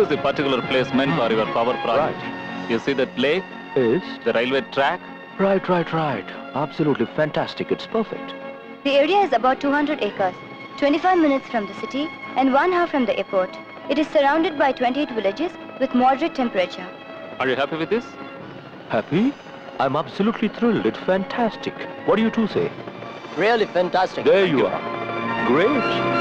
is the particular placement for your power project. Right. You see that lake? Is? The railway track? Right. Absolutely fantastic. It's perfect. The area is about 200 acres, 25 minutes from the city and 1 hour from the airport. It is surrounded by 28 villages with moderate temperature. Are you happy with this? Happy? I'm absolutely thrilled. It's fantastic. What do you two say? Really fantastic. There you are. Great.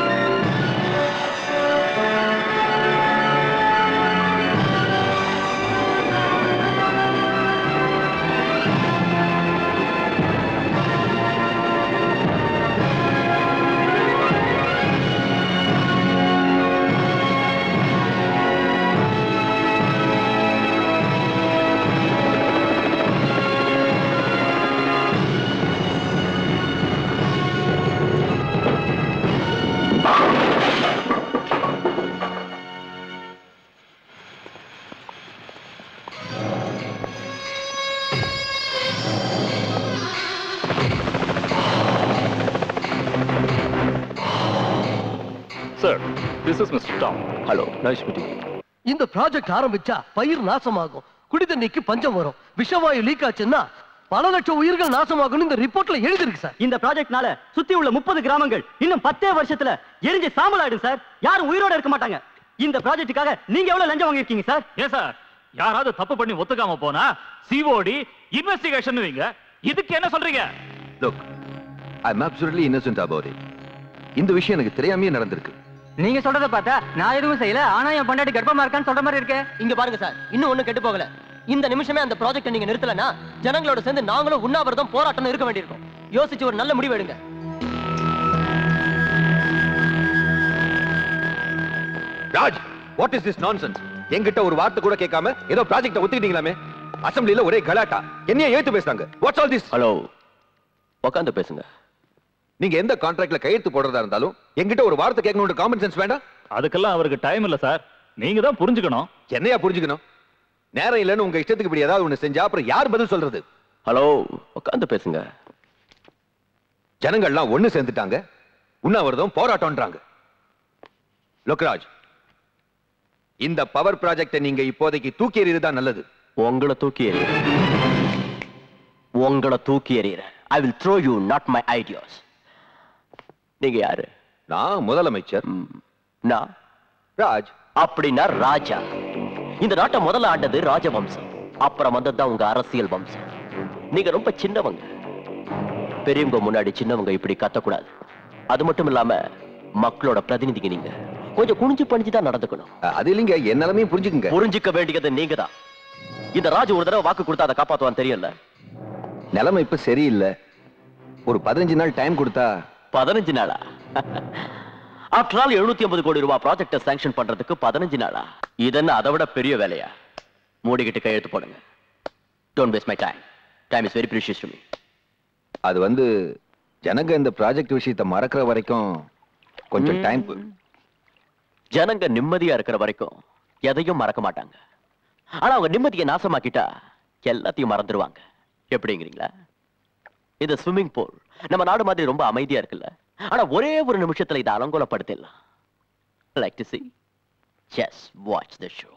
Sir, this is Mr. Tom. Hello, nice meeting you. இந்த project ஆரம்பிச்சா பயிர் நாசமாகும், குடிதண்ணிக்கு பஞ்சம் வரும், விஷவாயு league ஆச்சுன்னா பல லட்சம் உயிர்கள் நாசமாகும்னு இந்த ரிப்போர்ட்ல எழுதிருக்கு சார். இந்த ப்ராஜெக்ட்னால சுத்தி உள்ள 30 கிராமங்கள் இன்னும் 10 வருஷத்துல எரிஞ்சு சாம்பல் ஆயிடும் சார். யாரும் உயிரோட இருக்க மாட்டாங்க. இந்த ப்ராஜெக்ட்டுக்காக நீங்க எவ்வளவு லஞ்சம் வாங்கிருக்கீங்க சார்? ஏன் சார், யாராவது தப்பு பண்ணி ஒத்துக்காம போனா சிஓடி இன்வெஸ்டிகேஷன் வைங்க. இதுக்கு என்ன சொல்றீங்க? Look, I'm absolutely innocent about it. இந்த விஷயம் எனக்கு தெரியாமயே நடந்திருக்கு. நீங்க சொல்றத பார்த்தா நான் எதுவும் செய்யல, ஆனா என் பொண்டாட்டி கர்ப்பமா இருக்கான்னு சொல்ற மாதிரி இருக்கே. இங்க பாருங்க சார், இன்னும் ஒண்ணு கெட்டு போகல. இந்த நிமிஷமே அந்த ப்ராஜெக்ட்டை நீங்க நிறுத்தலனா ஜனங்களோட சேர்ந்து நாங்களும் உண்ணாவிரதம் போராட்டம் இருக்க வேண்டியிருக்கும். யோசிச்சு ஒரு நல்ல முடிவு எடுங்க. Raj, what is this nonsense? என்கிட்ட ஒரு வார்த்தை கூட கேட்காம ஏதோ ப்ராஜெக்ட்டை ஒத்துக்கிட்டீங்களாமே. அசெம்பிளில ஒரே கலாட்டா, என்னைய ஏத்து பேசுறாங்க. Watts all this? ஹலோ, உட்கார்ந்து பேசுங்க. நீங்க எந்த கான்ட்ராக்ட்ல கையெழுத்து போடுறதா இருந்தாலும் என்கிட்ட ஒரு வார்த்தை கேட்கணும்னு காமன் சென்ஸ் வேண்டாம்? அதுக்கெல்லாம் அவருக்கு டைம் இல்ல சார். நீங்க தான் புரிஞ்சுக்கணும். என்னையா புரிஞ்சுக்கணும்? நேரம் இல்லைன்னு உங்க இஷ்டத்துக்கு இப்படி ஏதாவது ஒண்ணு செஞ்சா அப்புறம் யார் பதில் சொல்றது? ஹலோ, உட்கார்ந்து பேசுங்க. ஜனங்கள்லாம் ஒண்ணு சேர்ந்துட்டாங்க, உண்ணாவிரதம் போராட்டம்ன்றாங்க. லோக்ராஜ், இந்த பவர் ப்ராஜெக்டை நீங்க இப்போதைக்கு தூக்கி எறியறதுதான் நல்லது. உங்களை தூக்கி எறியறேன். I will throw you, not my ideas. நீங்க யாரு? நான் முதலமைச்சர். நான் ராஜ். அப்படின்னா ராஜா. இந்த நாட்டை முதல்ல ஆண்டது ராஜவம்சம், அப்புறம் வந்ததுதான் உங்க அரசியல் வம்சம். நீங்க ரொம்ப சின்னவங்க. பெரியவங்க முன்னாடி சின்னவங்க இப்படி கத்தக்கூடாது. அது மட்டும் இல்லாம மக்களோட பிரதிநிதிங்க நீங்க. கொஞ்சம் குனிஞ்சு பணிஞ்சுதான் நடந்துக்கணும். அது இல்லைங்க, என் நிலைமையும் புரிஞ்சுக்குங்க. புரிஞ்சுக்க வேண்டியது நீங்க தான். இந்த ராஜ் ஒரு தடவை வாக்கு கொடுத்தா அதை காப்பாத்துவான்னு தெரியல. நிலைமை இப்ப சரியில்லை. ஒரு 15 நாள் டைம் கொடுத்தா. 15 நாளா? ஆஃப்டர் ஆல் 750 கோடி ரூபாய் ப்ராஜெக்டை சாங்ஷன் பண்றதுக்கு 15 நாளா? இதென்ன அதை விட பெரிய வேலையா? மூடிக்கிட்டு கையெழுத்து போடுங்க. Don't waste my time. Time is very precious to me. அது ஜனங்க இந்த ப்ராஜெக்ட் விஷயத்தை மறக்கிற வரைக்கும் கொஞ்சம் டைம். ஜனங்க நிம்மதியா இருக்கிற வரைக்கும் எதையும் மறக்க மாட்டாங்க. ஆனா அவங்க நிம்மதியை நாசமாக்கிட்டா எல்லாத்தையும் மறந்துடுவாங்க. எப்படிங்கிறீங்களா? இந்த ஸ்விம்மிங் பூல் நம்ம நாடு மாதிரி ரொம்ப அமைதியா இருக்குல்ல, ஆனா ஒரே ஒரு நிமிஷத்துல இதை அலங்கோலப்படுத்திடலாம். Like to see? Just watch the show.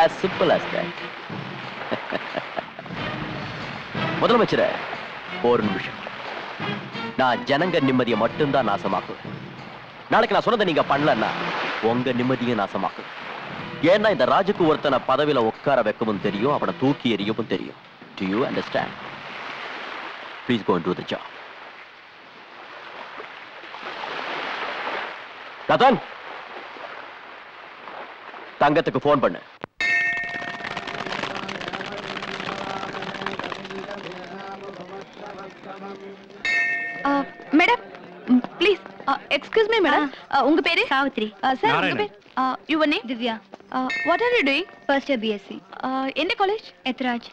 As simple as that. முதலமைச்சரே, ஒரு நிமிஷம். நான் ஜனங்க நிம்மதியை மட்டும்தான் நாசமாக்குவேன். நாளைக்கு நான் சொன்னதை நீங்க பண்ணலன்னா உங்க நிம்மதியும் நாசமாக்கும். ஏன்னா இந்த ராஜுக்கு ஒருத்தனை பதவியில உட்கார வைக்கவும் தெரியும், அவனை தூக்கி எறியவும் தெரியும். Do you understand? Please go and do the job. Ratan, தங்கத்துக்கு போன் பண்ணு. Madam, please excuse me madam. உங்க பேரு? சாவித்ரி. சார், உங்க பேர்? Your name? Divya. What are you doing? First year BSc. எந்த காலேஜ்? எத்ராஜ்.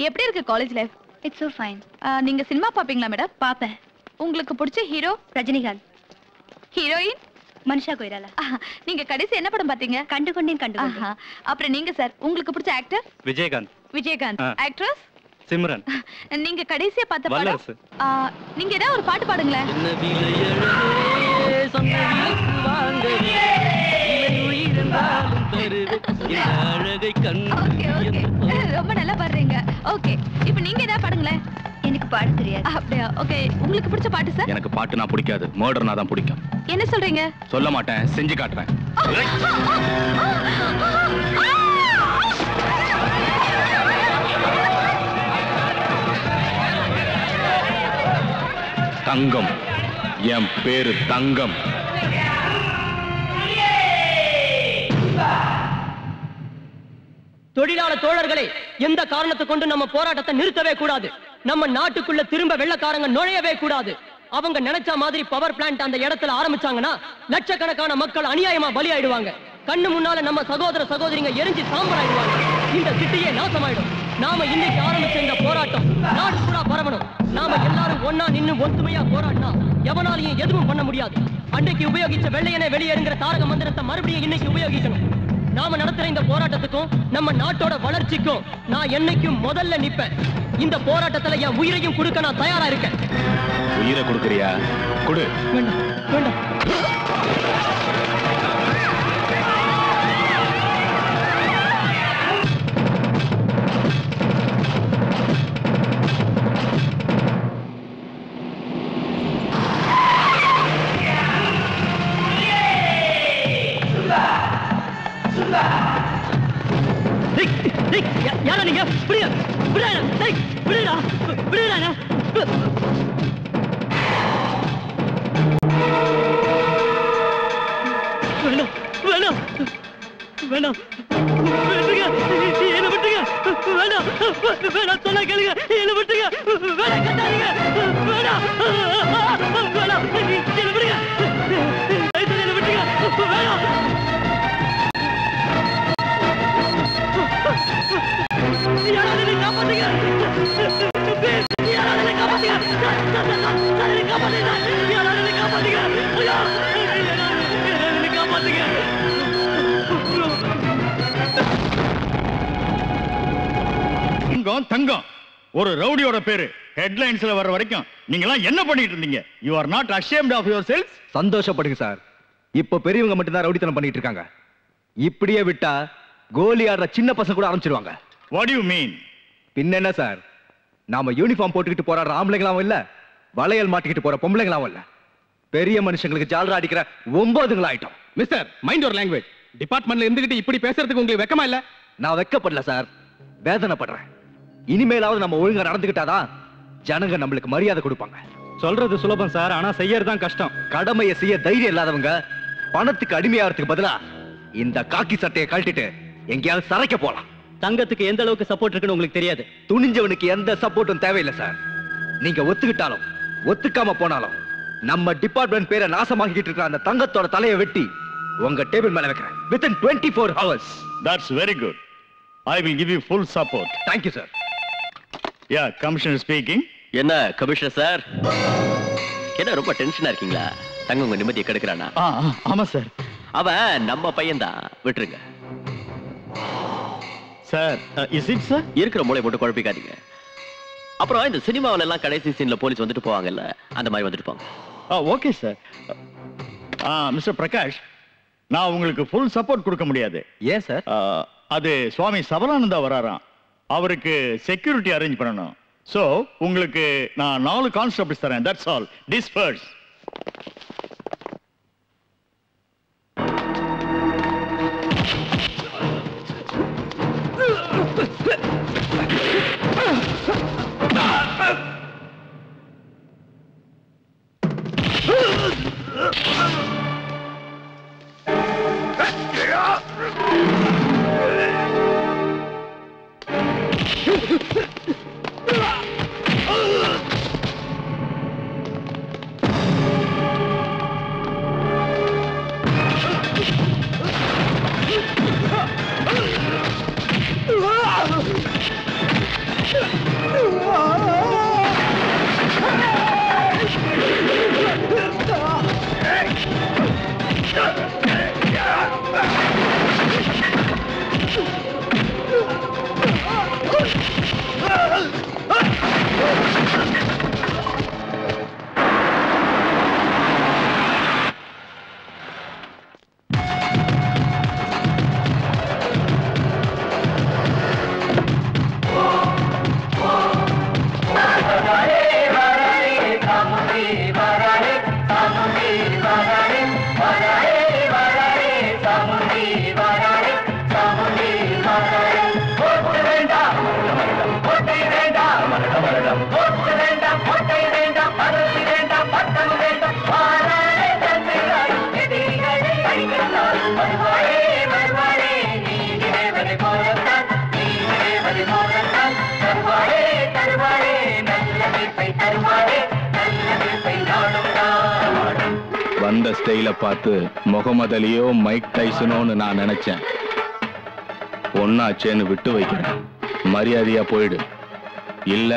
எப்படி இருக்கு college life? It's so fine. நீங்க சினிமா பாப்பீங்களா மேடம்? பாப்பேன். உங்களுக்கு பிடிச்ச ஹீரோ? ரஜினிகாந்த். ஹீரோயின்? மனிஷா கொய்ராலா. நீங்க கடைசி என்ன படம் பாத்தீங்க? கண்டுகொண்டேன். அப்புறம் நீங்க சார், உங்களுக்கு பிடிச்ச ஆக்டர்? விஜயகாந்த். விஜயகாந்த். ஆக்ட்ரஸ்? சிம்ரன். நீங்க கடைசியா பார்த்த வல்லரசு. படம் நீங்க ஏதாவது ஒரு பாட்டு பாடுங்களேன். ரொம்ப நல்லா பாடுறீங்க. ஓகே, இப்போ நீங்க ஏதாவது பாடுங்களேன். எனக்கு பாட தெரியாது. அப்படியா? ஓகே, உங்களுக்கு பிடிச்ச பாட்டு சார்? எனக்கு பாட்டுனா பிடிக்காது, மர்டர்னா தான் பிடிக்கும். என்ன சொல்றீங்க? சொல்ல மாட்டேன், செஞ்சு காட்டுறேன். தங்கம், என் பேரு தங்கம். தொழிலாளர் தோழர்களே, எந்த காரணத்தை கொண்டு நம்ம போராட்டத்தை நிறுத்தவே கூடாது. நம்ம நாட்டுக்குள்ள திரும்ப வெள்ளக்காரங்க நுழையவே கூடாது. அவங்க நினைச்ச மாதிரி பவர் பிளான்ட் அந்த இடத்துல ஆரம்பிச்சாங்கன்னா லட்சக்கணக்கான மக்கள் அநியாயமா பலியாயிடுவாங்க. கண்ணு முன்னால நம்ம சகோதர சகோதரிங்க எரிஞ்சு சாம்பல் ஆயிடுவாங்க. இந்த சிட்டியே நாசமாயிடும். நாம இன்னைக்கு ஆரம்பிச்ச இந்த போராட்டம் நாடு பூரா பரவணும். நாம எல்லாரும் ஒன்னா நின்னு ஒத்துமையா போராடினா எவனாலையும் எதுவும் பண்ண முடியாது. அன்னைக்கு உபயோகிச்ச வெள்ளையனே வெளியேறுங்கிற தாரக மந்திரத்தை மறுபடியும் இன்னைக்கு உபயோகிக்கணும். நாம நடத்துற இந்த போராட்டத்துக்கும் நம்ம நாட்டோட வளர்ச்சிக்கும் நான் என்னைக்கும் முதல்ல நிப்பேன். இந்த போராட்டத்துல என் உயிரையும் கொடுக்க நான் தயாரா இருக்கேன். உயிரை கொடுக்கறியா? கொடு. வேண்டாம் வேண்டாம். யாரா நீங்க? விடுங்க, விடுடா, விடுடா, விடுடா. வேணாம், வேணாம், வேணாம், விட்டுங்க, என்ன விட்டுங்க, வேணாம், வேணாம், சொன்னா கேளுங்க, என்ன விட்டுங்க, வேணாம், கட்டாதீங்க, வேணாம், வேணாம், என்ன விடுங்க, என்ன விட்டுங்க, வேணாம். யாராவது காப்பாத்துங்க, யாராவது காப்பாத்துங்க, காப்பாத்துங்க, யாராவது காப்பாத்துங்க, காப்பாத்துங்க. தங்கம், தங்கம் ஒரு ரவுடியோட பேரு ஹெட்லைன்ஸ்ல வர்ற வரைக்கும் நீங்க எல்லாம் என்ன பண்ணிட்டு இருந்தீங்க? You are not ashamed of yourself. சந்தோஷப்படுங்க சார். இப்ப பெரியவங்க மட்டும் தான் ரவுடித்தனம் பண்ணிட்டு இருக்காங்க. இப்படியே விட்டா கோலி ஆடுற சின்ன பசங்க கூட ஆரம்பிச்சிருவாங்க. What you mean? பின்ன என்ன சார், நாம யூனிஃபார்ம் போட்டுக்கிட்டு போராடுற ஆம்பளைங்களாவும் இல்ல, வளையல் மாட்டிக்கிட்டு போற பொம்பளைங்களாவும் இல்ல, பெரிய மனுஷங்களுக்கு ஜாலரா அடிக்கிற 9 ஆயிட்டோம். Mister, mind your language. டிபார்ட்மெண்ட்ல இருந்துகிட்டு இப்படி பேசுறதுக்கு உங்களுக்கு வெக்கமா இல்ல? நான் வெக்கப்படல சார், வேதனைப்படுறேன். இனிமேலாவது நம்ம ஒழுங்கா நடந்துக்கிட்டாதான் ஜனங்க நம்மளுக்கு மரியாதை கொடுப்பாங்க. சொல்றது சுலபம் சார், ஆனா செய்யறதுதான் கஷ்டம். கடமையை செய்ய தைரியம் இல்லாதவங்க பணத்துக்கு அடிமையாகிறதுக்கு பதிலா இந்த காக்கி சட்டையை கழட்டிட்டு எங்கேயாவது சரைக்க போலாம். தங்கத்துக்கு எந்த அளவுக்கு சப்போர்ட் இருக்குன்னு உங்களுக்கு தெரியாது. துணிஞ்சவனுக்கு எந்த சப்போர்ட்டும் தேவையில்லை சார். நீங்க ஒத்துக்கிட்டாலும் ஒத்துக்காம போனாலும் நம்ம டிபார்ட்மெண்ட் பேரை நாசமாக்கிட்டு இருக்கிற அந்த தங்கத்தோட தலையை வெட்டி உங்க டேபிள் மேல வைக்கிறேன். within 24 hours. That's very good. I will give you full support. Thank you sir. Yeah, Commissioner speaking. என்ன கமிஷனர் சார், என்ன ரொம்ப டென்ஷனா இருக்கீங்களா? தங்க உங்க நிம்மதியை கெடுக்கிறானா? ஆமா சார். அவன் நம்ம பையன்தான், விட்டுருங்க சார். Is it sir? இருக்கிற மூளை போட்டு குழப்பிக்காதீங்க. அப்புறம் இந்த சினிமாவில எல்லாம் கடைசி சீன்ல போலீஸ் வந்துட்டு போவாங்கல்ல, அந்த மாதிரி வந்துட்டு போங்க. Okay sir. மிஸ்டர் பிரகாஷ், நான் உங்களுக்கு ஃபுல் சப்போர்ட் கொடுக்க முடியாது. ஏன் சார்? அது சுவாமி சபலானந்தா வராராம், அவருக்கு செக்யூரிட்டி அரேஞ்ச் பண்ணணும். சோ உங்களுக்கு நான் 4 கான்ஸ்டபிள்ஸ் தரேன். That's all. டிஸ்பர்ஸ். வந்த ஸ்டைல பார்த்து முகமது அலியோ மைக் டைசனோன்னு நான் நினைச்சேன். ஒன்னாச்சேன்னு விட்டு வைக்கிறேன். மரியாதையா போயிடு. இல்ல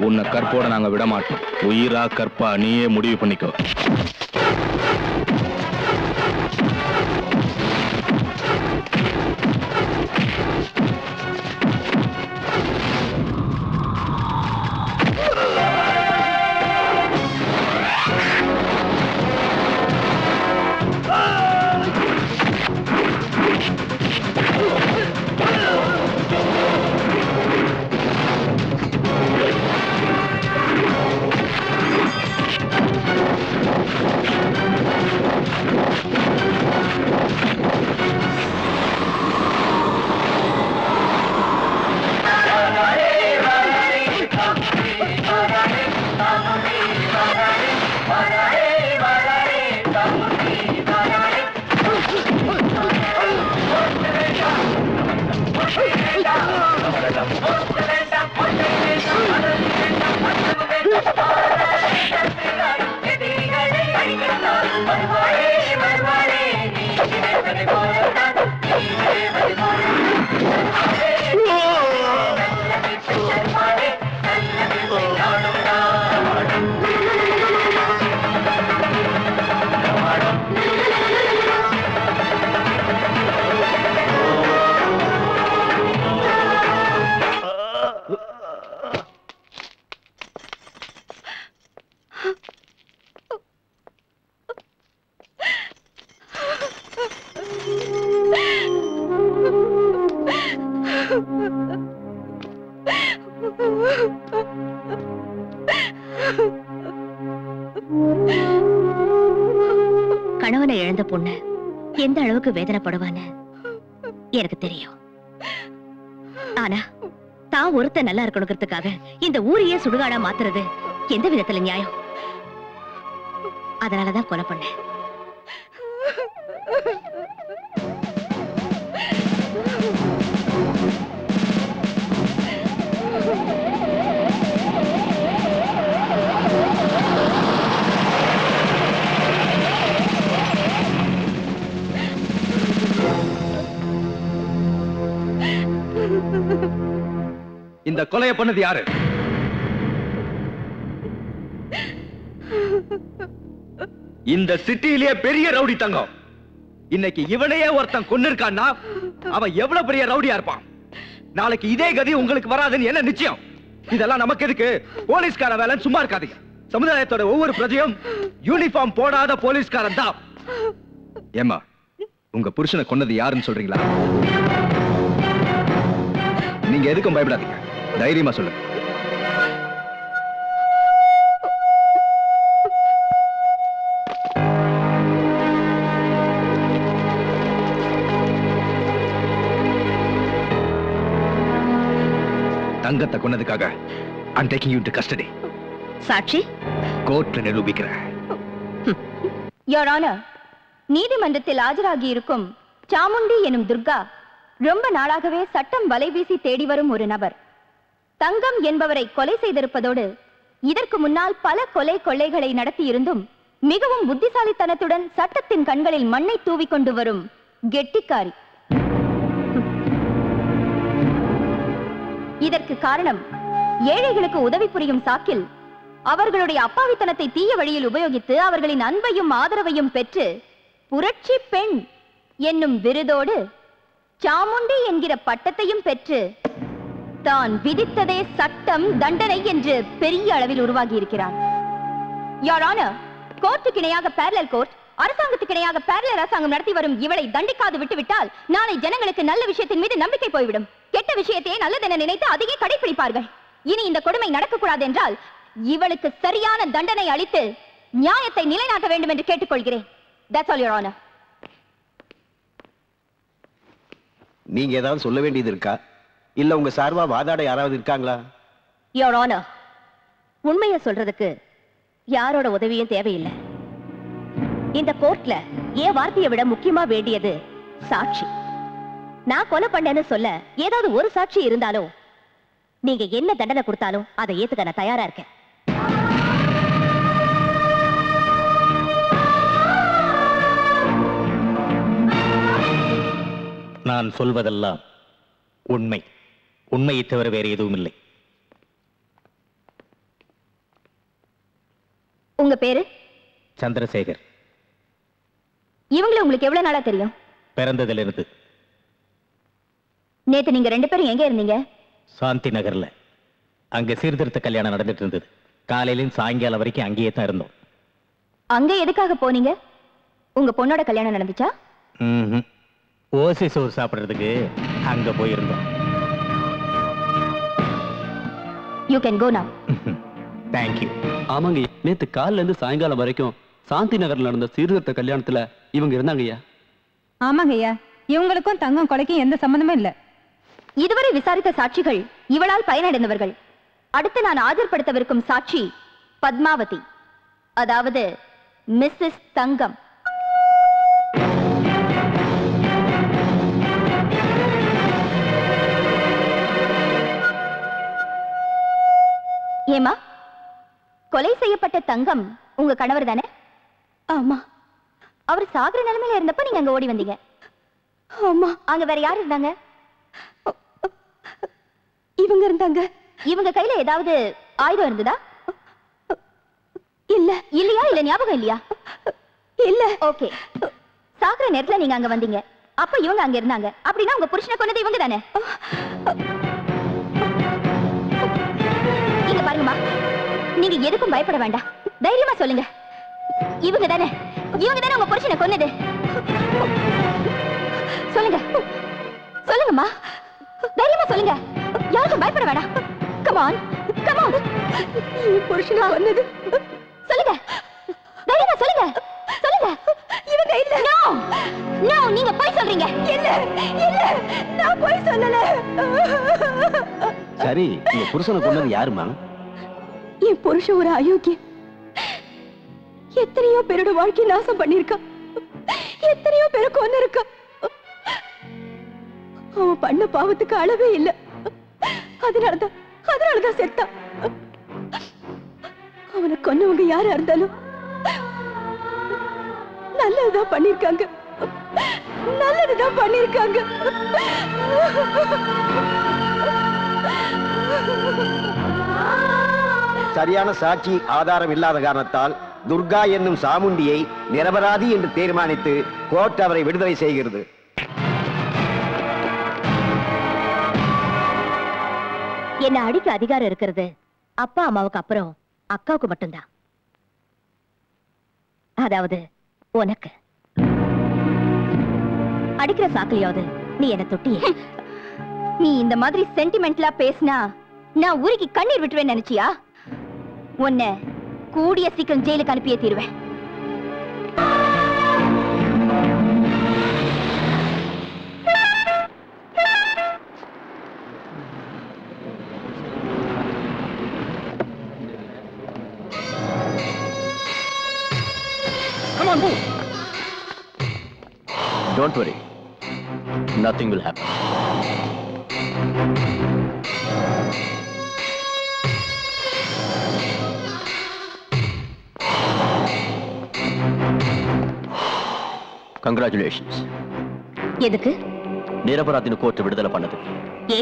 உன்னை கற்போட நாங்க விட மாட்டோம். உயிரா கற்பா நீயே முடிவு பண்ணிக்கோ. கணவனை இழந்த பொண்ணு எந்த அளவுக்கு வேதனைப்படுவான்னு எனக்கு தெரியும். ஆனா தான் ஒருத்த நல்லா இருக்கணுங்கிறதுக்காக இந்த ஊரையே சுடுகாடா மாத்துறது எந்த விதத்துல நியாயம்? அதனாலதான் கொலை பண்ணேன். இந்த கொலையை பண்ணது யாரு? இந்த சிட்டியிலேயே பெரிய ரவுடி தங்கம். இன்னைக்கு இவனையே ஒருத்தன் கொன்னு இருக்கான்னா அவன் எவ்வளவு பெரிய ரவுடியா இருப்பான். நாளைக்கு இதே கதி உங்களுக்கு வராதுன்னு என்ன நிச்சயம்? இதெல்லாம் நமக்கு எதுக்கு? போலீஸ்கார வேலை சும்மா இருக்காதீங்க. சமுதாயத்தோட ஒவ்வொரு பிரஜையும் யூனிஃபார்ம் போடாத போலீஸ்காரன் தான். ஏமா உங்க புருஷனை கொன்னது யாருன்னு சொல்றீங்களா? நீங்க எதுக்கும் பயப்படாதீங்க, தைரியமா சொல்லுங்க. தங்கத்தை கொன்னதுக்காக I'm taking you into custody. சாட்சி கோர்ட்ல நிரூபிக்கிறேன். Your Honor, நீதிமன்றத்தில் ஆஜராகி இருக்கும் சாமுண்டி எனும் துர்கா ரொம்ப நாளாகவே சட்டம் வலை வீசி தேடி வரும் ஒரு நபர். தங்கம் என்பவரை கொலை செய்திருப்பதோடு இதற்கு முன்னால் பல கொலை கொள்ளைகளை நடத்தியிருந்தும் மிகவும் புத்திசாலித்தனத்துடன் சட்டத்தின் கண்களில் மண்ணை தூவிக்கொண்டு வரும் கெட்டிக்காரி. இதற்கு காரணம் ஏழைகளுக்கு உதவி புரியும் சாக்கில் அவர்களுடைய அப்பாவித்தனத்தை தீய வழியில் உபயோகித்து அவர்களின் அன்பையும் ஆதரவையும் பெற்று புரட்சி பெண் என்னும் விருதோடு சாமுண்டி என்கிற பட்டத்தையும் பெற்று தான் விதித்ததே சட்டம் தண்டனை என்று பெரிய அளவில் உருவாகி இருக்கிறார். Your Honor, கோர்ட்டுக்கு இணையாக parallel கோர்ட், அரசாங்கத்துக்கு இணையாக parallel அரசாங்கம் நடத்தி வரும் இவளை தண்டிக்காது விட்டுவிட்டால் நாளை ஜனங்களுக்கு நல்ல விஷயத்தின் மீது நம்பிக்கை போய்விடும். கெட்ட விஷயத்தையே நல்லதென நினைத்து அதையே கடைபிடிப்பார்கள். இனி இந்த கொடுமை நடக்கக்கூடாது என்றால் இவளுக்கு சரியான தண்டனை அளித்து நியாயத்தை நிலைநாட்ட வேண்டும் என்று கேட்டுக்கொள்கிறேன். That's all, Your Honor. நீங்க ஏதாவது சொல்ல வேண்டியது இருக்கா? இல்ல உங்க சார்பா வாதாட யாராவது இருக்காங்களா? Your Honor, உண்மையை சொல்றதுக்கு யாரோட உதவியும் தேவையில்லை. இந்த கோர்ட்ல என் வார்த்தையை விட முக்கியமா வேண்டியது சாட்சி. நான் கொலை பண்ணேன்னு சொல்ல ஏதாவது ஒரு சாட்சி இருந்தாலும் நீங்க என்ன தண்டனை கொடுத்தாலும் அதை ஏத்துக்க நான் தயாரா இருக்கேன். நான் சொல்வதெல்லாம் உண்மை. உண்மையை தவிர வேறு எதுவும் இல்லை. உங்க பேரு? சந்திரசேகர். இவங்களை உங்களுக்கு எவ்வளவு நாளா தெரியும்? பிறந்ததிலிருந்து. நேத்து நீங்க 2 பேரும் எங்க இருந்தீங்க? சாந்தி நகர்ல. அங்க சீர்திருத்த கல்யாணம் நடந்துட்டு இருந்தது. காலையிலும் சாயங்காலம் வரைக்கும் அங்கேயே தான் இருந்தோம். அங்க எதுக்காக போனீங்க? உங்க பொண்ணோட கல்யாணம் நடந்துச்சா? ஓசி சோறு சாப்பிடுறதுக்கு அங்க போயிருந்தோம். யூ கேன் கோ நவ. தேங்க்யூ. ஆமாங்க, நேத்து காலைல இருந்து சாயங்காலம் வரைக்கும் சாந்தி நகர்ல நடந்த சீர்திருத்த கல்யாணத்துல இவங்க இருந்தாங்கய்யா. ஆமாங்கய்யா, இவங்களுக்கும் தங்கம் கொலைக்கும் எந்த சம்பந்தமும் இல்ல. இதுவரை விசாரித்த சாட்சிகள் இவளால் பயனடைந்தவர்கள். அடுத்து நான் ஆஜர்படுத்தவிருக்கும் சாட்சி பத்மாவதி, அதாவது மிஸ்ஸஸ் தங்கம். ஏமா, கொலை செய்யப்பட்ட தங்கம் உங்க கணவர் தானே? ஆமா. அவர் சாகர நிலைமையில இருந்தப்ப நீங்க அங்க ஓடி வந்தீங்க. ஆமா. அங்க வேற யார் இருந்தாங்க? இவங்க இருந்தாங்க. இவங்க கையில ஏதாவது ஆயுதம் இருந்ததா? இல்ல. இல்லையா? இல்ல ஞாபகம் இல்லையா? இல்ல. ஓகே. சாகர நேரத்துல நீங்க அங்க வந்தீங்க, அப்ப இவங்க அங்க இருந்தாங்க. அப்படின்னா உங்க புருஷனை கொன்னது இவங்க தானே? இங்க பாருங்கம்மா, நீங்க எதுக்கும் பயப்பட வேண்டாம். தைரியமா சொல்லுங்க, இவங்க தானே உங்க புருஷனை கொன்னது? சொல்லுங்க சொல்லுங்கம்மா, தைரியமா சொல்லுங்க. யாருக்கும் பயப்பட வேண்டாம். Come on come on. புருஷனை கொன்னது சொல்லுங்க, தைரியமா சொல்லுங்க சொல்லுங்க. இவங்க இல்ல. நோ நோ, நீங்க போய் சொல்றீங்க. இல்ல இல்ல, நான் போய் சொல்லல. சரி, உங்க புருஷனை கொன்னது யாருமா? என் புருஷன் ஒரு அயோக்கிய. எத்தனையோ பேரோட வாழ்க்கை நாசம் பண்ணிருக்கான், எத்தனையோ பேரை கொன்னு இருக்கான். அவன் பண்ண பாவத்துக்கு அளவே இல்ல. அதனாலதான் செத்தான். அவனை கொன்னவங்க யாரா இருந்தாலும் நல்லதுதான் பண்ணிருக்காங்க, நல்லதுதான் பண்ணிருக்காங்க. சரியான சாட்சி ஆதாரம் இல்லாத காரணத்தால் துர்கா என்னும் சாமுண்டியை நிரபராதி என்று தீர்மானித்து கோர்ட் அவரை விடுதலை செய்கிறது. என்ன அடிக்க அதிகாரம் இருக்கிறது அப்பா அம்மாவுக்கு அப்புறம் அக்காவுக்கு மட்டும்தான். அதாவது உனக்கு. அடிக்கிற சாக்கிலையாவது நீ என்ன தொட்டிய? நீ இந்த மாதிரி சென்டிமெண்ட்லா பேசினா நான் ஊருக்கு கண்ணீர் விட்டுவேன் நினைச்சியா? உன்னை கூடிய சீக்கிரம் ஜெயிலுக்கு அனுப்பியே தீருவேன். Come on, move. Don't worry. Nothing will happen. Congratulations. எதுக்கு? நிரபராதின்னு கோர்ட் விடுதலை பண்ணதுக்கு. ஏ,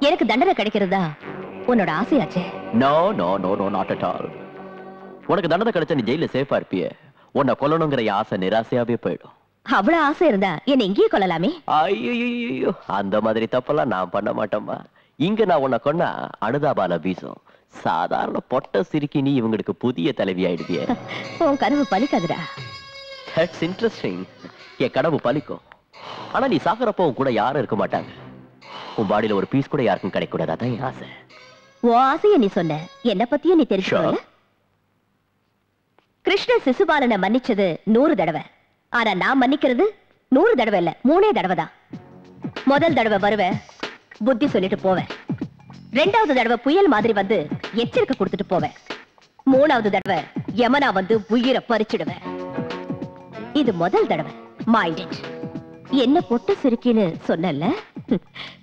எனக்கு தண்டனை கிடைக்கிறதா உன்னோட ஆசையாச்சே? No, no, no, no, not at all. உனக்கு தண்டனை கிடைச்சா நீ ஜெயில சேஃபா இருப்பிய. உன்னை கொல்லணுங்கிற ஆசை நிராசையாவே போயிடும். அவ்வளவு ஆசை இருந்தா என்ன இங்கேயே கொள்ளலாமே? ஐயோ, அந்த மாதிரி தப்பெல்லாம் நான் பண்ண மாட்டேம்மா. இங்க நான் உன்னை கொன்னா அனுதாபால வீசும். சாதாரண பொட்ட சிரிக்கி நீ இவங்களுக்கு புதிய தலைவி ஆயிடுவிய. உன் கனவு பலிக்காதுடா. That's interesting. என் கனவு பலிக்கும். ஆனா நீ சாகரப்போ உன் கூட யாரும் இருக்க மாட்டாங்க. உன் பாடியில ஒரு பீஸ் கூட யாருக்கும் கிடைக்கூடாது. அதான் என் ஆசை. உன் ஆசைய நீ சொன்ன, என்ன பத்தியும் நீ தெரிஞ்சுக்கல. கிருஷ்ண சிசுபாலனை மன்னிச்சது 100 தடவை. ஆனா நான் மன்னிக்கிறது 100 தடவை இல்ல, 3 தடவை தான். முதல் தடவை வருவேன், புத்தி சொல்லிட்டு போவேன். 2வது தடவை புயல் மாதிரி வந்து எச்சரிக்கை கொடுத்துட்டு போவேன். 3வது தடவை யமனா வந்து உயிரை பறிச்சிடுவேன். இது முதல் தடவை. Mind it. என்ன பொட்ட சிரிக்கின்னு சொன்னல,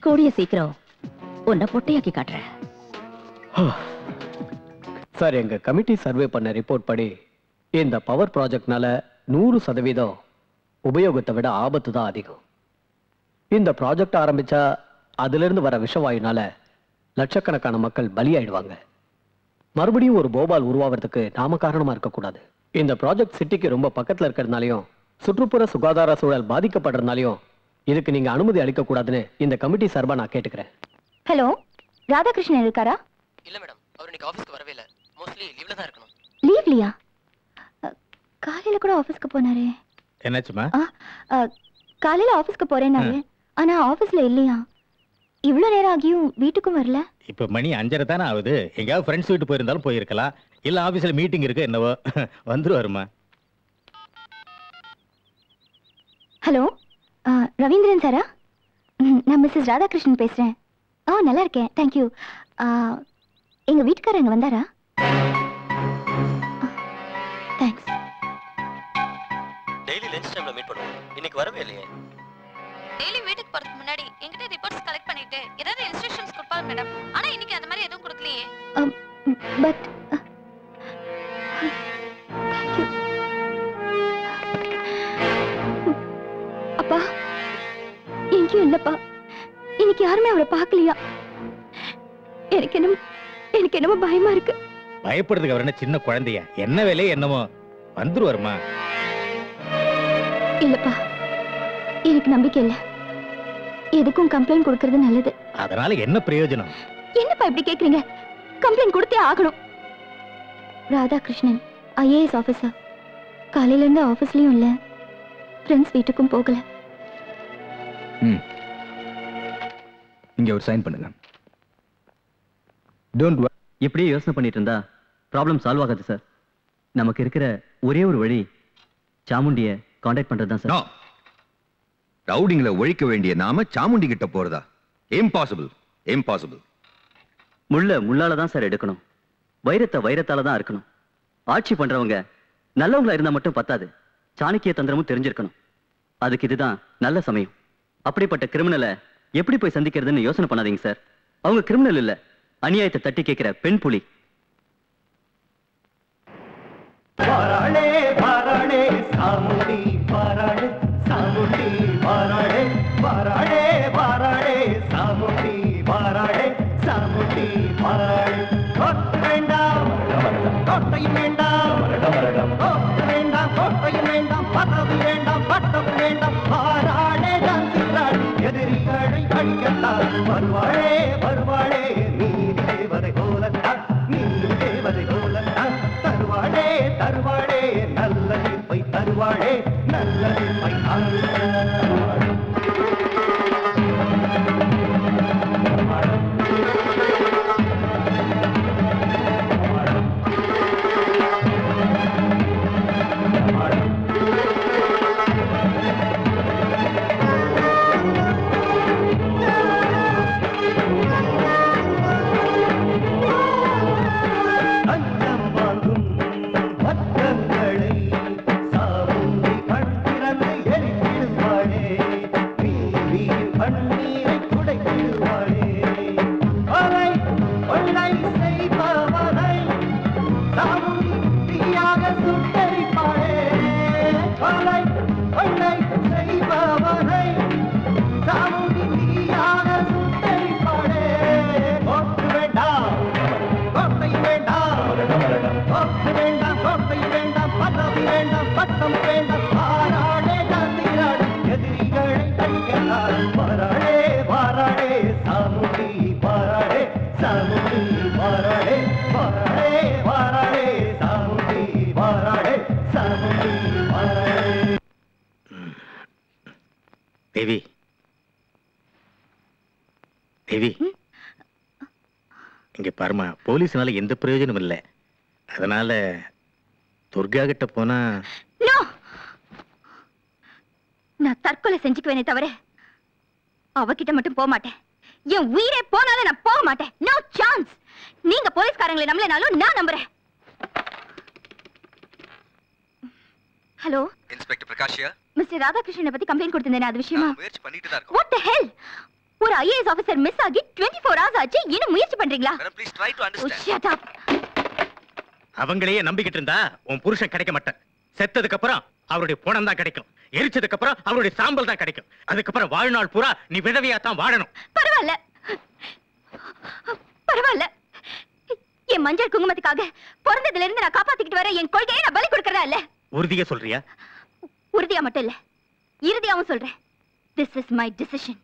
கூடிய சீக்கிரம் உன்னை பொட்டையாக்கி காட்டுறேன். சார், எங்க கமிட்டி சர்வே பண்ண ரிப்போர்ட் படி இந்த பவர் ப்ராஜெக்ட்னால 100% உபயோகத்தை விட ஆபத்து தான் அதிகம். இந்த ப்ராஜெக்ட் ஆரம்பிச்சா அதுல இருந்து வர விஷவாயுனால லட்சக்கணக்கான மக்கள் பலியாயிடுவாங்க. மறுபடியும் ஒரு போபால் உருவாவதுக்கு நாம காரணமா இருக்கக்கூடாது. இந்த ப்ராஜெக்ட் சிட்டிக்கு ரொம்ப பக்கத்துல இருக்கிறதுனாலையும் சுற்றுப்புற சுகாதார சூழல் பாதிக்கப்படுறதுனாலையும் இதுக்கு நீங்க அனுமதி அளிக்க கூடாதுன்னு இந்த கமிட்டி சார்பா நான் கேட்டுக்கிறேன். ஹலோ, ராதாகிருஷ்ணன் இருக்காரா? இல்ல மேடம், அவர் இன்னைக்கு ஆபீஸ்க்கு வரவே இல்ல. மோஸ்ட்லி லீவ்ல தான் இருக்கணும். லீவ்லியா? காலையில கூட ஆபீஸ்க்கு போனாரே. என்னாச்சுமா? காலையில ஆபீஸ்க்கு போறேனாரு, ஆனா ஆபீஸ்ல இல்லையா. இவ்வளவு நேரம் ஆகியும் வீட்டுக்கும் வரல. இப்ப மணி 5:30 தானே ஆகுது. எங்கயாவது ஃப்ரெண்ட்ஸ் வீட்டு போயிருந்தாலும் போயிருக்கலாம். இல்ல ஆபீஸ்ல மீட்டிங் இருக்கு என்னவோ. வந்துருவாருமா. ஹலோ, ரவீந்திரன் சாரா? நான் மிஸ்ஸஸ் ராதாகிருஷ்ணன் பேசுறேன். நல்லா இருக்கேன், தேங்க்யூ. எங்க வீட்டுக்காரங்க வந்தாரா? தேங்க்ஸ். டெய்லி லஞ்ச் டைம்ல மீட் பண்ணுவோம். இன்னைக்கு வரவே இல்லையே. டெய்லி வீட்டுக்கு போறதுக்கு முன்னாடி என்கிட்ட ரிப்போர்ட்ஸ் கலெக்ட் பண்ணிட்டு ஏதாவது இன்ஸ்ட்ரக்ஷன்ஸ் கொடுப்பாங்க மேடம். ஆனா இன்னைக்கு அந்த மாதிரி எதுவும் கொடுக்கலையே. பட் அப்பா எங்கேயும் இல்லப்பா. இன்னைக்கு யாருமே அவரை பார்க்கலையா? எனக்கு என்னமோ பயமா இருக்கு. பயப்படுறதுக்கு அவர் என்ன சின்ன குழந்தையா? என்ன வேலையே என்னமோ. வந்துருவாருமா. இல்லப்பா, எனக்கு நம்பிக்கை இல்ல. எதுக்கும் கம்ப்ளைண்ட் கொடுக்கிறது நல்லது. அதனால என்ன பிரயோஜனம்? என்னப்பா இப்படி கேக்குறீங்க? கம்ப்ளைண்ட் கொடுத்தே ஆகணும். Radhakrishnan IAS officer. காலையில இருந்து ஆபீஸ்லயும் இல்ல, ஃப்ரெண்ட்ஸ் வீட்டுக்கும் போகல. இங்க ஒரு சைன் பண்ணுங்க. டோன்ட் இப்படியே யோசனை பண்ணிட்டு இருந்தா ப்ராப்ளம் சால்வ் ஆகாது சார். நமக்கு இருக்கிற ஒரே ஒரு வழி சாமுண்டிய கான்டாக்ட் பண்றது தான் சார். ரவுடிங்களை ஒழிக்க வேண்டிய நாம சாமுண்டி கிட்ட போறதா? Impossible, impossible. முள்ள முள்ளால தான் சார் எடுக்கணும். வைரத்தை வைரத்தால தான் இருக்கணும். ஆட்சி பண்றவங்க நல்லவங்களா இருந்தா மட்டும் பத்தாது, சாணக்கிய தந்திரமும் தெரிஞ்சிருக்கணும். அதுக்கு இதுதான் நல்ல சமயம். அப்படிப்பட்ட கிரிமினலை எப்படி போய் சந்திக்கிறதுன்னு யோசனை பண்ணாதீங்க சார். அவங்க கிரிமினல் இல்ல, அநியாயத்தை தட்டி கேட்கிற பெண் புலி. பாராளே பாராளே சாமுண்டி பாராளே சாமுண்டி பாராளே பாராளே பாராளே சாமுண்டி பாராளே சாமுண்டி பாராளே. கொட்டு வேண்டாம் கொட்டையும் வேண்டாம், கொட்டு வேண்டாம் கொட்டையும் வேண்டாம், பதவி வேண்டாம் பட்டம் வேண்டாம். பாராளே தான் சிறாள் எதிரிகளை அழிக்கத்தான் வருவாளே வருவாளே. நீதி தேவதை போலத்தான், நீதி தேவதை போலத்தான். தருவாளே தருவாளே நல்ல தீர்ப்பை தருவாளே, நல்ல தீர்ப்பை தேவி தேவி, இங்க பாருமா, போலீஸ்னால எந்த பிரயோஜனம் இல்லை. அதனால துர்கா கிட்ட போனா நான் தற்கொலை செஞ்சுக்குவேனே தவிர அவகிட்ட மட்டும் போக மாட்டேன். என் உயிரே போனாலும் நான் போக மாட்டேன். No chance. நீங்க போலீஸ்காரங்களை நம்பலனாலும் நான் நம்புறேன். ஹலோ இன்ஸ்பெக்டர் பிரகாஷ்யா, மிஸ்டர் ராதாகிருஷ்ணனை பத்தி கம்ப்ளைண்ட் கொடுத்திருந்தேன். அது விஷயமா முயற்சி பண்ணிட்டு தான் இருக்கோம். What the hell? ஒரு IAS ஆபீசர் மிஸ் ஆகி 24 hours ஆச்சு, இன்னும் முயற்சி பண்றீங்களா? Madam please try to understand. Shut up. அவங்களையே நம்பிக்கிட்டு இருந்தா உன் புருஷன் கிடைக்க மாட்டான். செத்ததுக்கு அப்புறம் அவருடைய பணம் தான் கிடைக்கும். எரிச்சதுக்கு அப்புறம் அவருடைய சாம்பல் தான் கிடைக்கும். அதுக்கப்புறம் வாழ்நாள் பூரா நீ விதவையா தான் வாழணும். பரவாயில்ல பரவாயில்ல, என் மஞ்சள் குங்குமத்துக்காக பிறந்ததுல இருந்து நான் காப்பாத்திக்கிட்டு வர என் கொள்கையை நான் பலி கொடுக்கறதா இல்ல. உறுதியா சொல்றியா? உறுதியா மட்டும் இல்ல, இறுதியாவும் சொல்றேன். This is my decision.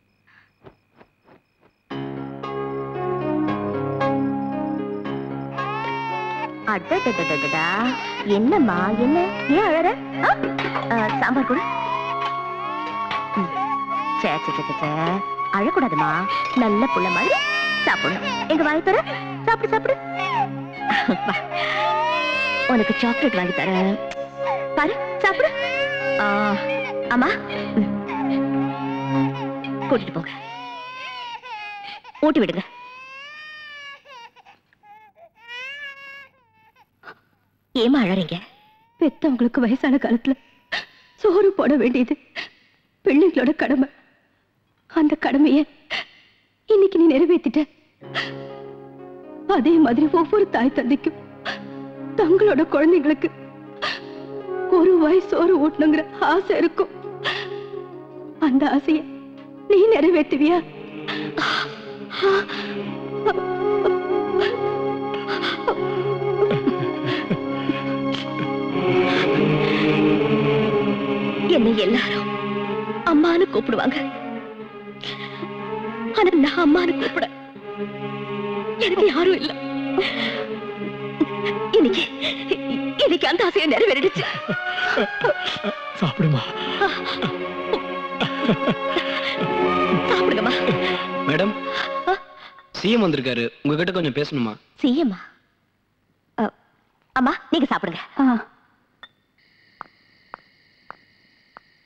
அடடடடடா, என்னம்மா என்ன, ஏன் அழற? சாம்பார் கூட சே சே சே சே, அழக்கூடாதுமா, நல்ல புள்ள மாதிரி சாப்பிடணும். எங்க வாய் தர, சாப்பிடு சாப்பிடு. உனக்கு சாக்லேட் வாங்கி தரேன், பாரு சாப்பிடு. அம்மா கூட்டிட்டு போங்க, ஊட்டி விடுங்க. ஏமா அழறீங்க? பெத்தவங்களுக்கு வயசான காலத்துல சோறு போட வேண்டியது பிள்ளைங்களோட கடமை. அந்த கடமைய இன்னைக்கு நீ நிறைவேற்றிட்ட. அதே மாதிரி ஒவ்வொரு தாய் தந்தைக்கும் தங்களோட குழந்தைங்களுக்கு ஒரு வாய் சோறு ஊட்டணுங்கிற ஆசை இருக்கும். அந்த ஆசைய நீ நிறைவேற்றுவியா? என்னை எல்லாரும் அம்மான்னு கூப்பிடுவாங்க. ஆனா நான் அம்மான்னு கூப்பிட எனக்கு யாரும் இல்ல. இன்னைக்கு அந்த ஆசையை நிறைவேறிடுச்சு. சாப்பிடுமா? சாப்பிடுங்கம்மா. மேடம், சிஎம் வந்திருக்காரு, உங்ககிட்ட கொஞ்சம் பேசணுமா? சிஎம்மா? அம்மா நீங்க சாப்பிடுங்க.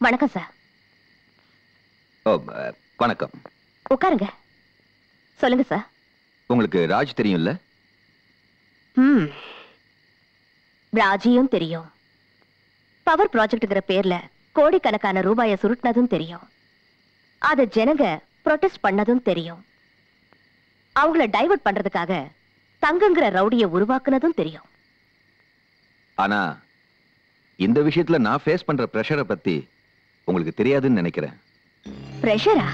வணக்கம் சார். வணக்கம். உட்காருங்க. சொல்லுங்க சார். உங்களுக்கு ராஜ் தெரியும்ல? ராஜியும் தெரியும். பவர் ப்ராஜெக்ட்ங்கிற பேர்ல கோடிக்கணக்கான ரூபாயை சுருட்டினதும் தெரியும். அத ஜனங்க ப்ரொடெஸ்ட் பண்ணதும் தெரியும். அவங்கள டைவர்ட் பண்றதுக்காக தங்கங்கிற ரவுடியை உருவாக்குனதும் தெரியும். ஆனா இந்த விஷயத்துல நான் ஃபேஸ் பண்ற பிரஷரை பத்தி உங்களுக்கு தெரியாதுன்னு நினைக்கிறேன். பிரஷரா?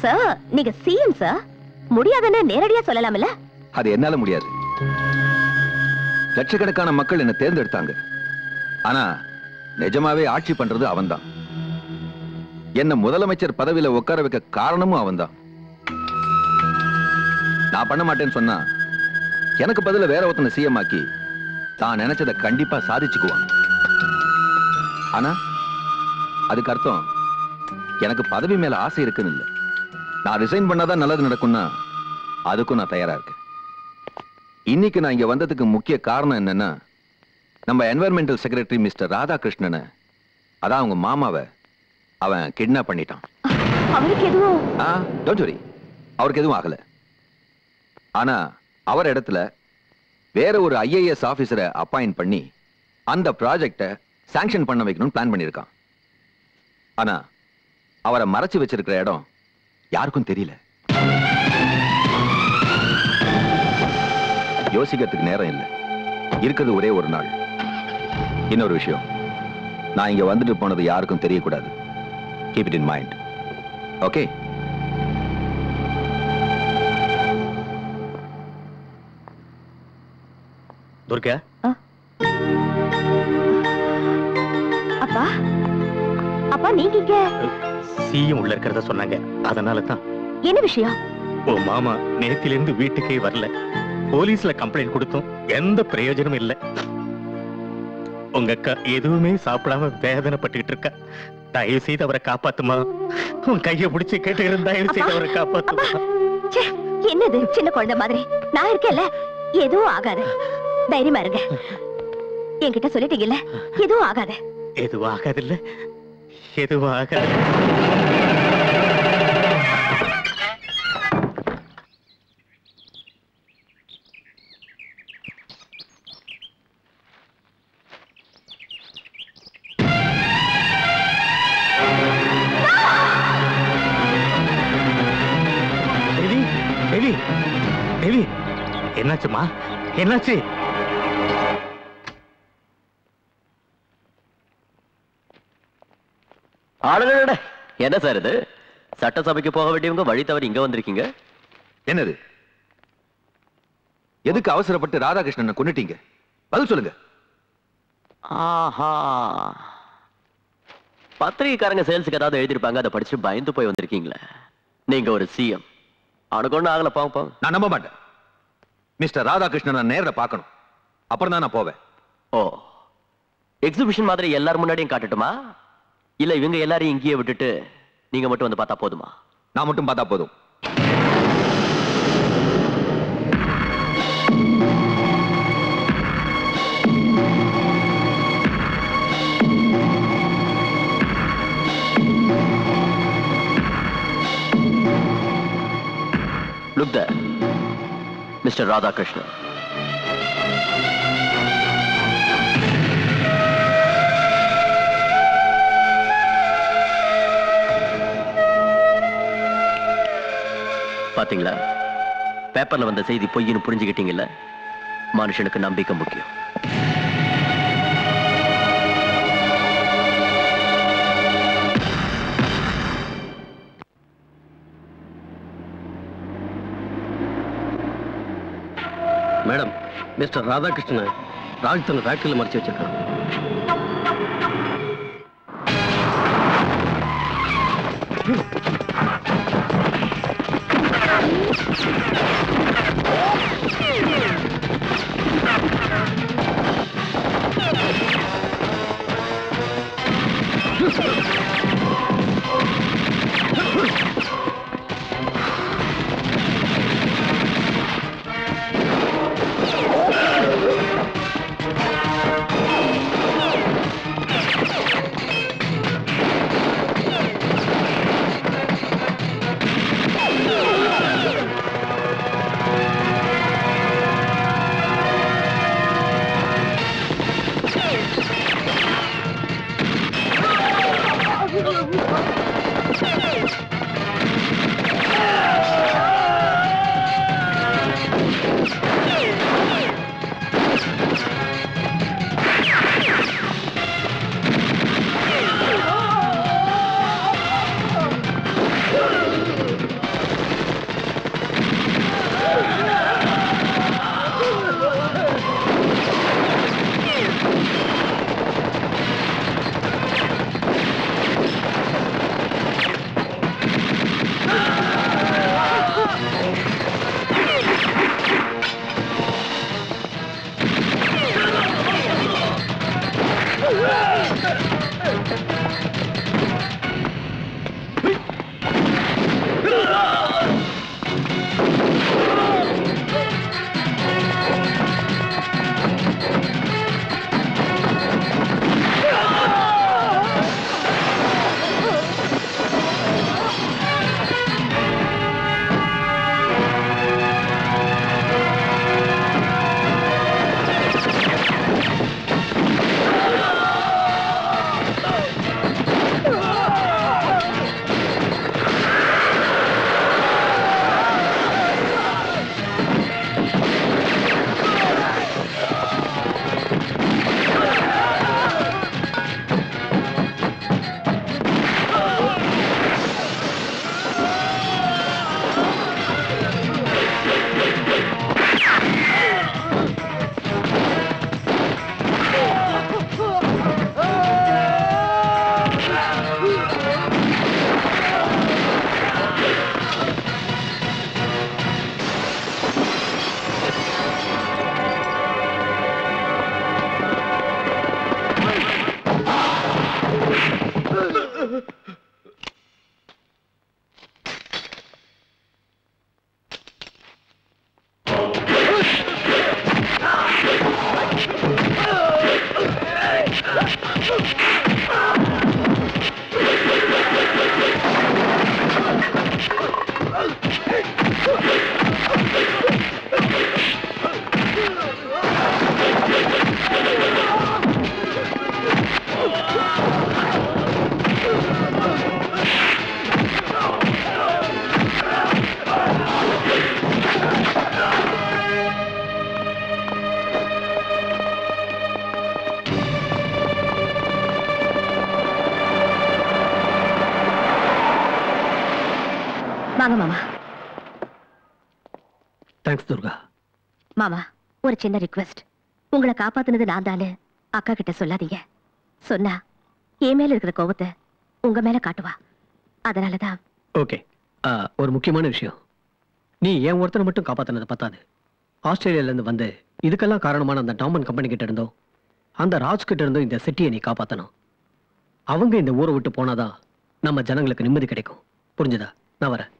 சார் நீங்க சிஎம் சார், முடியாதுன்னு நேரடியா சொல்லலாம்ல? அது என்னால முடியாது. லட்சக்கணக்கான மக்கள் என்ன தேர்ந்தெடுத்தாங்க. ஆனா நிஜமாவே ஆட்சி பண்றது அவன்தான். என்ன முதலமைச்சர் பதவியில உட்கார வைக்க காரணமும் அவன்தான். நான் பண்ண மாட்டேன்னு சொன்னா எனக்கு பதில வேற ஒருத்தனை சிஎம் ஆக்கி தான் நினைச்சதை கண்டிப்பா சாதிச்சுக்குவான். ஆனா அதுக்கு அர்த்தம் எனக்கு பதவி மேல ஆசை இருக்குன்னு இல்ல. நான் ரிசைன் பண்ணாதான் நல்லது நடக்கும்னா அதுக்கும் நான் தயாரா இருக்கேன். இன்னைக்கு நான் இங்க வந்ததுக்கு முக்கிய காரணம் என்னன்னா, நம்ம என்வைரன்மெண்டல் செக்ரட்டரி மிஸ்டர் ராதாகிருஷ்ணனை, அதான் அவங்க மாமாவை அவன் கிட்னாப் பண்ணிட்டான். அவருக்கு எதுவும்? டோன்ட் வரி, அவருக்கு எதுவும் ஆகல. ஆனா அவர் இடத்துல வேற ஒரு ஐஏஎஸ் ஆபீசரை அப்பாயிண்ட் பண்ணி அந்த ப்ராஜெக்டை சாங்ஷன் பண்ண வைக்கணும்னு பிளான் பண்ணிருக்கான். ஆனா அவரை மறைச்சு வச்சிருக்கிற இடம் யாருக்கும் தெரியல. யோசிக்கிறதுக்கு நேரம் இல்லை. இருக்கிறது ஒரே ஒரு நாள். இன்னொரு விஷயம், நான் இங்க வந்துட்டு போனது யாருக்கும் தெரியக்கூடாது. Keep it in mind. Okay? Durga, அப்பா அப்பா நீங்க இங்க? சிஎம் உள்ள இருக்கிறத சொன்னாங்க, அதனால தான். என்ன விஷயம்? ஓ மாமா நேத்திலிருந்து வீட்டுக்கே வரல. போலீஸ்ல கம்ப்ளைண்ட் கொடுத்தோம், எந்த பிரயோஜனமும் இல்ல. உங்க அக்கா எதுவுமே சாப்பிடாம வேதனைப்பட்டுக்கிட்டு இருக்கா. தயவு செய்து அவரை காப்பாத்துமா. உன் கையை பிடிச்சு கேட்டு தயவு செய்து அவரை காப்பாத்துமா. என்னது சின்ன குழந்தை மாதிரி? நான் இருக்கேன்ல, எதுவும் ஆகாது. தைரியமா இருங்க. என்கிட்ட சொல்லிட்டீங்கல்ல, எதுவும் ஆகாது. எதுவும் ஆகாது இல்ல, எதுவும் ஆகாது. என்னாச்சுமா? என்னாச்சு? ஆளுநட என்ன சார் இது? சட்டசபைக்கு போக வேண்டியவங்க வழி தவறி இங்க வந்திருக்கீங்க. என்னது? எதுக்கு அவசரப்பட்டு ராதாகிருஷ்ணனை கொன்னுட்டீங்க? பதில் சொல்லுங்க. ஆஹா, பத்திரிகைக்காரங்க சேல்ஸுக்கு ஏதாவது எழுதிருப்பாங்க, அதை படிச்சு பயந்து போய் வந்திருக்கீங்களே. நீங்க ஒரு சிஎம். அவனுக்கு ஒண்ணு ஆகல, பாவம். நான் நம்ப மாட்டேன். மிஸ்டர் ராதாகிருஷ்ணன் நான் நேரில் பார்க்கணும், அப்புறம் தான் நான் போவேன். ஓ, எக்ஸிபிஷன் மாதிரி எல்லாரும் முன்னாடியும் காட்டட்டுமா, இல்ல இவங்க எல்லாரையும் இங்கேயே விட்டுட்டு நீங்க மட்டும் வந்து பார்த்தா போதுமா? நான் மட்டும் பார்த்தா போதும். Look there, Mr. Radhakrishnan. பாத்தீங்களா, பேப்பர்ல வந்த செய்தி பொய்ன்னு புரிஞ்சுக்கிட்டீங்கல்ல? மனுஷனுக்கு நம்பிக்கை முக்கியம். மேடம், மிஸ்டர் ராதாகிருஷ்ணன் ராஜ் தன் ஃபேக்டரியில் மறைச்சு வச்சிருக்காங்க. வாங்க மாமா. தேங்க்ஸ் துர்கா. மாமா, ஒரு சின்ன ரிக்வெஸ்ட். உங்களை காப்பாத்துனது நான் தானே அக்கா கிட்ட சொல்லாதீங்க. சொன்னா என் மேல இருக்கிற கோபத்தை உங்க மேல காட்டுவா. அதனாலதான். ஓகே, ஒரு முக்கியமான விஷயம். நீ என் ஒருத்தனை மட்டும் காப்பாத்தினது பத்தாது. ஆஸ்திரேலியால இருந்து வந்து இதுக்கெல்லாம் காரணமான அந்த டாமன் கம்பெனி கிட்ட இருந்தோம், அந்த ராஜ் கிட்ட இருந்தும் இந்த சிட்டியை நீ காப்பாத்தணும். அவங்க இந்த ஊரை விட்டு போனாதான் நம்ம ஜனங்களுக்கு நிம்மதி கிடைக்கும். புரிஞ்சுதா? நான் வரேன்.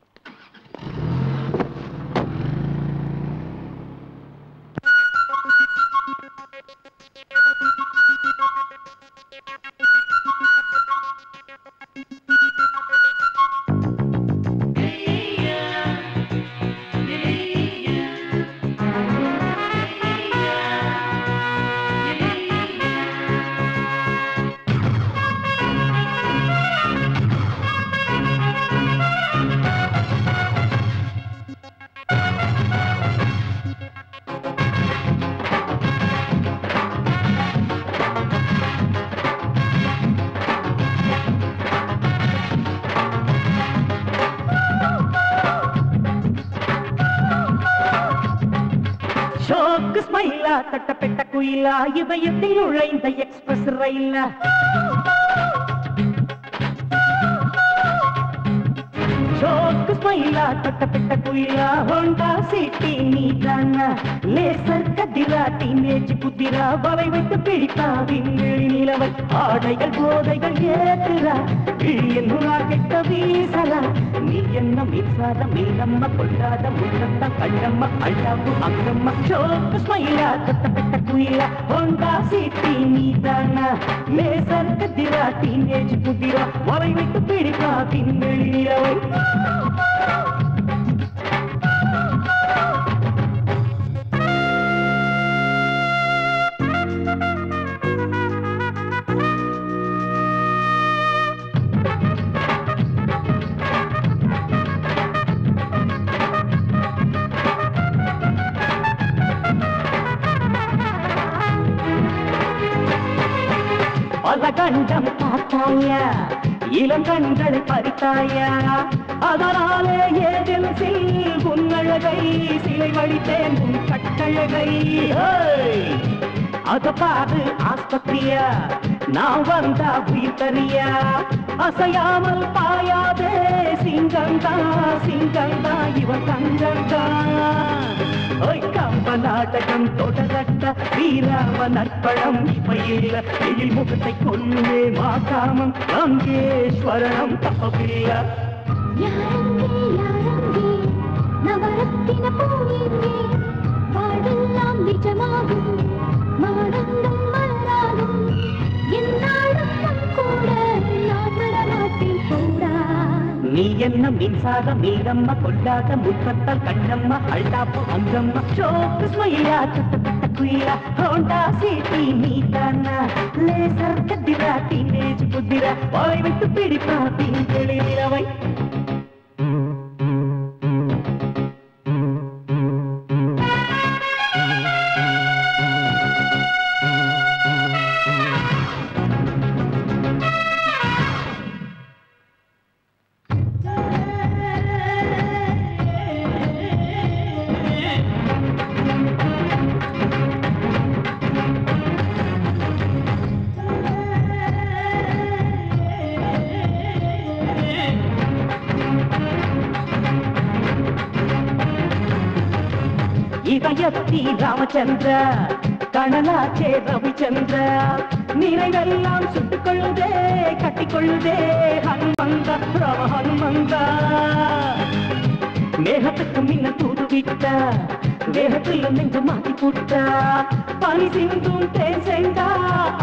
தட்டப்பட்ட குயிலா இதயத்தில் நுழைந்த எக்ஸ்பிரஸ் ரயிலா ஷோக்கு ஸ்மைலா தட்டப்பட்ட குயிலா ஹோண்டா சிட்டி நீதானா லேசர் கதிரா டீனேஜ் குதிரா வலை வைத்து பிடித்தா விண்வெளி நிலவை ஆடைகள் போதைகள் ஏற்றுறா என்னுரா கெட்ட வீசலா நீ என்ன மின்சாரம் மீனம்மா கொண்டாத முன்னத்த கண்ணம்மா அழகு அங்கம்மா ஷோக்கு ஸ்மைலா தட்டப்பட்ட குயிலா ஹோண்டா சிட்டி நீதானா லேசர் கதிரா டீனேஜ் குதிரா வலை வைத்து பிடித்தா விண்வெளி நிலவை கண்டம் பார்த்தாயா இளங்கண்களை பறித்தாயா அதனாலே ஏதென்சில் உன்னழகை சிலை வடித்தேன் உன் கட்டழகை அத பாரு ஆஸ்பத்திரியா நான் வந்தா உயிர் தனியா அசையாமல் பாயாதே சிங்கந்தா சிங்கந்தா இவன் தங்கந்தா கம்ப நாடகம் தொடரட்ட ஸ்ரீராம நற்பழம் பயில எழில் முகத்தை கொல்லுவே மாகாமம் அங்கேஸ்வரணம் தப்பவில்ல நவரத்தின பூவிலே பாடெல்லாம் நிஜமாகும் மாடங்கள் மலராகும் என்னாலும் கூட நான் வரமாட்டேன் போடா நீ என்ன மின்சார மீனம்மா கொண்டாத முத்தத்தால் கண்ணம்மா அழ்தாப்பு அங்கம்மா ஷோக்கு ஸ்மைலா தட்டப்பட்ட குயிலா ஹோண்டா சிட்டி நீதானா லேசர் கதிரா டீனேஜ் புதிரா வாய் விட்டு பிடிப்பா திங்களி நிலவை இதயத்தி ராமச்சந்திர கணலாச்சே ரவிச்சந்திர நிறைவெல்லாம் சுட்டுக்கொள்ளுதே கட்டிக்கொள்ளுதே ஹனுமந்த ராம ஹனுமந்த மேகத்துக்கு முன்ன தூது விட்ட தேகத்தில் நெஞ்ச மாத்தி போட்ட பனி சிந்தும் தேன் செண்டா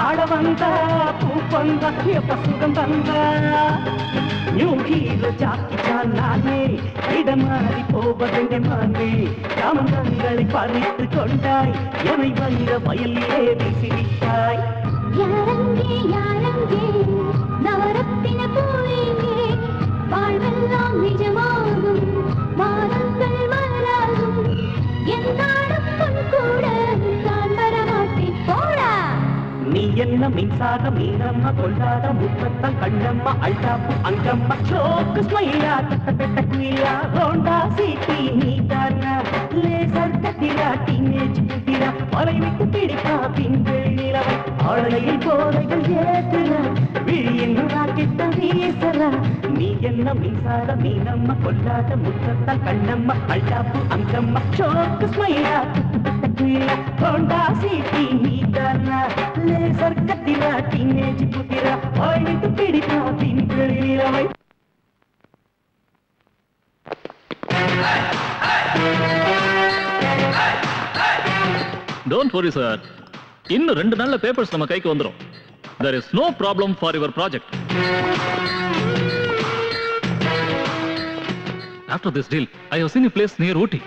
ஆட வந்த பூ வந்த எப்ப சுகம் வந்த நியூ ஹீரோ ஜாக்கிச்சான் நானே இடமாறி போவதெங்க மானே ராமங்களை பறித்து கொண்டாய் எமை வந்த வயலிலே வீசிவிட்டாய் யாரங்கே யாரங்கே நவரத்தின பூவிலே வாழ்வெல்லாம் நிஜமாகும் மாதங்கள் மலராகும் என்னாலும் பொன் கூட நான் வரமாட்டேன் போடா நீ என்ன மின்சார மீனம்மா கொண்டாத முத்தத்தம் கண்ணம்மா அல்டாப்பு அங்கம்மா சோக்கு ஸ்மைலா தட்ட பெட்ட குயிலா ஹோண்டா சிட்டி நீதானா லேசர் கத்திரா டீனேஜ் புத்திரா வலை விட்டு பிடிப்பா பின்கள் நிலவை ஆளையில் போதைகள் ஏத்துறா விழியின் ராக்கெட்ட வீசறா நீ என்ன மின்சார மீனம்மா கொண்டாத முத்தத்தம் கண்ணம்மா அல்டாப்பு அங்கம்மா சோக்கு ஸ்மைலா தட்ட பெட்ட குயிலா ஹோண்டா சிட்டி நீதானா லேசர் கத்திரா டீனேஜ் புத்திரா வலை விட்டு பிடிப்பா பின்கள் நிலவை Don't worry, sir. இன்னும் 2 நாள்ல பேப்பர்ஸ் நம்ம கைக்கு வந்துரும். There is no problem for your project. After this deal, I have seen a place near Ooty.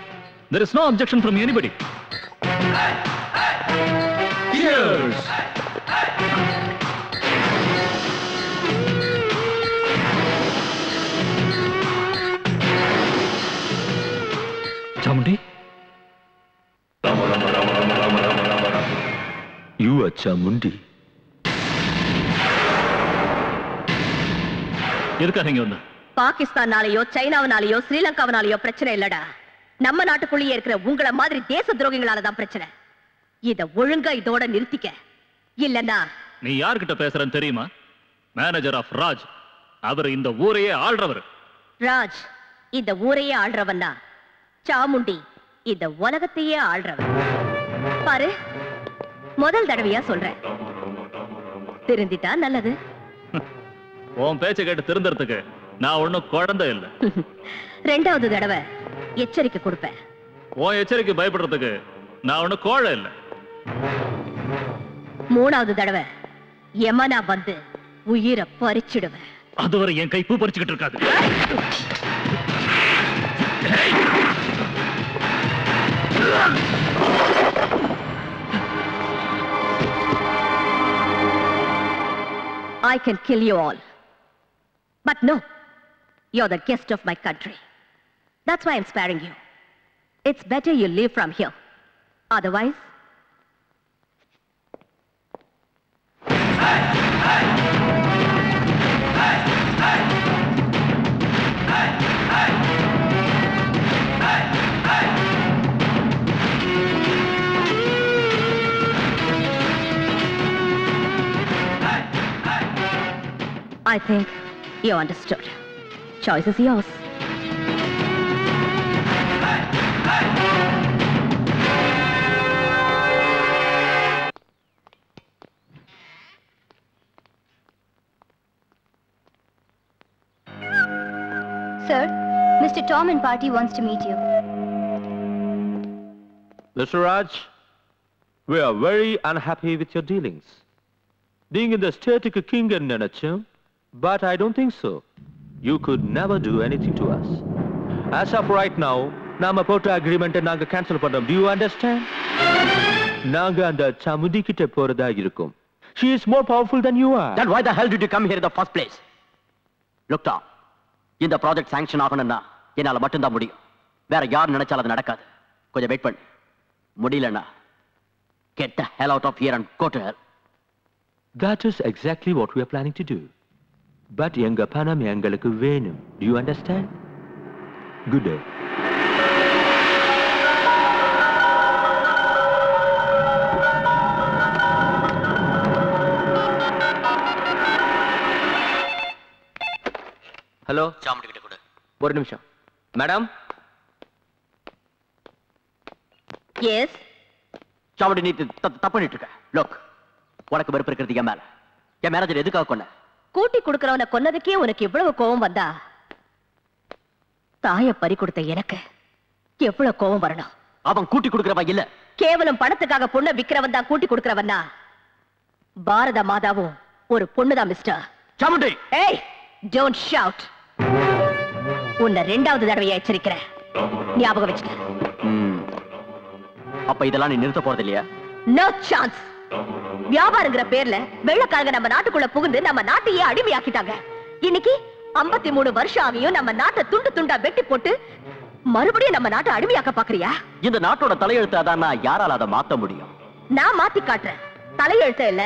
There is no objection from anybody. Cheers! Chamundi? You are Chamundi. எதுக்காக இங்க வந்த? பாகிஸ்தானாலேயோ சைனாவினாலேயோ ஸ்ரீலங்காவினாலேயோ பிரச்சனை இல்லடா. நம்ம நாட்டுக்குள்ளேயே இருக்கிற உங்கள மாதிரி தேச துரோகிகளால தான் பிரச்சனை. இத ஒழுங்கா இதோட நிறுத்திக்க. இல்லன்னா நீ யார்கிட்ட பேசுறன்னு தெரியுமா? Manager of Raj. அவர் இந்த ஊரையே ஆள்றவர். ராஜ் இந்த ஊரையே ஆள்றவன்னா சாமுண்டி இந்த உலகத்தையே ஆள்றவன். பாரு, முதல் தடவையா சொல்றேன், திருந்திட்டா நல்லது. உன் பேச்ச கேட்டு திருந்தறதுக்கு நான் ஒண்ணும் குழந்தை இல்ல. 2வது தடவை எச்சரிக்கை கொடுப்பேன். உன் எச்சரிக்கை பயப்படுறதுக்கு நான் ஒண்ணும் கோழை இல்ல. 3வது தடவை யமனா வந்து உயிரை பறிச்சிடுவேன். அதுவரை என் கை பூ பறிச்சுக்கிட்டு இருக்காது. I can kill you all. But no, you're the guest of my country. That's why I'm sparing you. It's better you leave from here. Otherwise... I think you understood. Choice is yours. Sir, Mr. Tom and party wants to meet you. Mr. Raj, we are very unhappy with your dealings. Being in the static king and Nenachum, but I don't think so. You could never do anything to us. As of right now, Nama Pota agreement and Naga cancel panam. Do you understand? Naga and the Chamundi kitte porada irukum. She is more powerful than you are. Then why the hell did you come here in the first place? Look, Tom. இந்த project sanction ஆகணும்னா என்னால மட்டும்தான் முடியும். வேற யார் நினைச்சாலும் அது நடக்காது. கொஞ்சம் வெயிட் பண்ணு. முடியலன்னா get the hell out of here and go to hell. That is exactly what we are planning to do. But எங்க பணம் எங்களுக்கு வேணும். Do you understand? Good day. Hello, Chamundi கிட்ட கொடு. ஒரு நிமிஷம். மேடம். எஸ். சாமுண்டி, நீ தப்பு பண்ணிட்டு இருக்க. லுக், உனக்கு வெறுப்பு இருக்கிறது என் மேல. என் மேனேஜர் எதுக்காக கொன்ன? கூட்டி கொடுக்கறவனை கொன்னதுக்கே உனக்கு எவ்வளவு கோபம் வந்தா, தாய பறி கொடுத்த எனக்கு எவ்வளவு கோபம் வரணும்? அவன் கூட்டி கொடுக்கறவன் இல்ல. கேவலம் பணத்துக்காக பொண்ணை விக்கிறவன் தான் கூட்டி கொடுக்கறவன்னா, பாரத மாதாவும் ஒரு பொண்ணுதான் மிஸ்டர். சாமுண்டி, ஏய், டோன்ட் ஷவுட். உன்னை 2வது தடவையா எச்சரிக்கிறேன், ஞாபகம் வச்சுக்க. அப்ப இதெல்லாம் நீ நிறுத்த போறது இல்லையா? No chance. வியாபாரங்கிற பேர்ல வெள்ளக்காரங்க நம்ம நாட்டுக்குள்ள புகுந்து நம்ம நாட்டையே அடிமையாக்கிட்டாங்க. இன்னைக்கு 53 வருஷம் ஆகியும் நம்ம நாட்டை துண்டு துண்டா வெட்டி போட்டு மறுபடியும் நம்ம நாட்டை அடிமையாக்க பாக்குறியா? இந்த நாட்டோட தலையெழுத்து அதான், யாரால அதை மாத்த முடியும்? நான் மாத்தி காட்டுறேன். தலையெழுத்த இல்ல,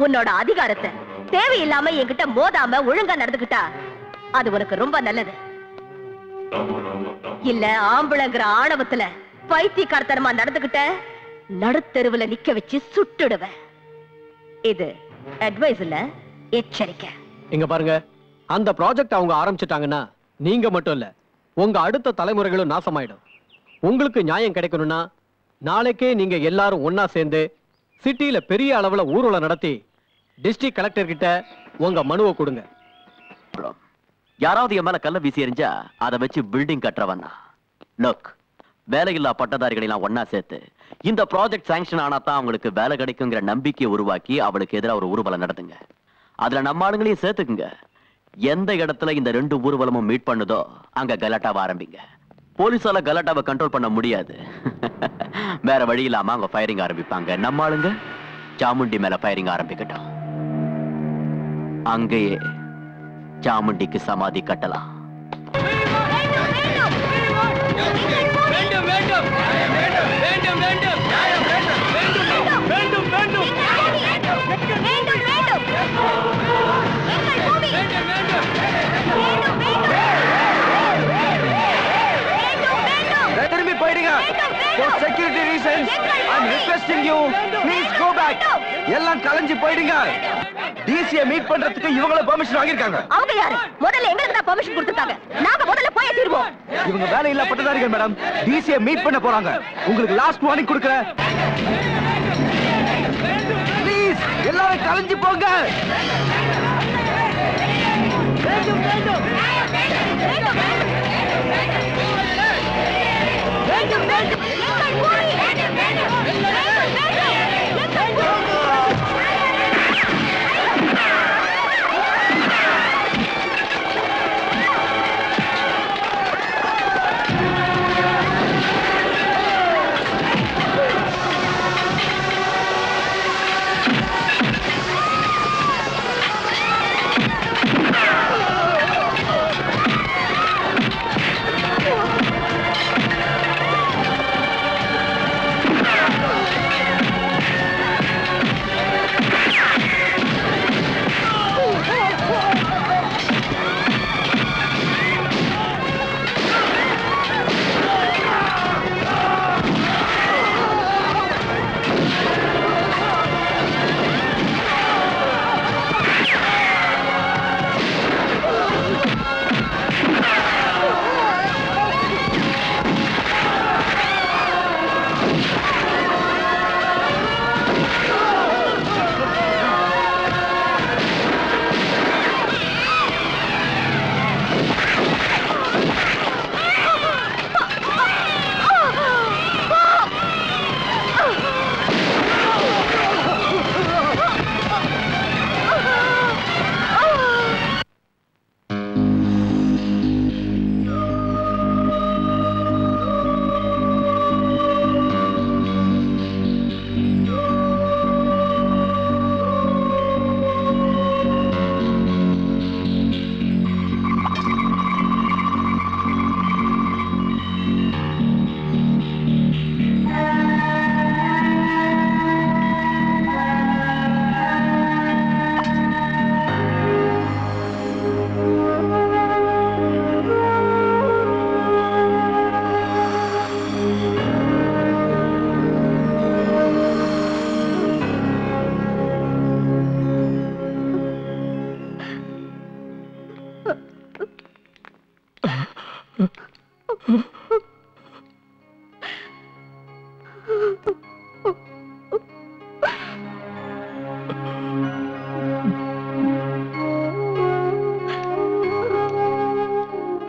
உன்னோட அதிகாரத்தை தேவையில்லாம என்கிட்ட மோதாம ஒழுங்கா நடந்துக்கிட்டா அது உனக்கு ரொம்ப நல்லது. இல்ல ஆம்பளைங்கிற ஆணவத்துல பைத்தியக்காரத்தனமா நடந்துகிட்ட நடுத்தெருவுல நிக்க வச்சு சுட்டுடுவேன். இது அட்வைஸ் இல்ல, எச்சரிக்கை. இங்க பாருங்க, அந்த ப்ராஜெக்ட் அவங்க ஆரம்பிச்சிட்டாங்கன்னா நீங்க மட்டும் இல்ல, உங்க அடுத்த தலைமுறைகளும் நாசமாயிடும். உங்களுக்கு நியாயம் கிடைக்கணும்னா நாளைக்கே நீங்க எல்லாரும் ஒன்னா சேர்ந்து சிட்டியில பெரிய அளவுல ஊர்வலம் நடத்தி டிஸ்ட்ரிக்ட் கலெக்டர் கிட்ட உங்க மனுவை கொடுங்க. யாராவது என் மேல கல்ல வீசி எறிஞ்சா அதை வச்சு பில்டிங் கட்டுறவன்னா லுக், வேலையில்லா பட்டதாரிகளை எல்லாம் ஒன்னா சேர்த்து இந்த ப்ராஜெக்ட் சாங்ஷன் ஆனா தான் அவங்களுக்கு வேலை கிடைக்குங்கிற நம்பிக்கையை உருவாக்கி அவளுக்கு எதிராக ஒரு ஊர்வலம் நடத்துங்க. அதுல நம்ம ஆளுங்களையும் சேர்த்துக்குங்க. எந்த இடத்துல இந்த 2 ஊர்வலமும் மீட் பண்ணுதோ அங்க கலாட்டாவை ஆரம்பிங்க. போலீஸால கலாட்டாவை கண்ட்ரோல் பண்ண முடியாது. வேற வழி இல்லாம அவங்க ஃபயரிங் ஆரம்பிப்பாங்க. நம்ம ஆளுங்க சாமுண்டி மேல ஃபயரிங் ஆரம்பிக்கட்டும். அங்கேயே சாமுண்டிக்கு சமாதி கட்டலாம். திரும்பி போயிடுங்க. For security reasons, I'm requesting you, please go back. எல்லாம் கலைஞ்சு போயிடுங்க. டிசியை மீட் பண்றதுக்கு இவங்கள பெர்மிஷன் வாங்கிருக்காங்க. அவங்க யாரு? முதல்ல எங்களுக்கு தான் பெர்மிஷன் கொடுத்திருக்காங்க. நாங்க முதல்ல போய் தீர்வோம். இவங்க வேலை இல்ல பட்டதாரிகள் மேடம். டிசியை மீட் பண்ண போறாங்க. உங்களுக்கு லாஸ்ட் வார்னிங் கொடுக்கிறேன். ப்ளீஸ் எல்லாரும் கலைஞ்சு போங்க. வேண்டும் வேண்டும் வேண்டும் வேண்டும்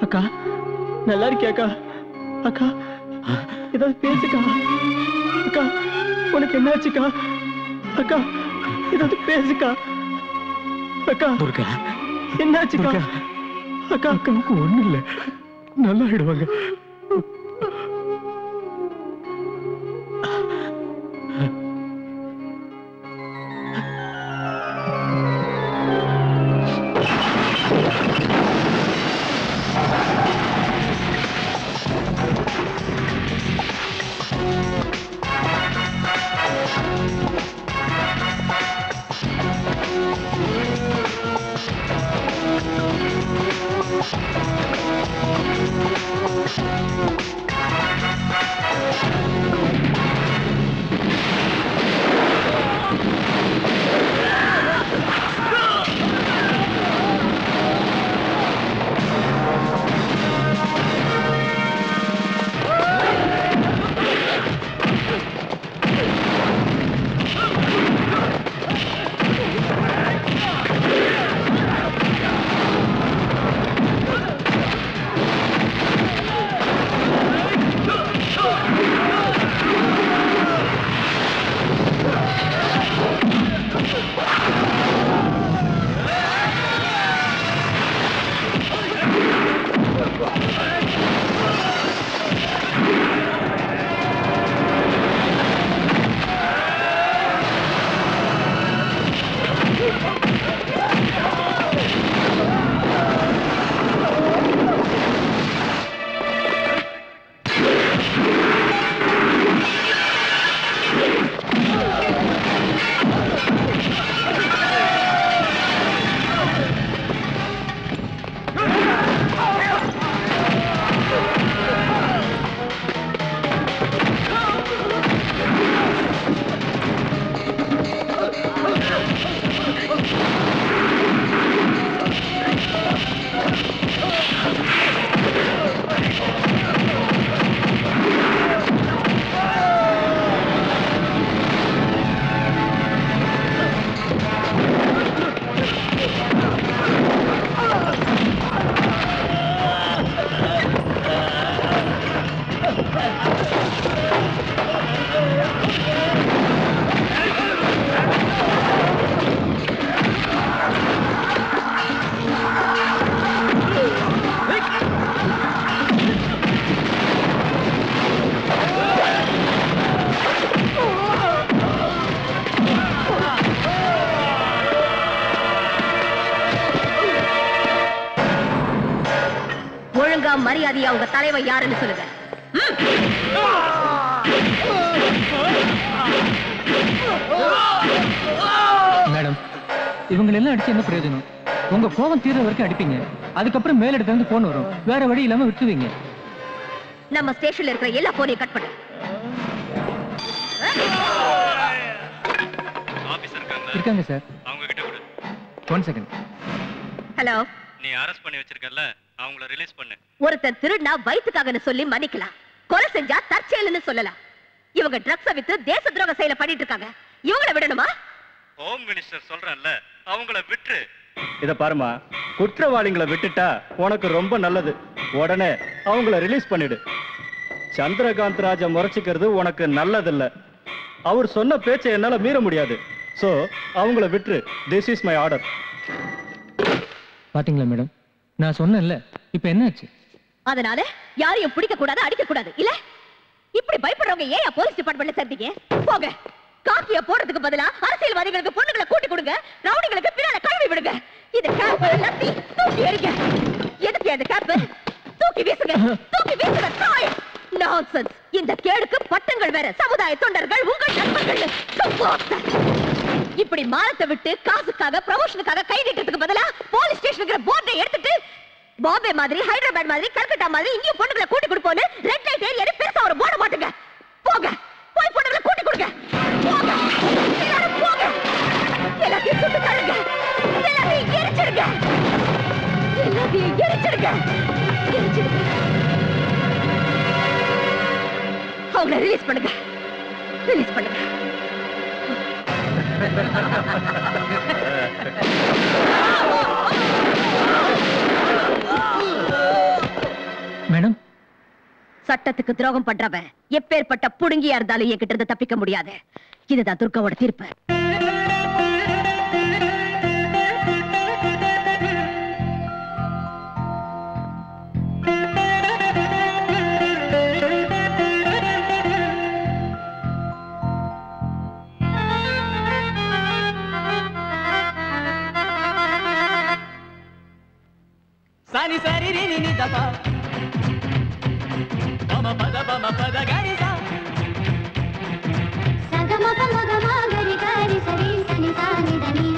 அக்கா நல்லா இருக்கியாக்கா? அக்கா ஏதாவது பேசுக்கா. அக்கா உனக்கு என்னாச்சுக்கா? அக்கா ஏதாவது பேசுக்கா. அக்கா துர்கா என்னாச்சுக்கா? அக்கா அக்காவுக்கு ஒண்ணு இல்ல, நல்லா ஆயிடுவாங்க. ஒழுங்கா மரியாதையா உங்க தலைவன் யாருன்னு சொல்லுங்க. மேடம், இவங்க எல்லாம் அடிச்சு என்ன பிரயோஜனம்? உங்க கோபம் தீர வரைக்கும் அடிப்பீங்க, அதுக்கப்புறம் மேலிடத்துல இருந்து போன் வரும், வேற வழி இல்லாம விட்டுருவீங்க. நம்ம ஸ்டேஷன்ல இருக்கிற எல்லா போனையும் கட் பண்ணு. இருக்காங்க சார், அவங்க கிட்ட கொடு. 1 செகண்ட். ஹலோ, நீ அரெஸ்ட் பண்ணி வச்சிருக்கல, அவங்கள ரிலீஸ் பண்ணு. ஒருத்தன் திருடனா வயித்துக்காகன்னு சொல்லி மன்னிக்கலாம், கொலை செஞ்சா தற்செயல்னு சொல்லலாம். இவங்க ட்ரக்ஸ வித்து தேச துரோக செயலை பண்ணிட்டு இருக்காங்க. இவங்களை விடணுமா? ஹோம் மினிஸ்டர் சொல்றேன்ல, அவங்கள விட்டுரு. இத பாருமா, குற்றவாளிகளை விட்டுட்டா உனக்கு ரொம்ப நல்லது. உடனே அவங்கள ரிலீஸ் பண்ணிடு. சந்திரகாந்த் ராஜா முறைச்சிக்கிறது உனக்கு நல்லதில்ல. அவர் சொன்ன பேச்சை என்னால மீற முடியாது. சோ அவங்கள விட்டுரு. This is my order. பாத்தீங்களா மேடம், நான் சொன்னேன்ல, இப்ப என்னாச்சு? அதனால யாரையும் பிடிக்க கூடாது, அடிக்க கூடாது இல்ல? இப்படி பயப்படுறவங்க ஏன் போலீஸ் டிபார்ட்மெண்ட்ல சேர்ந்தீங்க? போங்க. காக்கிய போடுறதுக்கு பதிலா அரசியல்வாதிகளுக்கு பொண்ணுங்களை கூட்டி கொடுங்க, ரவுடிகளுக்கு பின்னால கழுவி விடுங்க. இது கேப் லத்தி தூக்கி எறிங்க. எதுக்கு அந்த கேப்? தூக்கி வீசுங்க, தூக்கி வீசுங்க. நான்சென்ஸ். இந்த கேடுக்கு பட்டங்கள் வேற, சமுதாய தொண்டர்கள் உங்கள் நண்பர்கள். இப்படி மானத்தை விட்டு காசுக்காக ப்ரமோஷனுக்காக கை நீட்டத்துக்கு பதிலா போலீஸ் ஸ்டேஷனுக்கு போர்டை எடுத்துட்டு பாம்பே மாதிரி, ஹைதராபாத் மாதிரி, கல்கட்டா மாதிரி இங்கேயும் பொண்ணுங்களை கூட்டி கொடுப்போன்னு ரெட் லைட் ஏரியா பெருசா ஒரு போட மாட்டுங்க. போங்க, போய் பொண்ணுங்களை கூட்டி கொடுங்க. போங்க, எல்லாரும் போங்க. எல்லாத்தையும் சுட்டு தள்ளுங்க, எல்லாத்தையும் எரிச்சிடுங்க, எல்லாத்தையும் எரிச்சிடுங்க, எரிச்சிடுங்க. அவங்கள ரிலீஸ் பண்ணுங்க, ரிலீஸ் பண்ணுங்க. மேடம், சட்டத்துக்கு துரோகம் பண்றவன் எப்பேற்பட்ட புடுங்கியா இருந்தாலும் என்கிட்ட இருந்து தப்பிக்க முடியாது. இதுதான் துர்காவோட தீர்ப்பு. సాని సరి రి ని దప మమ పద గరి సా సగమ పమ గమ గరి గరి సరి సని సాని దని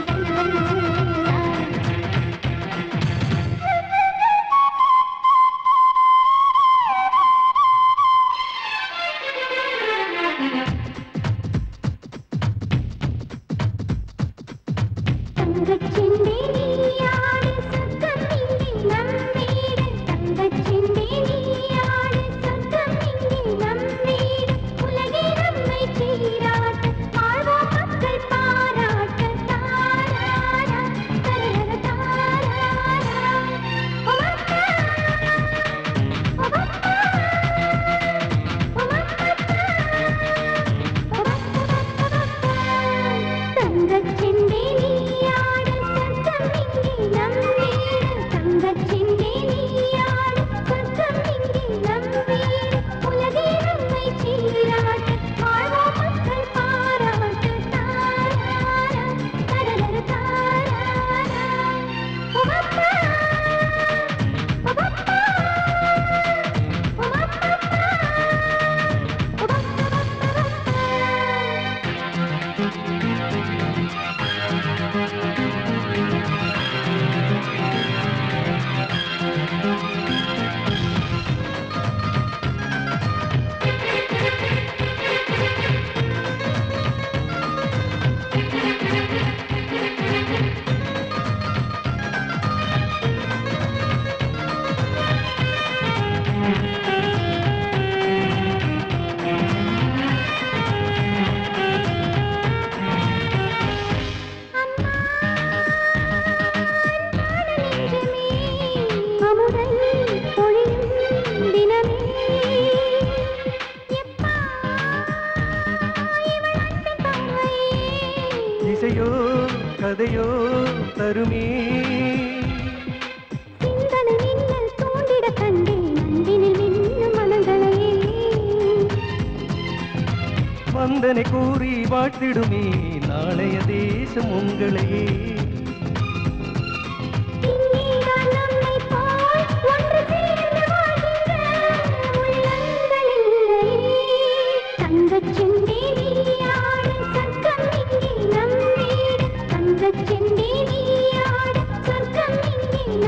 இசையோ கதையோ தருமே சிந்தனை மின்னல் தூண்டிட கண்டேன் அன்பினில் மின்னும் மனங்களையே வந்தனை கூறி வாழ்த்திடுமே நாளைய தேசம் உங்களையே நம்மை போல் ஒன்று சேர்ந்து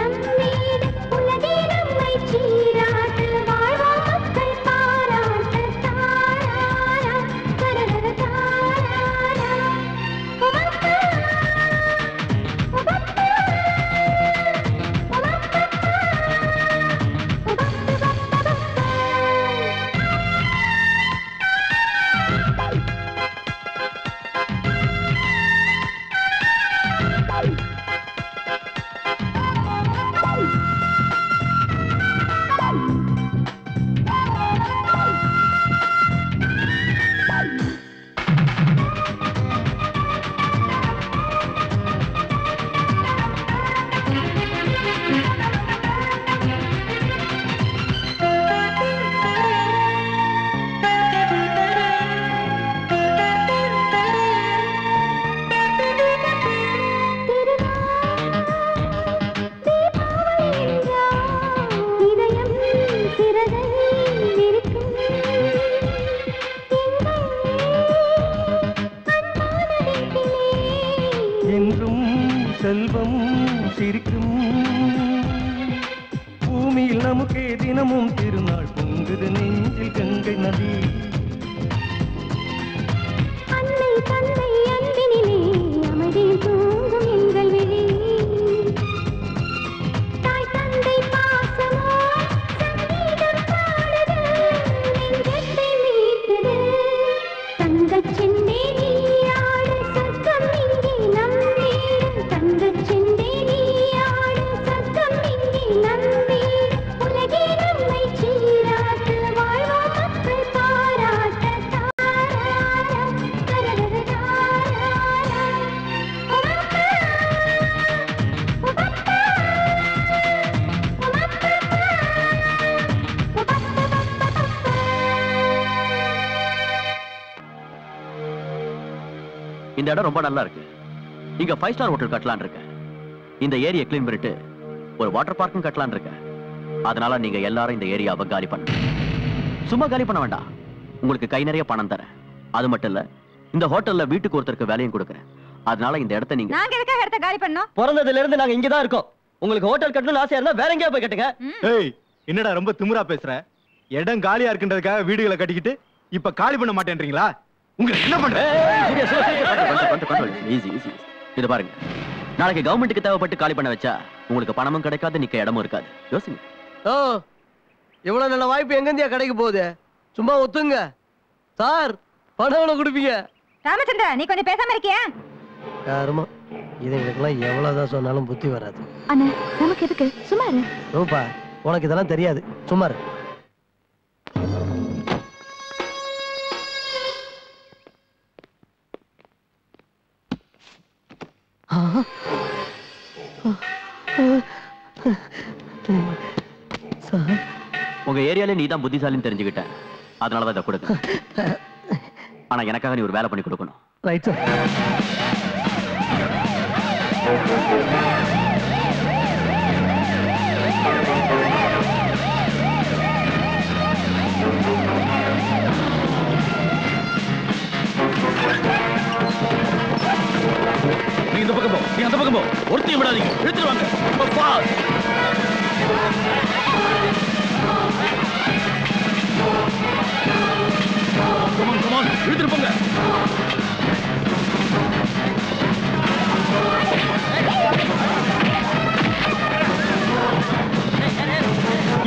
நம் வீடு உலகே நம்மை சீராட்டு வாழ்வோம் மக்கள் பாராட்ட தாராரா தரரர தாராரா உமப்பா உமப்பா என்றும் செல்வம் சிரிக்கும் பூமியில் நமக்கே தினமும் திருநாள் பொங்குது நெஞ்சில் கங்கை நதி அன்னை தந்தை அன்பினிலே அமைதியில் தூங்கும் எங்கள் விழி தாய் தந்தை பாசமோ சங்கீதம் பாடுது நெஞ்சத்தை மீட்டது தங்கச் செண்டே நீயாடும் சொர்க்கம் இங்கே நம் வீடு தங்கச் செண்டே நீயாடும் சொர்க்கம் இங்கே நம் வீடு உலகே நம்மை சீராட்டு வாழ்வோம் மக்கள் பாராட்ட தாராரா தரரர தாராரா உமப்பா உமப்பா இந்த இடம் ரொம்ப நல்லா இருக்கு. இங்க 5 ஸ்டார் ஹோட்டல் கட்டலாம்னு இருக்கேன். இந்த ஏரியா க்ளீன் பண்ணிட்டு ஒரு வாட்டர் பார்க்கும் கட்டலாம்னு இருக்கேன். அதனால நீங்க எல்லாரும் இந்த ஏரியாவை காலி பண்ணுங்க. சும்மா காலி பண்ண வேண்டாம், உங்களுக்கு கை நிறைய பணம் தரேன். அது மட்டும் இல்ல, இந்த ஹோட்டல்ல வீட்டுக்கு ஒருத்தருக்கு வேலையும் கொடுக்கறேன். அதனால இந்த இடத்தை நீங்க நாங்க எதுக்காக இடத்த காலி பண்ணோம்? பிறந்ததுல இருந்து நாங்க இங்க தான் இருக்கோம். உங்களுக்கு ஹோட்டல் கட்டணும்னு ஆசையா இருந்தா வேற எங்கேயா போய் கட்டுங்க. ஏய், என்னடா ரொம்ப திமிரா பேசுற? இடம் காலியா இருக்குன்றதுக்காக வீடுகளை கட்டிக்கிட்டு இப்ப காலி பண்ண மாட்டேன்றீங்களா? உங்களுக்கு என்ன பண்ற? இது பாருங்க, நாளைக்கு கவர்மெண்ட்டுக்கு தேவைப்பட்டு காலி பண்ண வச்சா உங்களுக்கு பணமும் கிடைக்காது, நிக்க இடமும் இருக்காது. யோசிங்க. ஓ, இவ்வளவு நல்ல வாய்ப்பு எங்கேந்தியா கிடைக்க போகுது? சும்மா ஒத்துங்க சார். பணம் எவ்வளவு கொடுப்பீங்க? ராமச்சந்திரா, நீ கொஞ்சம் பேசாம இருக்கியா? யாருமா இதுங்களுக்கெல்லாம் எவ்வளவுதான் சொன்னாலும் புத்தி வராது. அண்ணா, நமக்கு எதுக்கு? சும்மா இரு. ரூபா, உனக்கு இதெல்லாம் தெரியாது, சும்மா இரு. உங்க ஏரியால நீ தான் புத்திசாலின்னு தெரிஞ்சுக்கிட்டேன். அதனாலதான் இதை கொடுக்க. ஆனா எனக்காக நீ ஒரு வேலை பண்ணி கொடுக்கணும். Right sir. நீ இந்த பக்கம் போ, நீ அந்த பக்கம் போ. ஒருத்தையும் விடாதீங்க, இழுத்துருவாங்க. இழுத்துட்டு போங்க.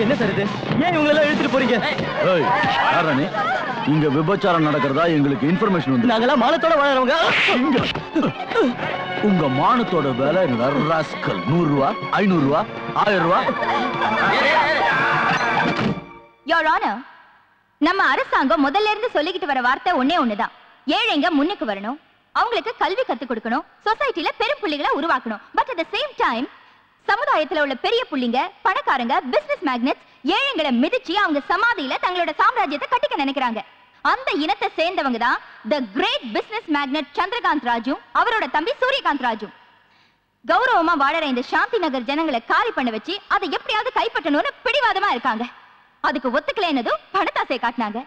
என்ன சார் இது? ஏன் இவங்க எல்லாம் இழுத்துட்டு போறீங்க? இங்க விபச்சாரம் நடக்கிறதா எங்களுக்கு இன்ஃபர்மேஷன் வந்து. நாங்கெல்லாம் மானத்தோட வாழறவங்க. உங்க மானத்தோட விலை ராஸ்கல் 100 ரூபா, 500 ரூபா, 1000 ரூபா. யோர் ஆனர், நம்ம அரசாங்கம் முதல்ல இருந்து சொல்லிக்கிட்டு வர வார்த்தை ஒண்ணுதான். ஏழைங்க முன்னுக்கு வரணும், அவங்களுக்கு கல்வி கத்து கொடுக்கணும், சொசைட்டில பெரும் புள்ளிகளை உருவாக்கணும். But at the same time சமுதாயத்துல உள்ள பெரிய புள்ளிங்க, பணக்காரங்க, பிசினஸ் மேக்னெட்ஸ் ஏழைங்களை மிதிச்சு அவங்க சமாதியில தங்களோட சாம்ராஜ்யத்தை கட்டிக்க நினைக்கிறாங்க. அந்த இனத்தை சேர்ந்தவங்க தான் the great business magnate Chandrakant Raju, அவரோட தம்பி சூரியகாந்த் ராஜு. கௌரவமா வாழற இந்த சாந்தி நகர் ஜனங்களை காலி பண்ண வச்சு அதை எப்படியாவது கைப்பற்றணும்னு பிடிவாதமா இருக்காங்க. அதுக்கு ஒத்துக்கலைன்னதும் பணத்தாசை காட்டினாங்க.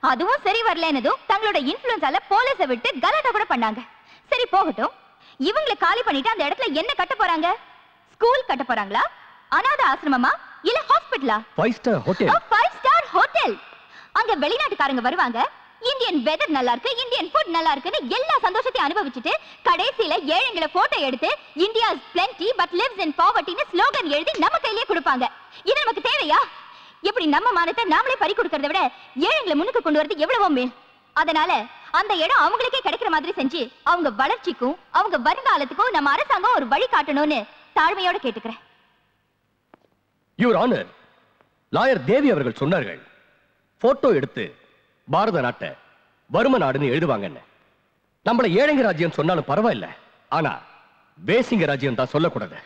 அதுவும் சரி வரலன்னதும் தங்களோட இன்ஃப்ளூயன்ஸால போலீஸை விட்டு கலாட்டா கூட பண்ணாங்க. சரி போகட்டும், இவங்களை காலி பண்ணிட்டு அந்த இடத்துல என்ன கட்ட போறாங்க? ஸ்கூல் கட்ட போறாங்களா? அனாதை ஆசிரமமா இல்ல ஹாஸ்பிடலா? 5 ஸ்டார் ஹோட்டல். 5 star hotel. அங்க வெளிநாட்டுக்காரங்க வருவாங்க, இந்தியன் வெதர் நல்லா இருக்கு, இந்தியன் ஃபுட் நல்லா இருக்குன்னு எல்லா சந்தோஷத்தையும் அனுபவிச்சுட்டு கடைசியில ஏழைங்களை போட்டோ எடுத்து India is plenty but lives in povertyன்னு ஸ்லோகன் எழுதி நம்ம கையிலேயே கொடுப்பாங்க. இது நமக்கு தேவையா? இப்படி நம்ம மானத்தை நாமளே பறி கொடுக்கறத விட ஏழைங்களை முன்னுக்கு கொண்டு வரது எவ்வளவோ மேல். அதனால அந்த இடம் அவங்களுக்கே கிடைக்கிற மாதிரி செஞ்சு அவங்க வளர்ச்சிக்கும் அவங்க வருங்காலத்துக்கும் நம்ம அரசாங்கம் ஒரு வழி காட்டணும்னு தாழ்மையோட கேட்டுக்கிறேன். யுவர் ஆனர், லாயர் தேவி அவர்கள் சொன்னார்கள், போட்டோ எடுத்து பாரத நாட்டை வறும நாடுன்னு எழுதுவாங்கன்னு. நம்மள ஏழைங்க ராஜ்யம் சொன்னாலும் பரவாயில்ல, ஆனா வேசிங்க ராஜ்யம் தான் சொல்லக்கூடாது.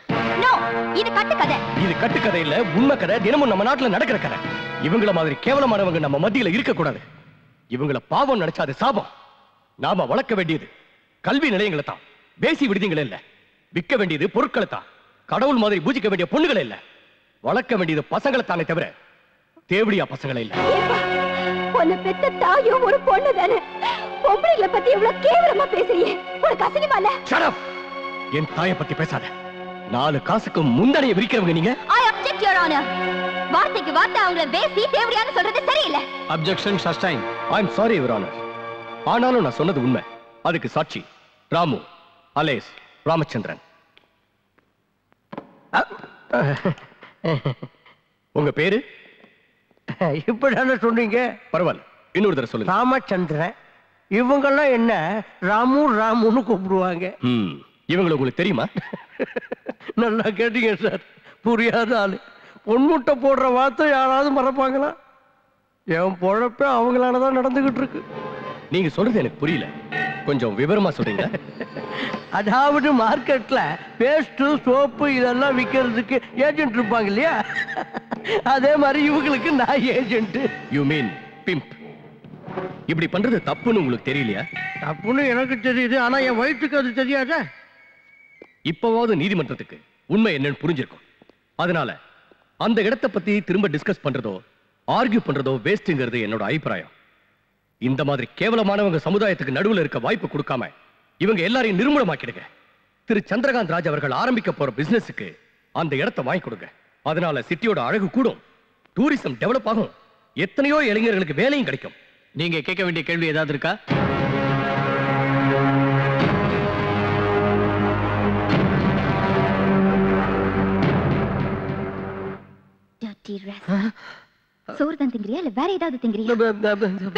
இது கட்டுக்கதை. இது கட்டுக்கதை இல்ல, உண்மை கதை. தினமும் நம்ம நாட்டுல நடக்கிற கதை. இவங்கள மாதிரி கேவலமானவங்க நம்ம மத்தியில இருக்க கூடாது. இவங்கள பாவம் நினைச்சா அது சாபம். நாம வளர்க்க வேண்டியது கல்வி நிலையங்களை தான், பேசி விடுதிகளை இல்ல. விற்க வேண்டியது பொருட்களை தான், கடவுள் மாதிரி பூஜிக்க வேண்டிய பொண்ணுகளை இல்ல. வளர்க்க வேண்டியது பசங்களை தானே தவிர தேவடியா பசங்களை இல்ல. உன்னை பெத்த தாயும் ஒரு பொண்ணு தானே, பொம்பளைகளை பத்தி இவ்வளவு கேவலமா பேசுறியே, உனக்கு அசிங்கமா இல்ல? Shut up! என் தாயை பத்தி பேசாத. 4 காசுக்கு முந்தனைய விரிக்கிறவங்க நீங்க. I object, Your Honor. வார்த்தைக்கு வார்த்தை அவங்கள பேசி தேவடியான்னு சொல்றது சரியில்லை. Objection sustained. I'm sorry, Your Honor. ஆனாலும் நான் சொன்னது உண்மை. அதுக்கு சாட்சி ராமு அலேஸ் ராமச்சந்திரன். உங்க பேரு? இப்படிதானே சொன்னீங்க? பரவாயில்ல, இன்னொரு தடவை சொல்லுங்க. ராமச்சந்திரன். இவங்கெல்லாம் என்ன ராமு ராமுன்னு கூப்பிடுவாங்க. இவங்களை உங்களுக்கு தெரியுமா? நல்லா கேட்டீங்க சார். புரியாத ஆளு. பொன்முட்டை போடுற வார்த்தை யாராவது மறப்பாங்களா? என் பொழப்ப அவங்களாலதான் நடந்துகிட்டு இருக்கு. நீங்க சொல்றது எனக்கு புரியல, கொஞ்சம் விவரமா சொல்றீங்க. அதாவது மார்க்கெட்ல பேஸ்ட் சோப்பு இதெல்லாம் விக்கிறதுக்கு ஏஜென்ட் இருப்பாங்க இல்லையா, அதே மாதிரி இவங்களுக்கு நான் ஏஜென்ட். You mean pimp. இப்படி பண்றது தப்புன்னு உங்களுக்கு தெரியலையா? தப்புன்னு எனக்கு தெரியுது, ஆனா என் வயிற்றுக்கு அது தெரியாத. இப்பவாவது நீதிமன்றத்துக்கு உண்மை என்னன்னு புரிஞ்சிருக்கும். அதனால அந்த இடத்தை பத்தி திரும்ப டிஸ்கஸ் பண்றதோ ஆர்கியூ பண்றதோ வேஸ்ட்ங்கிறது என்னோட அபிப்பிராயம். இந்த மாதிரி கேவலமானவங்க சமுதாயத்துக்கு நடுவுல இருக்க வாய்ப்பு கொடுக்காம இவங்க எல்லாரையும் நிர்மூலமாக்கிடுங்க. திரு சந்திரகாந்த் ராஜ் அவர்கள் ஆரம்பிக்க போற பிசினஸுக்கு அந்த இடத்தை வாங்கி கொடுங்க. அதனால சிட்டியோட அழகு கூடும், டூரிசம் டெவலப் ஆகும், எத்தனையோ இளைஞர்களுக்கு வேலையும் கிடைக்கும். நீங்க கேட்க வேண்டிய கேள்வி ஏதாவது இருக்கா? சோறு தான் திங்கிறியா இல்ல வேற ஏதாவது திங்கிறியா?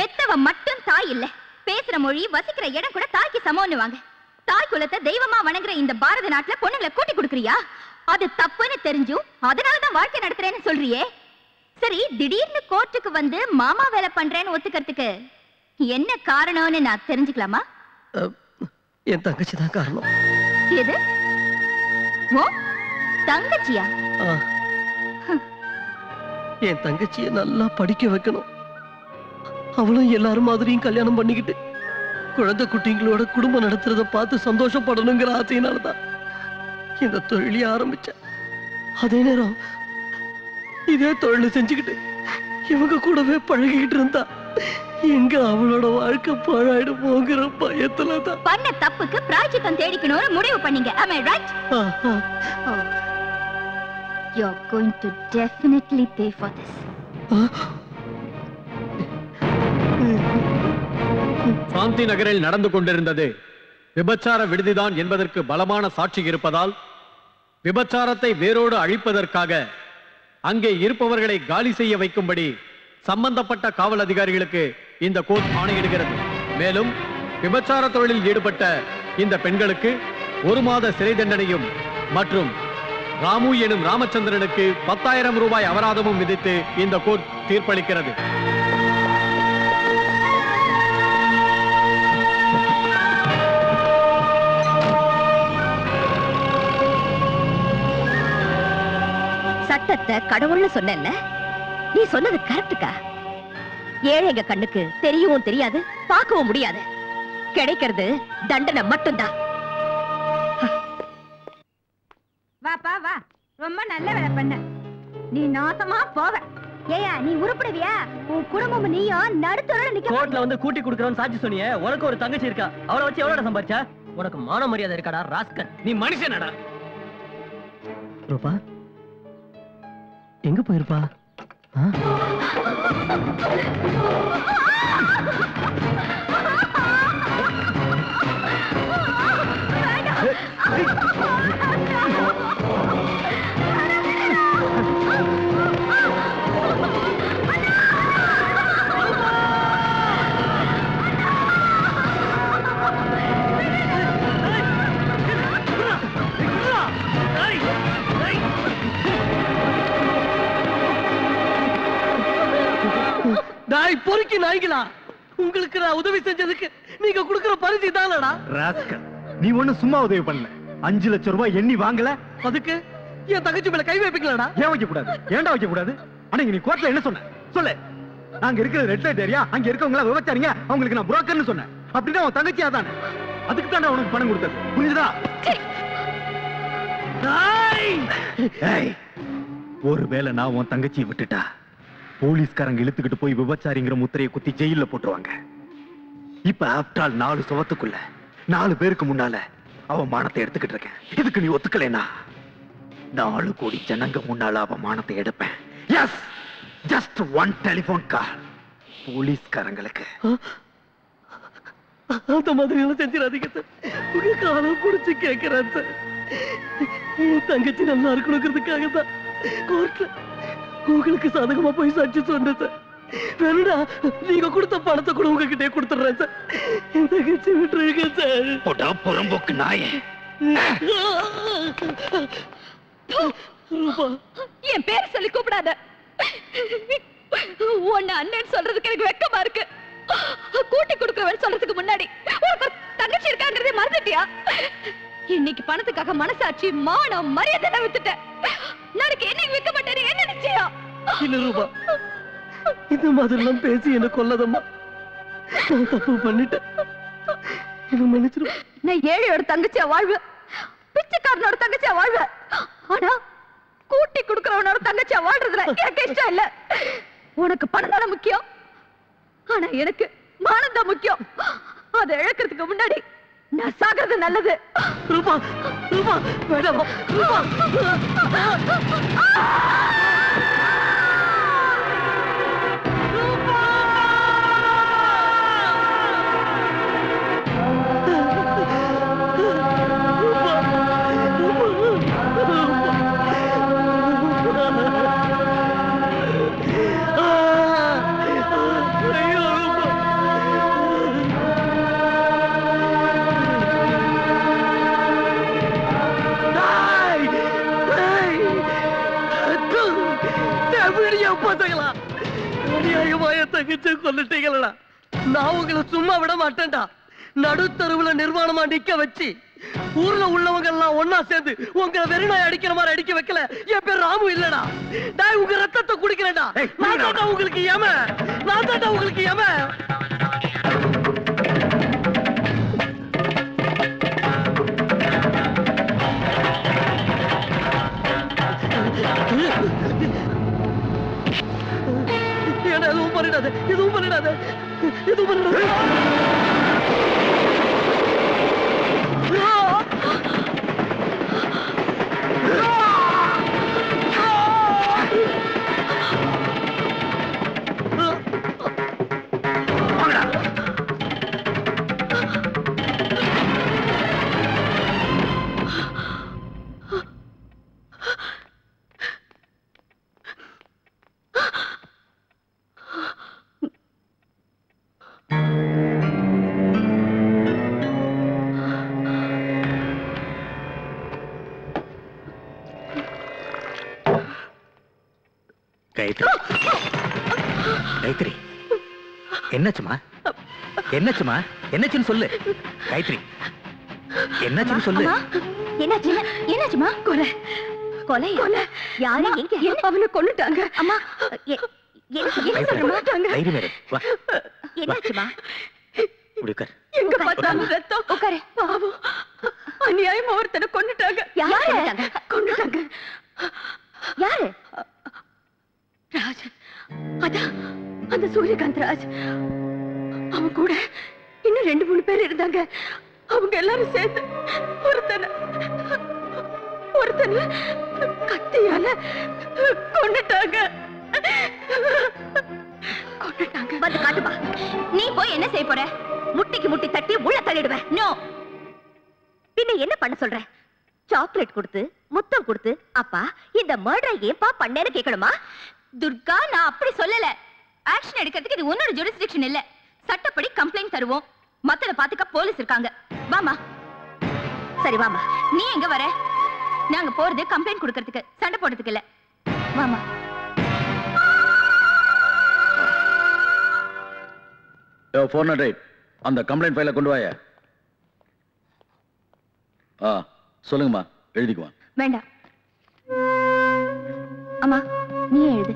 பெத்தவ மட்டும் தாய் இல்ல, பேசுற மொழி வசிக்கிற இடம் கூட தாய்க்கு சமம்னு வாங்க. தாய் குலத்தை தெய்வமா வணங்குற இந்த பாரத நாட்டுல பொண்ணுங்களை கூட்டி கொடுக்கறியா? அது தப்புன்னு தெரிஞ்சும் அதனாலதான் வாழ்க்கை நடத்துறேன்னு சொல்றியே. சரி, திடீர்னு கோர்ட்டுக்கு வந்து மாமா வேலை பண்றேன்னு ஒத்துக்கிறதுக்கு என்ன காரணம்னு நான் தெரிஞ்சுக்கலாமா? என் தங்கச்சி தான் காரணம். எது? ஓ தங்கச்சியா? என் தங்கச்சியை நல்லா படிக்க வைக்கணும். அவளும் எல்லாரும் மாதிரியும் கல்யாணம் பண்ணிக்கிட்டு குழந்தை குட்டிங்களோட குடும்பம் நடத்துறத பார்த்து சந்தோஷப்படணுங்கிற ஆசையினாலதான் இந்த தொழிலையே ஆரம்பிச்சேன். அதே நேரம் இதே தொழிலை செஞ்சுக்கிட்டு இவங்க கூடவே பழகிக்கிட்டு இருந்தா எங்க அவளோட வாழ்க்கை பாழாயிடு போங்கிற பயத்துலதான் பண்ண தப்புக்கு பிராயச்சித்தம் தேடிக்கணும்னு முடிவு பண்ணீங்க. Am I right? You're going to definitely pay for this. சாந்தி நகரில் நடந்து கொண்டிருந்தது விபச்சார விடுதிதான் என்பதற்கு பலமான சாட்சி இருப்பதால் விபச்சாரத்தை வேரோடு அழிப்பதற்காக அங்கே இருப்பவர்களை காலி செய்ய வைக்கும்படி சம்பந்தப்பட்ட காவல் அதிகாரிகளுக்கு இந்த கோர்ட் ஆணையிடுகிறது. மேலும் விபச்சார தொழிலில் ஈடுபட்ட இந்த பெண்களுக்கு 1 மாத சிறை தண்டனையும் மற்றும் ராமு எனும் ராமச்சந்திரனுக்கு 10,000 ரூபாய் அபராதமும் விதித்து இந்த கோர்ட் தீர்ப்பளிக்கிறது. சட்டத்தை கடவுள்னு சொன்ன, நீ சொன்னது கரெக்டுக்கா? ஏழைங்க கண்ணுக்கு தெரியவும் தெரியாது, பார்க்கவும் முடியாது. கிடைக்கிறது தண்டனை மட்டும்தான். வாப்பா வா, ரொம்ப நல்ல வேலை பண்ண. நீ நாசமா போவ. ஏயா நீ உருப்படுவியா? உன் குடும்பம் நீயும் நடுத்தரோட நிக்க. கோர்ட்ல வந்து கூட்டி குடுக்கறவன் சாட்சி சொன்னியே, உனக்கு ஒரு தங்கச்சி இருக்கா, அவளை வச்சு எவ்வளவு சம்பாரிச்சா? உனக்கு மான மரியாதை இருக்காடா ராஸ்கல்? நீ மனுஷனடா. ரூபா எங்க போயிருப்பா? நாய் பொறுக்கி நாய்களா, உங்களுக்கு நான் உதவி செஞ்சதுக்கு நீங்க கொடுக்கிற பரிசு தானடா? ராஸ்கல், நீ ஒண்ணு சும்மா உதவி பண்ணல. 5 லட்சம் ரூபாய் எண்ணி வாங்கல, அதுக்கு என் தங்கச்சி மேல கை வைப்பீங்களா? ஏன் வைக்க கூடாது? ஏன்டா வைக்க கூடாது? அன்னைக்கு நீ கோர்ட்ல என்ன சொன்ன சொல்லு. நாங்க இருக்கிற ரெட் லைட் ஏரியா, அங்க இருக்கவங்க எல்லாம் விவசாரிங்க, அவங்களுக்கு நான் புரோக்கர்னு சொன்னேன். அப்படின்னா உன் தங்கச்சியா தானே, அதுக்கு தானே உனக்கு பணம் கொடுத்தது. புரிஞ்சுதா? ஒருவேளை நான் உன் தங்கச்சியை விட்டுட்டா போலீஸ்காரங்க இழுத்துக்கிட்டு போய் விபச்சாரிங்கிற முத்திரையை குத்தி ஜெயில போட்டுருவாங்க. இப்ப ஆஃப்டர் ஆல் 4 சுவத்துக்குள்ள 4 பேருக்கு முன்னால அவ மானத்தை எடுத்துக்கிட்டு இருக்கேன். இதுக்கு நீ ஒத்துக்கலைனா 4 கோடி ஜனங்க முன்னால அவ மானத்தை எடுப்பேன். எஸ், ஜஸ்ட் 1 டெலிபோன் கால் போலீஸ்காரங்களுக்கு. அந்த மாதிரி எல்லாம் செஞ்சிடாதீங்க சார். உங்க காலம் புடிச்சு கேட்கிறேன் சார். என் தங்கச்சி நல்லா இருக்கணுங்கிறதுக்காக தான் கோர்ட்ல உங்களுக்கு சாதகமா போய் சாட்சி சொன்னேன் சார். வேணுடா, நீங்க கொடுத்த பணத்தை கூட உங்ககிட்டே கொடுத்துடுறேன் சார். என் தங்கச்சி விட்டுருங்க சார். போடா புறம்போக்கு நாயே. என் பேர் சொல்லி கூப்பிடாத. உன்னை அண்ணன் சொல்றதுக்கு எனக்கு வெக்கமா இருக்கு. கூட்டி கொடுக்கிறவன் சொல்றதுக்கு முன்னாடி உனக்கு தங்கச்சி இருக்காங்கிறதே மறந்துட்டியா? இன்னைக்கு பணத்துக்காக மனசாட்சி, மானம், மரியாதை வித்துட்டேன். நாளைக்கு என்னைக்கு விற்க மாட்டேன். என்ன நிச்சயம்? இல்ல ரூபா, இந்த மாதிரி எல்லாம் பேசி என்ன கொல்லதம்மா. நான் தப்பு பண்ணிட்டேன், என்ன மன்னிச்சிரு. நான் ஏழையோட தங்கச்சியா வாழ்வேன், பிச்சைக்காரனோட தங்கச்சியா வாழ்வேன். ஆனா கூட்டி கொடுக்கிறவனோட தங்கச்சியா வாழ்றதுல எனக்கு இஷ்டம் இல்ல. உனக்கு பணம் தானே முக்கியம், ஆனா எனக்கு மானம் தான் முக்கியம். அதை இழக்கிறதுக்கு முன்னாடி நான் சாகிறது நல்லது. ரூபா, ரூபா, வேண்டாம் ரூபா. கொல்லிட்டீங்களா? நான் உங்களை சும்மா விட மாட்டேன்டா. நடுத்தருவுல நிர்வாணமா நிக்க வச்சு ஊர்ல உள்ளவங்க எல்லாம் ஒன்னா சேர்ந்து உங்களை வெறிநாய் அடிக்கிற மாதிரி அடிக்க வைக்கல. என் பேர் ராமு இல்லடா. நான் உங்க ரத்தத்தை குடிக்கிறேன்டா. நான் தான்டா உங்களுக்கு ஏம, நான் தான்டா உங்களுக்கு ஏம. எதுவும் பண்ணிடாத, எதுவும் பண்ணிடாத, எதுவும் பண்ணிடாத. காயத்ரி, என்னாச்சுமா? என்னாச்சுமா? என்னாச்சுன்னு சொல்லு காயத்ரி, என்னாச்சுன்னு சொல்லு. என்னாச்சு? என்னாச்சுமா? கொலை, கொலை, கொலை. யாரு? எங்க? அவனை கொன்னுட்டாங்க. அம்மா, என்னாச்சுமா? எங்க பார்த்தாலும் ரத்தம். உட்காரு. பாவம், அநியாயமா ஒருத்தனை கொன்னுட்டாங்க. யாரு கொன்னுட்டாங்க? யாரு? ராஜ். அதான் அந்த சூரியகாந்த் ராஜ். அவன் கூட இன்னும் 2-3 பேர் இருந்தாங்க. அவங்க எல்லாரும் சேர்ந்து ஒருத்தனை ஒருத்தனை கத்தியால கொன்னுட்டாங்க. வந்து காட்டுமா. நீ போய் என்ன செய்ய போற? முட்டிக்கு முட்டி தட்டி உள்ள தள்ளிடுவேன். நோ. பின்ன என்ன பண்ண சொல்ற? சாக்லேட் கொடுத்து முத்தம் கொடுத்து அப்பா இந்த மர்டரை ஏப்பா பண்ணேன்னு கேட்கணுமா? துர்கா, நான் அப்படி சொல்லல. ஆக்ஷன் எடுக்கிறதுக்கு இது உன்னோட ஜுரிஸ்டிக்ஷன் இல்ல. சட்டப்படி கம்ப்ளைண்ட் தருவோம். மத்தத பாத்துக்க போலீஸ் இருக்காங்க. வாமா. சரி வாமா. நீ எங்க வர? நாங்க போறது கம்ப்ளைண்ட் கொடுக்கிறதுக்கு, சண்டை போடுறதுக்கு இல்ல. வாமா. யோ 408 அந்த கம்ப்ளைண்ட் ஃபைலை கொண்டு வாயா. சொல்லுங்கம்மா, எழுதிக்குவான். வேண்டாம். அம்மா நீ எழுது.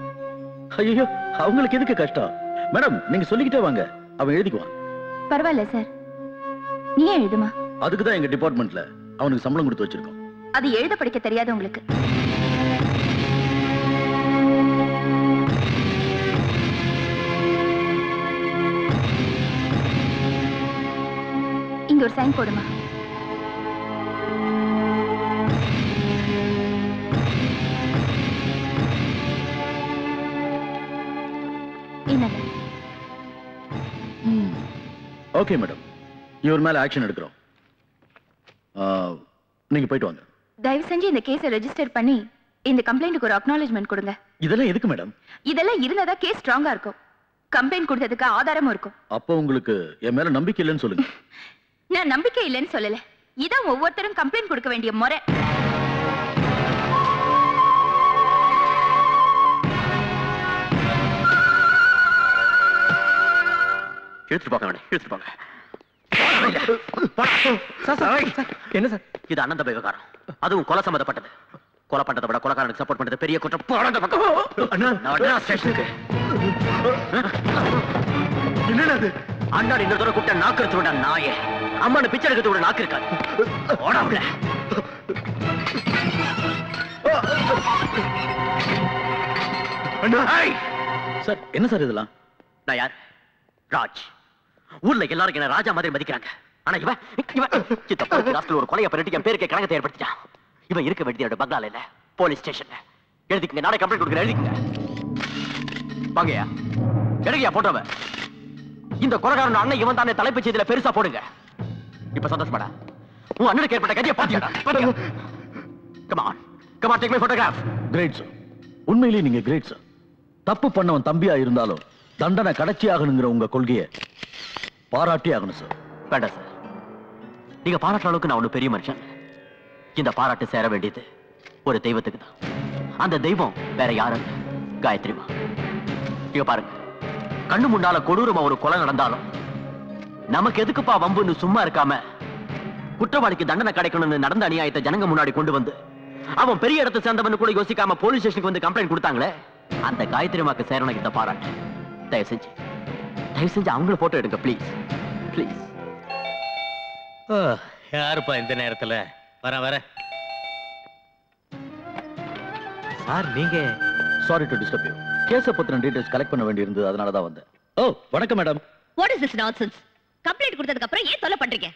ஐயோ, அவங்களுக்கு எதுக்கு கஷ்டம்? மேடம் நீங்க சொல்லிக்கிட்டே வாங்க, அவன் எழுதிக்குவான். பரவாயில்ல சார், நீ எழுதுமா. அதுக்கு தான் எங்க டிபார்ட்மெண்ட்ல அவனுக்கு சம்பளம் கொடுத்து வச்சிருக்கோம். அது எழுத படிக்க தெரியாது உங்களுக்கு. இங்க ஒரு சைன் போடுமா. ஓகே மேடம், இவர் மேல ஆக்ஷன் எடுக்கிறோம். நீங்க போயிட்டு வாங்க. தயவு செஞ்சு இந்த கேஸை ரெஜிஸ்டர் பண்ணி இந்த கம்ப்ளைண்ட்டுக்கு ஒரு அக்னாலஜ்மெண்ட் கொடுங்க. இதெல்லாம் எதுக்கு மேடம்? இதெல்லாம் இருந்தா கேஸ் ஸ்ட்ராங்கா இருக்கும். கம்ப்ளைண்ட் கொடுத்ததுக்கு ஆதாரமும் இருக்கும். அப்போ உங்களுக்கு என் மேல நம்பிக்கை இல்லைன்னு சொல்லுங்க. நான் நம்பிக்கை இல்லைன்னு சொல்லல. இதான் ஒவ்வொருத்தரும் கம்ப்ளைண்ட் கொடுக்க வேண்டிய முறை. எடுத்துட்டு போங்க மேடம், எடுத்துட்டு போங்க. என்ன சார் இது அண்ணன் தம்பி விவகாரம், அதுவும் கொலை சம்பந்தப்பட்டது. கொலை பண்றதை விட கொலைக்காரனுக்கு சப்போர்ட் பண்றது பெரிய குற்றம். போடாத பக்கம் ஸ்டேஷனுக்கு. என்னது அண்ணாடி இந்த தூரம் கூட்ட நாக்கு எடுத்து விட நாயே. அம்மானு பிச்சை எடுத்து விட நாக்கு இருக்காது. ஓடாமல சார். என்ன சார் இதெல்லாம்? நான் யார்? ராஜ். ஊர்ல எல்லாரும் என்ன ராஜா மாதிரி மதிக்கிறாங்க. ஆனா இவன் ஒரு கொலையை பண்ணிட்டு என் பேருக்கு கணக்கத்தை ஏற்படுத்திட்டான். இவன் இருக்க வேண்டிய பங்களால இல்ல, போலீஸ் ஸ்டேஷன்ல. எழுதிக்கங்க, நாளை கம்ப்ளைண்ட் கொடுக்குறேன். எழுதிக்கங்க. வாங்கயா, எடுங்கயா போட்டோவ. இந்த கொலைகாரன் அண்ணன் இவன் தானே தலைப்பு செய்தியில பெருசா போடுங்க. இப்ப சந்தோஷப்படா. உன் அண்ணனுக்கு ஏற்பட்ட கதையை பாத்தியாடா. Come on, come on, take my photograph. Great sir. உண்மையிலேயே நீங்க கிரேட் சார். தப்பு பண்ணவன் தம்பியா இருந்தாலும் தண்டனை கடைச்சி ஆகணுங்கிற உங்க கொள்கையை பாராட்டி ஆகணும் சார். வேண்டாம் சார், நீங்க பாராட்டுற அளவுக்கு நான் ஒண்ணு பெரிய மனுஷன். இந்த பாராட்டு சேர வேண்டியது ஒரு தெய்வத்துக்கு தான். அந்த தெய்வம் வேற யாரும் காயத்ரிமா. இங்க பாருங்க, கண்ணு முன்னால கொடூரமா ஒரு கொலை நடந்தாலும் நமக்கு எதுக்குப்பா வம்புன்னு சும்மா இருக்காம குற்றவாளிக்கு தண்டனை கிடைக்கணும்னு நடந்த அநியாயத்தை ஜனங்க முன்னாடி கொண்டு வந்து அவன் பெரிய இடத்தை சேர்ந்தவன் கூட யோசிக்காம போலீஸ் ஸ்டேஷனுக்கு வந்து கம்ப்ளைண்ட் கொடுத்தாங்களே, அந்த காயத்ரிமாக்கு சேரனுக்கு இந்த பாராட்டு. தயவு செஞ்சு அவங்கள போட்டோ எடுங்க ப்ளீஸ் ப்ளீஸ். யாருப்பா இந்த நேரத்துல? வர சார். நீங்க சாரி டு டிஸ்டர்ப் யூ. கேஸ பத்தின டீடைல்ஸ் கலெக்ட் பண்ண வேண்டியிருந்தது, அதனால தான் வந்தேன். ஓ வணக்கம் madam. What is this nonsense? Complaint கொடுத்ததுக்கு அப்புறம் ஏன் தொல்லை பண்றீங்க?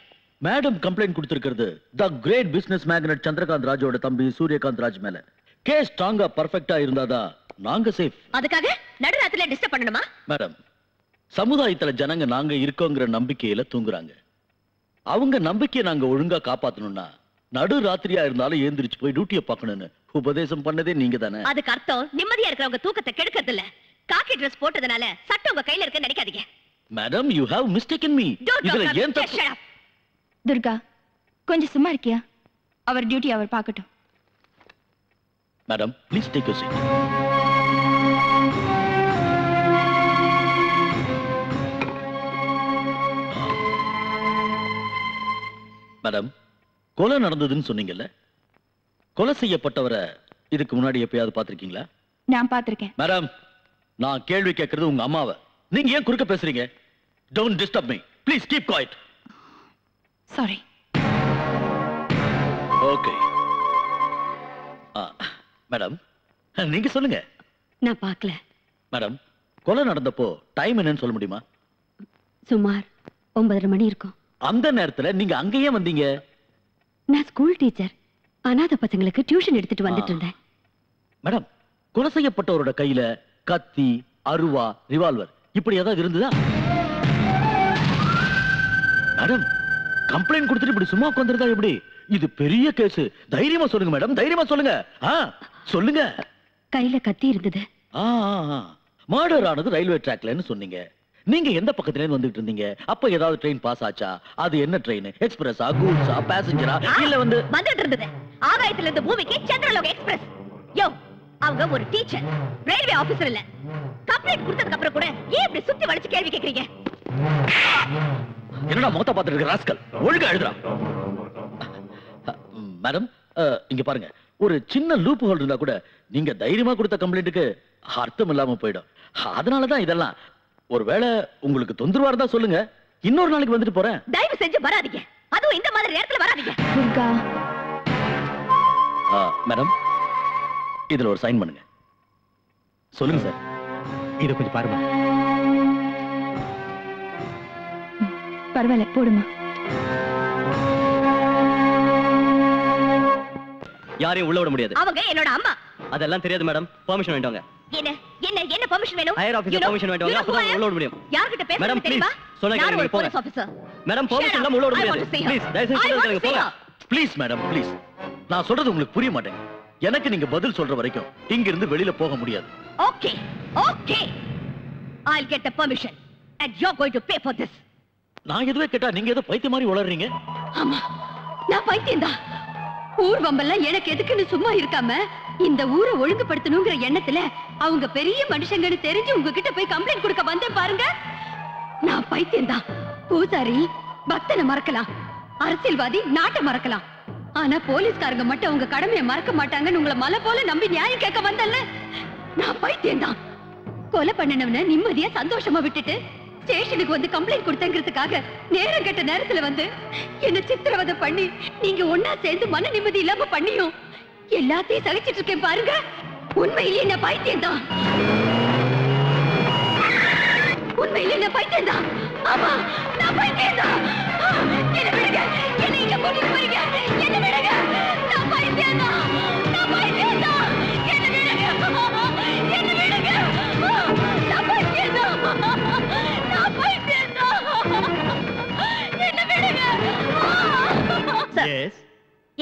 மேடம் கம்ப்ளைண்ட் கொடுத்திருக்கிறது தி கிரேட் பிசினஸ் மேக்னட் சந்திரகாந்த் ராஜோட தம்பி சூரியகாந்த் ராஜ் மேல. கேஸ் ஸ்ட்ராங்கா பர்ஃபெக்ட்டா இருந்தாதான் நாங்க சேஃப். அதுக்காக நடுராத்திரில டிஸ்டர்ப் பண்ணணுமா? மேடம், சமுதாயத்துல ஜனங்க நாங்க இருக்கோங்கிற நம்பிக்கையில தூங்குறாங்க. அவங்க நம்பிக்கையை நாங்க ஒழுங்கா காப்பாத்தணும்னா நடு ராத்திரியா இருந்தாலும் ஏந்திரிச்சு போய் டியூட்டியை பார்க்கணும்னு உபதேசம் பண்ணதே நீங்க தானே. அதுக்கு அர்த்தம் நிம்மதியா இருக்கிறவங்க தூக்கத்தை கெடுக்கிறது இல்ல. காக்கி ட்ரெஸ் போட்டதுனால சட்டம் உங்க கையில இருக்குன்னு நினைக்காதீங்க. Madam, you have mistaken me. இதுல ஏன் தப்பு? துர்கா, கொஞ்சம் சும்மா இருக்கியா? அவர் டியூட்டி அவர் பார்க்கட்டும். Madam, please take your seat. Madam, கொலை நடந்ததுன்னு சொன்னீங்கல்ல, கொலை செய்யப்பட்டவரை இதுக்கு முன்னாடி எப்பயாவது பார்த்திருக்கீங்களா? நான் பார்த்திருக்கேன். மேடம், நான் கேள்வி கேட்கறது உங்க அம்மாவை. நீங்க ஏன் குறுக்க பேசுறீங்க? Don't disturb me. Please keep quiet. Sorry. Okay. Madam, நீங்க சொல்லுங்க. நான் பார்க்கல. மேடம், கொலை நடந்தப்போ டைம் என்னன்னு சொல்ல முடியுமா? சுமார் 9:30 மணி இருக்கும். அந்த நேரத்துல நீங்க அங்கேயே வந்தீங்க? நான் ஸ்கூல் டீச்சர். அனாதை பசங்களுக்கு டியூஷன் எடுத்துட்டு வந்துட்டு இருந்தேன். மேடம், கொலை செய்யப்பட்டவரோட கையில கத்தி, அருவா, ரிவால்வர் இப்படி ஏதாவது இருந்ததா? மேடம், கம்ப்ளைண்ட் கொடுத்துட்டு இப்படி சும்மா உட்கார்ந்திருந்தா எப்படி? இது பெரிய கேஸ். தைரியமா சொல்லுங்க மேடம், தைரியமா சொல்லுங்க. சொல்லுங்க. கையில கத்தி இருந்தது. மர்டர் ஆனது ரயில்வே ட்ராக்லன்னு சொன்னீங்க. நீங்க எந்த பக்கத்துல இருந்து வந்துட்டு இருந்தீங்க? அப்ப ஏதாவது ட்ரெயின் பாஸ் ஆச்சா? அது என்ன ட்ரெயின்? எக்ஸ்பிரஸா, கூட்ஸா, பேசஞ்சரா இல்ல வந்துட்டு இருந்தது ஆகாயத்துல இருந்து பூமிக்கு சந்திரலோக எக்ஸ்பிரஸ். யோ, அவங்க ஒரு டீச்சர், ரயில்வே ஆபீசர் இல்ல. கம்ப்ளைண்ட் கொடுத்ததுக்கு அப்புறம் கூட ஏன் இப்படி சுத்தி வளைச்சு கேள்வி கேக்குறீங்க? என்னடா மொத்த பாத்துட்டு இருக்க ராஸ்கல், ஒழுங்கா எழுதுறா. மேடம், இங்க பாருங்க, ஒரு சின்ன லூப் ஹோல் இருந்தா கூட நீங்க தைரியமா கொடுத்த கம்ப்ளைண்ட்டுக்கு அர்த்தம் இல்லாம போயிடும். அதனாலதான் இதெல்லாம். ஒருவேளை உங்களுக்கு தொந்தரவா இருந்தா சொல்லுங்க, இன்னொரு நாளைக்கு வந்துட்டு போறேன். தயவு செஞ்சு வராதீங்க, அதுவும் இந்த மாதிரி நேரத்துல வராதீங்க. மேடம், இதுல ஒரு சைன் பண்ணுங்க. சொல்லுங்க சார். இத கொஞ்சம் பாருங்க. பரவாயில்ல, போடுமா. யாரையும் உள்ள விட முடியாது. அவங்க என்னோட அம்மா. அதெல்லாம் தெரியாது மேடம், பெர்மிஷன் வேண்டாங்க. என்ன என்ன என்ன பெர்மிஷன் வேணும்? ஹையர் ஆபீசர் பெர்மிஷன் வேண்டாங்க, அப்பதான் உள்ள விட முடியும். யார்கிட்ட பேசுறீங்க தெரியுமா? சொல்லுங்க, நீங்க போங்க. மேடம், பெர்மிஷன் இல்லாம உள்ள விட முடியாது. ப்ளீஸ் தயவு செஞ்சு சொல்லுங்க, போங்க. Please madam, please. நான் சொல்றது உங்களுக்கு புரிய மாட்டேங்குது. எனக்கு நீங்க பதில் சொல்ற வரைக்கும் இங்க இருந்து வெளியில போக முடியாது. Okay okay, I'll get the permission and you're going to pay for this. நான் எதுவே கேட்டா நீங்க ஏதோ பைத்தியம் மாதிரி உளறீங்க. ஆமா, நான் பைத்தியம்தான். ஊர்வம்பெல்லாம் எனக்கு எதுக்குன்னு சும்மா இருக்காம இந்த ஊரை ஒழுங்குபடுத்தணுங்கிற எண்ணத்துல அவங்க பெரிய மனுஷங்கன்னு தெரிஞ்சு உங்ககிட்ட போய் கம்ப்ளைண்ட் கொடுக்க வந்தேன் பாருங்க. நான் பைத்தியம்தான். பூசாரி பக்தனை மறக்கலாம், அரசியல்வாதி நாட்டை மறக்கலாம், ஆனா போலீஸ்காரங்க மட்டும் உங்க கடமையை மறக்க மாட்டாங்கன்னு உங்களை மலை போல நம்பி நியாயம் கேட்க வந்தல்ல. நான் பைத்தியம்தான். கொலை பண்ணினவன நிம்மதியா சந்தோஷமா விட்டுட்டு ஸ்டேஷனுக்கு வந்து கம்ப்ளைண்ட் கொடுத்தங்கிறதுக்காக நேரம் கெட்ட நேரத்துல வந்து என்ன சித்திரவதை பண்ணி நீங்க ஒன்னா சேர்ந்து மன நிம்மதி இல்லாம பண்ணியும் எல்லாத்தையும் சகிச்சிட்டு இருக்கேன் பாருங்க. உண்மையிலேயே என்ன பைத்தியம்தான். உண்மையிலேயே என்ன பைத்தியம்தான். ஆமா, நான் பைத்தியம்தான். என்ன விடுங்க, என்ன இங்க கூட்டிட்டு போறீங்க? என்ன விடுங்க, நான் பைத்தியம்தான். நான் பைத்தியம்தான். என்ன விடுங்க, என்ன விடுங்க, நான் பைத்தியம்தான். நான் பைத்தியம்தான். என்ன விடுங்க.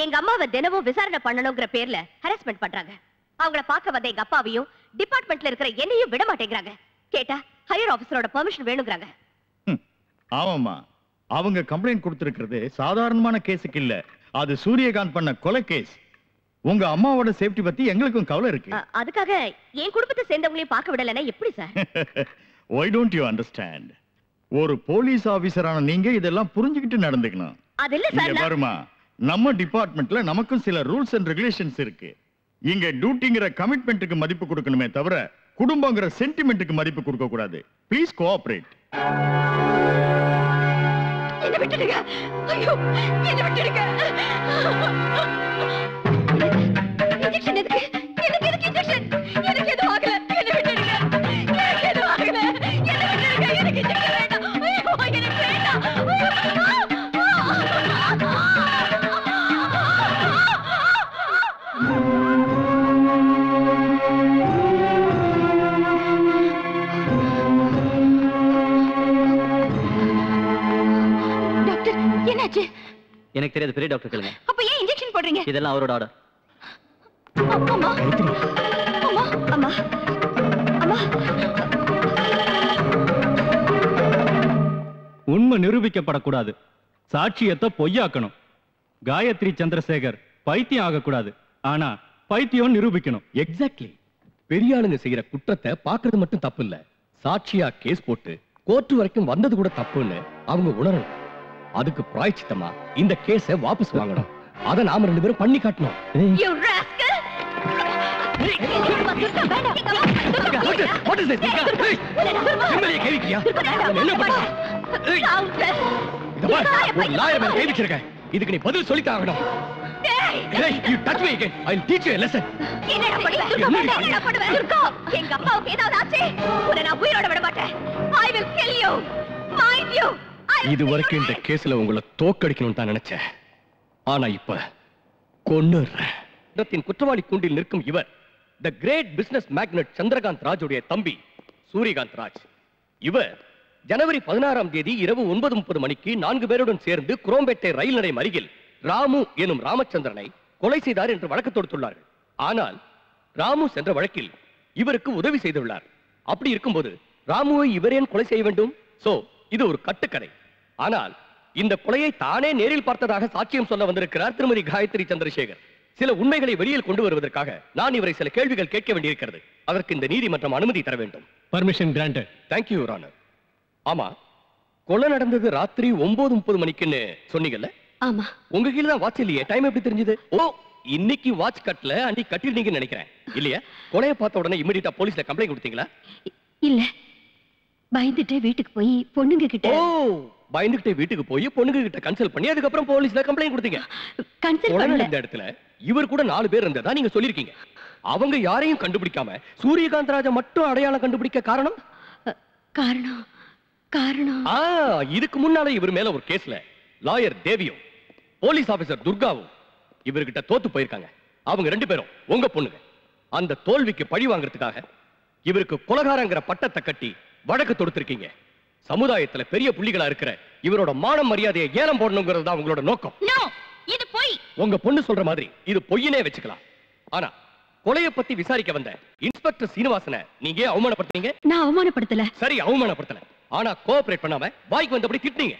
எங்க அம்மாவை தினமும் விசாரணை பண்ணணுங்கிற பேர்ல ஹராஸ்மெண்ட் பண்றாங்க. அவங்கள பார்க்க வந்த எங்க அப்பாவையும் டிபார்ட்மெண்ட்ல இருக்கிற என்னையும் விட மாட்டேங்கிறாங்க. கேட்டா ஹையர் ஆபீசரோட பெர்மிஷன் வேணும்ங்கறாங்க. ஆமாமா, அவங்க கம்ப்ளைண்ட் கொடுத்திருக்கிறது சாதாரணமான கேஸுக்கு இல்ல, அது சூரியகாந்த் பண்ண கொலை கேஸ். உங்க அம்மாவோட சேஃப்டி பத்தி எங்களுக்கும் கவலை இருக்கு. அதுக்காக என் குடும்பத்தை சேர்ந்தவங்களையும் பார்க்க விடலன்னா எப்படி sir? Why don't you understand? ஒரு போலீஸ் ஆபீசரான நீங்க இதெல்லாம் புரிஞ்சுக்கிட்டு நடந்துக்கணும். அது இல்ல சார். இங்க பாருமா, நம்ம டிபார்ட்மெண்ட்ல நமக்கும் சில ரூல்ஸ் அண்ட் ரெகுலேஷன்ஸ் இருக்கு. இங்க டியூட்டிங்கிற கமிட்மெண்ட்டுக்கு மதிப்பு கொடுக்கணுமே தவிர குடும்பங்கிற சென்டிமெண்ட்டுக்கு மதிப்பு கொடுக்க கூடாது. Please cooperate. என்ன விட்டுடுங்க. ஐயோ, என்ன விட்டுடுங்க. இன்ஜெக்ஷன் எதுக்கு? எதுக்கு இன்ஜெக்ஷன்? எனக்கு எதுவும் ஆகல. என்ன விட்டுடுங்க. எனக்கு எதுவும் ஆகல. என்ன விட்டுடுங்க. எனக்கு இன்ஜெக்ஷன் வேண்டாம். ஐயோ, எனக்கு வேண்டாம். டாக்டர், என்னாச்சு? எனக்கு தெரியாது, பெரிய டாக்டர் கேளுங்க. அப்ப ஏன் இன்ஜெக்ஷன் போடுறீங்க? இதெல்லாம் அவரோட ஆர்டர். அம்மா அம்மா அம்மா அம்மா. உண்மை நிரூபிக்கப்படக்கூடாது, சாட்சியத்தை பொய்யாக்கணும். காயத்ரி சந்திரசேகர் பைத்தியம் ஆகக்கூடாது, ஆனா பைத்தியம் நிரூபிக்கணும். எக்ஸாக்ட்லி. பெரிய ஆளுங்க செய்யற குற்றத்தை பாக்குறது மட்டும் தப்பு இல்ல, சாட்சியா கேஸ் போட்டு கோர்ட் வரைக்கும் வந்தது கூட தப்புன்னு அவங்க உணரணும். அதுக்கு பிராயச்சித்தமா இந்த கேஸை வாபஸ் வாங்கணும். அத நாம ரெண்டு பேரும் பண்ணி காட்டணும். You rascal! What is this? MLA கேவிக்கியா? என்ன பண்ற? இத பாரு, ஒரு லாயர் மேல கேவிச்சிருக்கேன். இதுக்கு நீ பதில் சொல்லி தாகணும். Hey, you touch me again, I'll teach you a lesson. என்னடா பண்ணுவ? துர்கா, எங்க அப்பாவுக்கு ஏதாவது ஆச்சு, உன்னை நான் உயிரோட விட மாட்டேன். I will kill you. Mind you. இது வரைக்கும் இந்த கேஸ்ல உங்களை தோக்கடிக்கணும்னு தான் நினைச்சேன். ஆனா இப்ப கொன்னுறேன். குற்றவாளி கூண்டில் நிற்கும் இவர் the great business magnate Chandrakant ராஜுடைய தம்பி சூரியகாந்த் ராஜ். இவர் ஜனவரி 16ஆம் தேதி இரவு 9:30 மணிக்கு 4 பேருடன் சேர்ந்து குரோம்பேட்டை ரயில் நிலையம் அருகில் ராமு எனும் ராமச்சந்திரனை கொலை செய்தார் என்று வழக்கு தொடுத்துள்ளார்கள். ஆனால் ராமு சென்ற வழக்கில் இவருக்கு உதவி செய்துள்ளார். அப்படி இருக்கும்போது ராமுவை இவர் ஏன் கொலை செய்ய வேண்டும்? சோ இது ஒரு கட்டுக்கதை. ஆனால் இந்த கொலையை தானே நேரில் பார்த்ததாக சாட்சியம் சொல்ல வந்திருக்கிறார் திருமதி காயத்ரி சந்திரசேகர். சில உண்மைகளை வெளியில் கொண்டு வருவதற்காக நான் இவரை சில கேள்விகள் கேட்க வேண்டியிருக்கிறது. அதற்கு இந்த நீதிமன்றம் அனுமதி தர வேண்டும். Permission granted. Thank you your honour. ஆமா, கொலை நடந்தது ராத்திரி 9:30 மணிக்குன்னு சொன்னீங்கல்ல? ஆமா. உங்க கீழ தான் வாட்ச் இல்லையே, டைம் எப்படி தெரிஞ்சது? ஓ, இன்னைக்கு வாட்ச் கட்டல, அன்னைக்கு கட்டிருந்தீங்கன்னு நினைக்கிறேன். இல்லையா? கொலையை பார்த்த உடனே இமிடியேட்டா போலீஸ்ல கம்ப்ளைண்ட் கொடுத்தீங்களா? இல்ல, பயந்துட்டே வீட்டுக்கு போய் பொண்ணுங்க கிட்ட. ஓ, பயந்துட்டே வீட்டுக்கு போய் பொண்ணுங்க கிட்ட கன்சல்ட் பண்ணி அதுக்கப்புறம் போலீஸ்ல கம்ப்ளைண்ட் கொடுத்தீங்க. கன்சல்ட் பண்ணல. இந்த இடத்துல இவர் கூட 4 பேர் இருந்ததா நீங்க சொல்லிருக்கீங்க. அவங்க யாரையும் கண்டுபிடிக்காம சூரியகாந்த் ராஜா மட்டும் அடையாளம் கண்டுபிடிக்க காரணம்? காரணம் இதுக்கு முன்னால இவர் மேல ஒரு கேஸ்ல லாயர் தேவியும் போலீஸ் ஆபீசர் துர்காவும் இவர்கிட்ட தோத்து போயிருக்காங்க. அவங்க 2 பேரும் உங்க பொண்ணுங்க. அந்த தோல்விக்கு பழி வாங்குறதுக்காக இவருக்கு கொலைகாரங்கிற பட்டத்தை கட்டி வழக்கு தொடுத்திருக்கீங்க. சமுதாயத்துல பெரிய புள்ளிகளா இருக்கிற இவரோட மான மரியாதையை ஏலம் போடணுங்கிறது தான் உங்களோட நோக்கம். இது பொய். உங்க பொண்ணு சொல்ற மாதிரி இது பொய்யனே வச்சுக்கலாம். ஆனா கொலையை பத்தி விசாரிக்க வந்த இன்ஸ்பெக்டர் சீனிவாசனை நீங்க அவமானப்படுத்தீங்க. நான் அவமானப்படுத்தல. சரி, அவமானப்படுத்தல. ஆனா கோஆபரேட் பண்ணாம வாய்க்கு வந்தபடி திட்டினீங்க.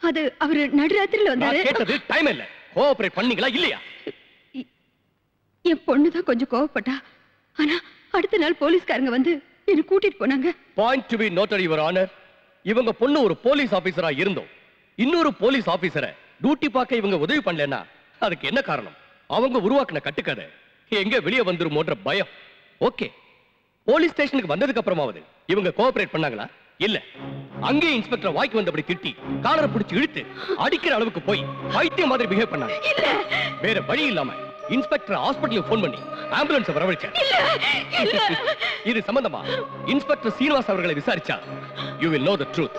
அது அவரு நடுராத்திரில வந்தாரு. நான் கேட்டது டைம் இல்ல, கோஆபரேட் பண்ணீங்களா இல்லையா? என் பொண்ணு தான் கொஞ்சம் கோவப்பட்டா. ஆனா அடுத்த நாள் போலீஸ்காரங்க வந்து என்ன கூட்டிட்டு போனாங்க. Point to be noted your honour. இவங்க பொண்ணு ஒரு போலீஸ் ஆபீசரா இருந்தோம் இன்னொரு போலீஸ் ஆபீசரை டியூட்டி பார்க்க இவங்க உதவி பண்ணலன்னா அதுக்கு என்ன காரணம்? அவங்க உருவாக்குன கட்டுக்கதை எங்க வெளியே வந்துருமோன்ற பயம். ஓகே, போலீஸ் ஸ்டேஷனுக்கு வந்ததுக்கு அப்புறமாவது இவங்க கோஆபரேட் பண்ணாங்களா? இல்ல. அங்கே இன்ஸ்பெக்டர் வாய்க்கு வந்தபடி திட்டி காலரை பிடிச்சு இழுத்து அடிக்கிற அளவுக்கு போய் பைத்தியம் மாதிரி பிஹேவ் பண்ணாங்க. வேற வழி இல்லாம இன்ஸ்பெக்டர் ஹாஸ்பிடலுக்கு போன் பண்ணி ஆம்புலன்ஸ் வரவழைச்சார். இது சம்பந்தமா இன்ஸ்பெக்டர் சீனிவாஸ் அவர்களை விசாரிச்சா you will know the truth.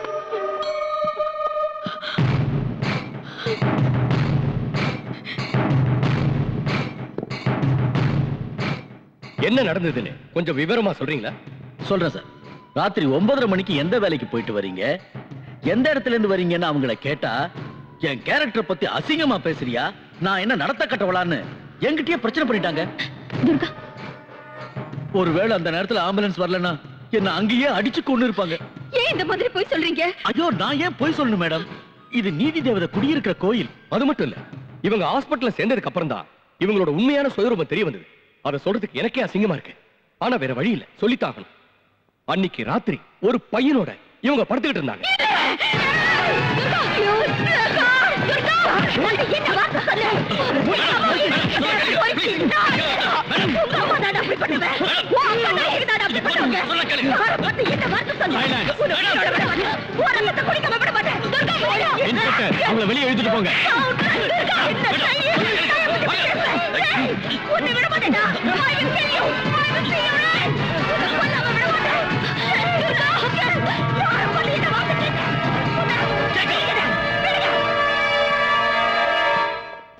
என்ன நடந்ததுன்னு கொஞ்சம் விவரமா சொல்றீங்களா? சொல்றேன் சார். ராத்திரி 9:30 மணிக்கு எந்த வேலைக்கு போயிட்டு வரீங்க, எந்த இடத்துல இருந்து வரீங்கன்னு அவங்கள கேட்டா என் கேரக்டர் பத்தி அசிங்கமா பேசுறியா, நான் என்ன நடத்த கட்டவளான்னு என்கிட்டயே பிரச்சனை பண்ணிட்டாங்க. ஒருவேளை அந்த நேரத்துல ஆம்புலன்ஸ் வரலன்னா என்ன அங்கேயே அடிச்சு கொண்டு இருப்பாங்க. ஏன் இந்த மாதிரி போய் சொல்றீங்க? ஐயோ, நான் ஏன் போய் சொல்லணும் மேடம்? இது நீதி தேவதை குடியிருக்கிற கோயில். அது மட்டும் இல்ல, இவங்க ஹாஸ்பிடல்ல சேர்ந்ததுக்கு அப்புறம் தான் இவங்களோட உண்மையான சுயரூபம் தெரிய வந்தது. அதை சொல்றதுக்கு எனக்கே அசிங்கமா இருக்கு. ஆனா வேற வழி இல்ல, சொல்லித்தாகணும். அன்னைக்கு ராத்திரி ஒரு பையனோட இவங்க படுத்துக்கிட்டு இருந்தாங்க. அவங்கள வெளியே எழுதிட்டு போங்க.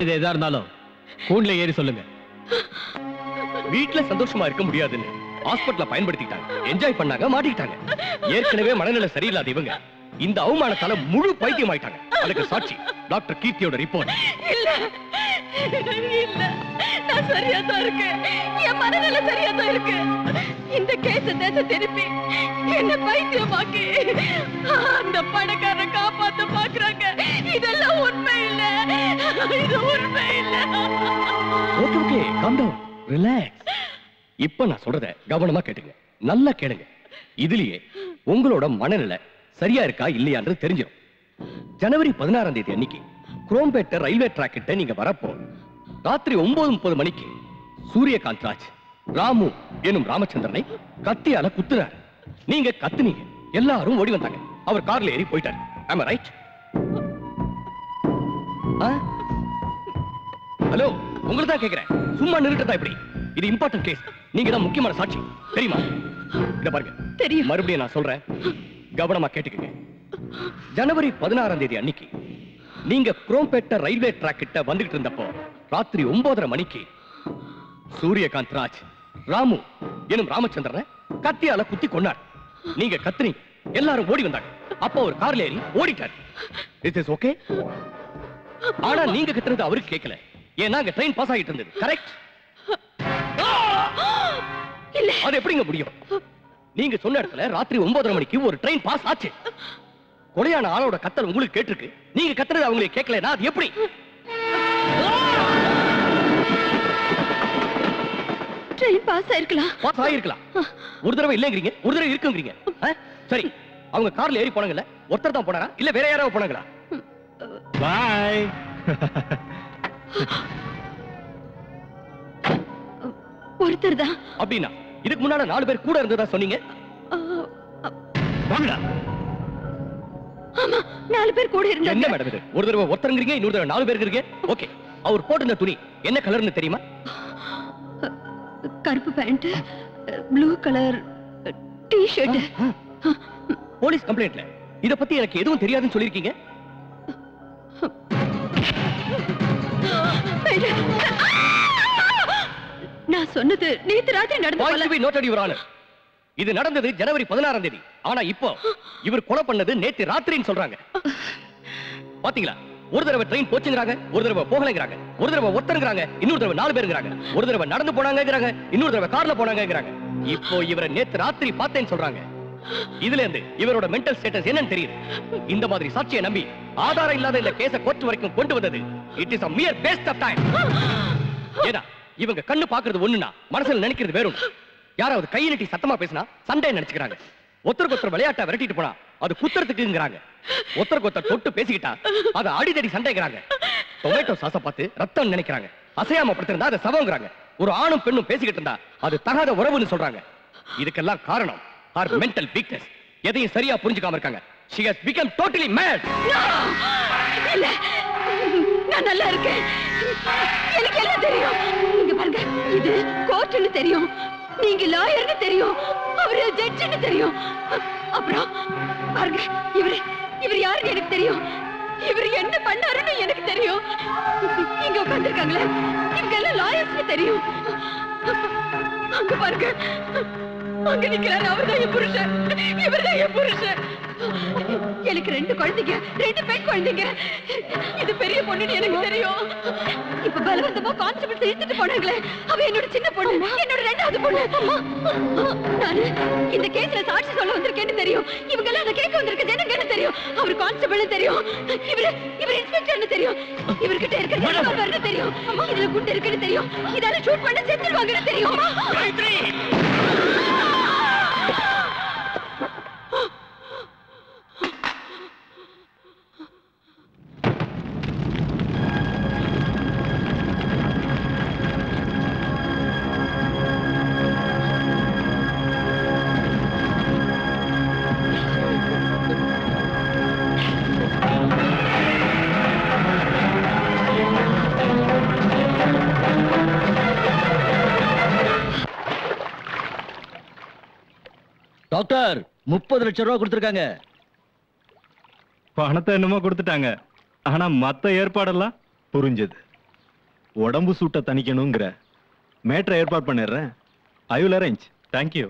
இது எதா இருந்தாலும் கூண்டுல ஏறி சொல்லுங்க. வீட்டுல சந்தோஷமா இருக்க முடியாதுன்னு ஹாஸ்பிடல்ல பயன்படுத்திட்டாங்க, என்ஜாய் பண்ணாங்க, மாட்டிக்கிட்டாங்க. ஏற்கனவே மனநிலை சரியில்லாத இவங்க இந்த அவமானத்தால முழு பைத்தியம் ஆயிட்டாங்க. அதுக்கு சாட்சி டாக்டர் கீர்த்தியோட ரிப்போர்ட். இல்ல இல்ல, நான் சரியா தான் இருக்கேன். என் மனநிலை சரியா தான் இருக்கு. இந்த கேஸ தேச திருப்பி என்ன பைத்தியமாக்கி அந்த பணக்காரரை காப்பாத்த பாக்குறாங்க. இதெல்லாம் உண்மை இல்ல, இது உண்மை இல்ல. Okay okay, calm down, relax. இப்ப நான் சொல்றத கவனமா கேட்டுங்க, நல்லா கேளுங்க. இதுலயே உங்களோட மனநிலை சரியா இருக்கா இல்லையான்றது தெரிஞ்சிடும். ஜனவரி 16ஆம் தேதி அன்னைக்கு குரோம்பேட்டை ரயில்வே ட்ராக் கிட்ட நீங்க வரப்போ ராத்திரி 9:30 மணிக்கு சூரியகாந்த் ராஜ் ராமு எனும் ராமச்சந்திரனை கத்தியால குத்துறாரு. நீங்க கத்துனீங்க, எல்லாரும் ஓடி வந்தாங்க. அவர் கார்ல ஏறி போயிட்டாரு. am I right? ஹலோ, உங்களை தான் கேக்குறேன், சும்மா நிறுத்ததா இப்படி? இது இம்பார்ட்டன்ட் கேஸ், நீங்க தான் முக்கியமான சாட்சி, தெரியுமா? இத பாருங்க, தெரியும். மறுபடியும் நான் சொல்றேன், கவனமா கேட்டுக்கங்க. ஜனவரி 16ஆம் தேதி அன்னைக்கு நீங்க குரோம்பேட்டை ரயில்வே ட்ராக் கிட்ட வந்துகிட்டு இருந்தப்போ ராத்திரி 9:30 மணிக்கு சூரியகாந்த் ராஜ் ராமு எனும் ராமச்சந்திரனை கத்தியால குத்தி கொன்னார். நீங்க கத்துனீங்க, எல்லாரும் ஓடி வந்தாங்க. அப்ப ஒரு கார்ல ஏறி ஓடிட்டார். It is okay. ஆனா நீங்க கத்துறது அவருக்கு கேட்கல, ஏன்னா அங்க ட்ரெயின் பாஸ் ஆகிட்டு இருந்தது. கரெக்ட்? அது எப்படிங்க முடியும்? நீங்க சொன்ன இடத்துல ராத்திரி 9:30 மணிக்கு ஒரு ட்ரெயின் பாஸ் ஆச்சு. கொலையான ஆளோட கத்தல் உங்களுக்கு கேட்டிருக்கு, நீங்க கத்துறது அவங்களுக்கு கேட்கலன்னா அது எப்படி? ட்ரெயின் பாஸ் ஆயிருக்கலாம். பாஸ் ஆயிருக்கலாம். ஒரு தடவை இல்லங்கறீங்க, ஒரு தடவை இருக்குங்கறீங்க. சரி, அவங்க கார்ல ஏறி போனாங்கல்ல, ஒருத்தர் தான் போனாரா இல்ல வேற யாராவது போனாங்களா? பாய். ஒருத்தர் தான். அப்படினா இதுக்கு முன்னால 4 பேர் கூட இருந்ததா சொன்னீங்க. வாங்கடா. ஆமா, 4 பேர் கூட இருந்தாங்க. என்ன மேடம் இது? ஒரு தடவை ஒருத்தருங்கறீங்க, இன்னொரு தடவை 4 பேர் இருக்கீங்க. ஓகே, அவர் போட்டிருந்த துணி என்ன கலர்னு தெரியுமா? கருப்பு pant, blue colour t-shirt. Police கம்ப்ளைண்ட்ல இத பத்தி எனக்கு எதுவும் தெரியாதுன்னு சொல்லிருக்கீங்க. நான் சொன்னது நேத்து ராத்திரி நடந்தது. இது நடந்தது ஜனவரி 16ஆம் தேதி. ஆனா இப்போ இவர் கொலை பண்ணது நேத்து ராத்திரின்னு சொல்றாங்க. பாத்தீங்களா? ஒரு தடவை ட்ரெயின் போச்சுங்கறாங்க, ஒரு தடவை போகலங்கறாங்க, ஒரு தடவை ஒருத்தருங்கறாங்க, இன்னொரு தடவை 4 பேருங்கறாங்க, ஒரு தடவை நடந்து போனாங்கங்கறாங்க, இன்னொரு தடவை கார்ல போனாங்கங்கறாங்க. இப்போ இவரை நேத்து ராத்திரி பார்த்தேன்னு சொல்றாங்க. இதுல இருந்து இவரோட மென்டல் ஸ்டேட்டஸ் என்னன்னு தெரியுது. இந்த மாதிரி சாட்சியை நம்பி ஆதாரம் இல்லாத இந்த கேஸ கோர்ட் வரைக்கும் கொண்டு வந்தது it is a mere waste of time. ஏடா இவங்க கண்ணு பாக்குறது ஒண்ணுனா மனசுல நினைக்கிறது வேற ஒண்ணு. யாராவது கை நீட்டி சத்தமா பேசினா சண்டை நினைச்சுக்கிறாங்க. ஒருத்தருக்கு ஒருத்தர் விளையாட்டை விரட்டிட்டு போனா அது குத்துறதுக்குங்கிறாங்க. ஒருத்தருக்கு ஒருத்தர் தொட்டு பேசிக்கிட்டா அது அடிதடி சண்டைங்கிறாங்க. டொமேட்டோ சாஸை பார்த்து ரத்தம் நினைக்கிறாங்க. அசையாம படுத்திருந்தா அதை சவங்கிறாங்க. ஒரு ஆணும் பெண்ணும் பேசிக்கிட்டு இருந்தா அது தகாத உறவுன்னு சொல்றாங்க. இதுக்கெல்லாம் காரணம் her mental weakness. எதையும் சரியா புரிஞ்சுக்காம இருக்காங்க. She has become totally mad. இல்ல, நான் நல்லா இருக்கேன். எனக்கு எல்லாம் தெரியும். இங்க பாருங்க, இது கோர்ட்னு தெரியும், நீங்க லாயர்னு தெரியும், அவரு ஜட்ஜ்னு தெரியும். அப்புறம் பாருங்க, இவர் யாருன்னு எனக்கு தெரியும், இவர் என்ன பண்ணாருன்னு எனக்கு தெரியும். இங்க உட்கார்ந்திருக்காங்களே, இவங்க எல்லாம் லாயர்ஸ்னு தெரியும். அங்க பாருங்க, அங்க நிக்கிறாரு, அவர்தான் என் புருஷன், இவர்தான் என் புருஷன். எனக்கு 2 குழந்தைங்க, 2 பெண் குழந்தைங்க. இது பெரிய பொண்ணுன்னு எனக்கு தெரியும். இப்ப பலவந்தமா கான்ஸ்டபிள் இழுத்துட்டு போனாங்களே, அவ என்னோட சின்ன பொண்ணு, என்னோட 2வது பொண்ணு. நானு இந்த கேஸ்ல சாட்சி சொல்ல வந்திருக்கேன்னு தெரியும். இவங்க எல்லாம் அதை கேட்க வந்திருக்க ஜனங்கன்னு தெரியும். அவர் கான்ஸ்டபிள்னு தெரியும், இவர் இன்ஸ்பெக்டர்னு தெரியும், இவர்கிட்ட இருக்கிறது தெரியும், இதுல குண்டு இருக்குன்னு தெரியும், இதால ஷூட் பண்ண செத்துருவாங்கன்னு தெரியும். டாக்டர் 30 லட்சம் ரூபாய் கொடுத்திருக்காங்க. பணத்தை என்னமோ கொடுத்துட்டாங்க, ஆனா மத்த ஏற்பாடெல்லாம் புரிஞ்சது. உடம்பு சூட்டை தணிக்கணுங்கிற மேட்டரை ஏற்பாடு பண்ணிடுறேன். I will arrange. தேங்க்யூ.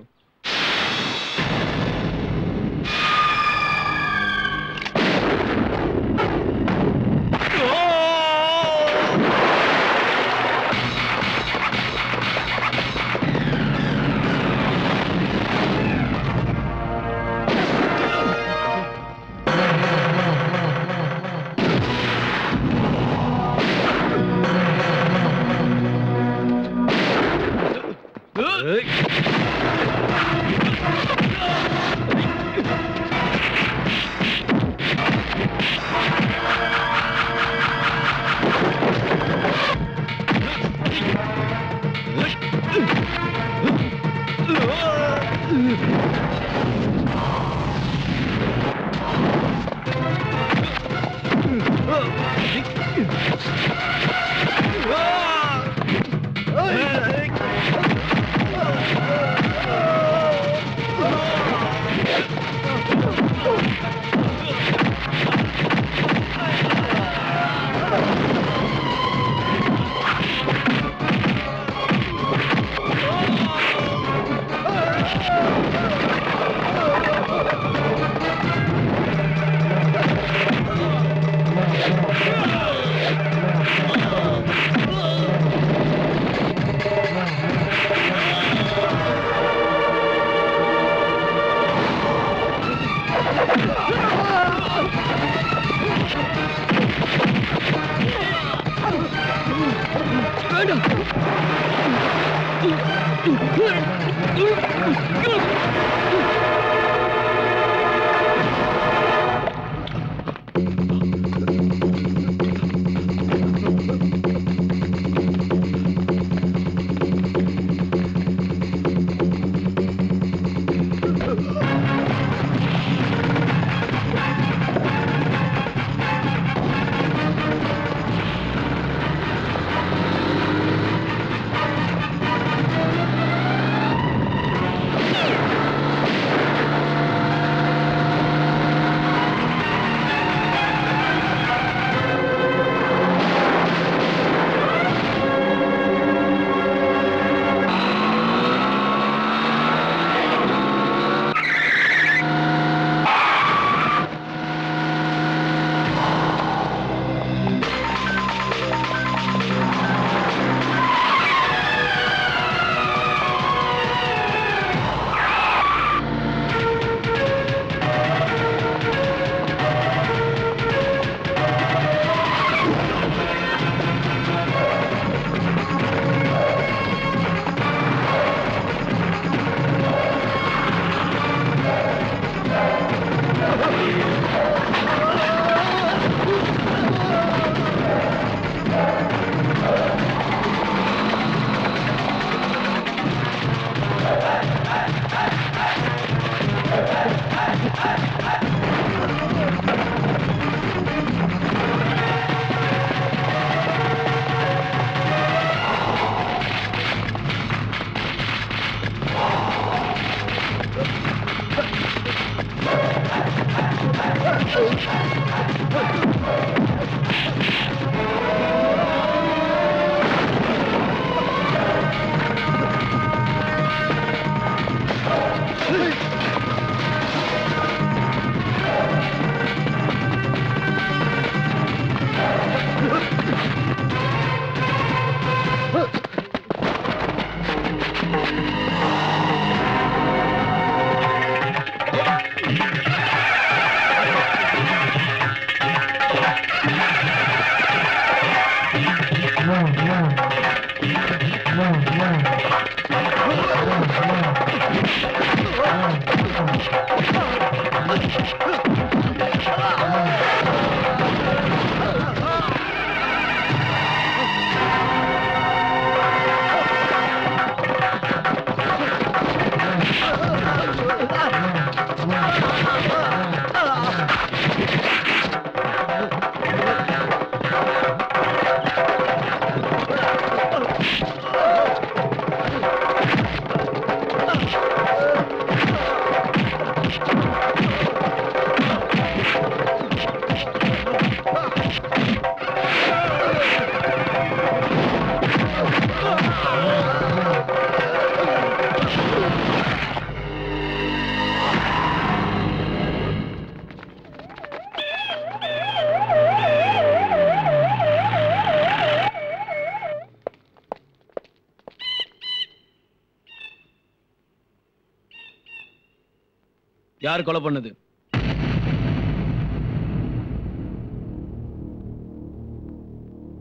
யார் கொலை பண்ணது?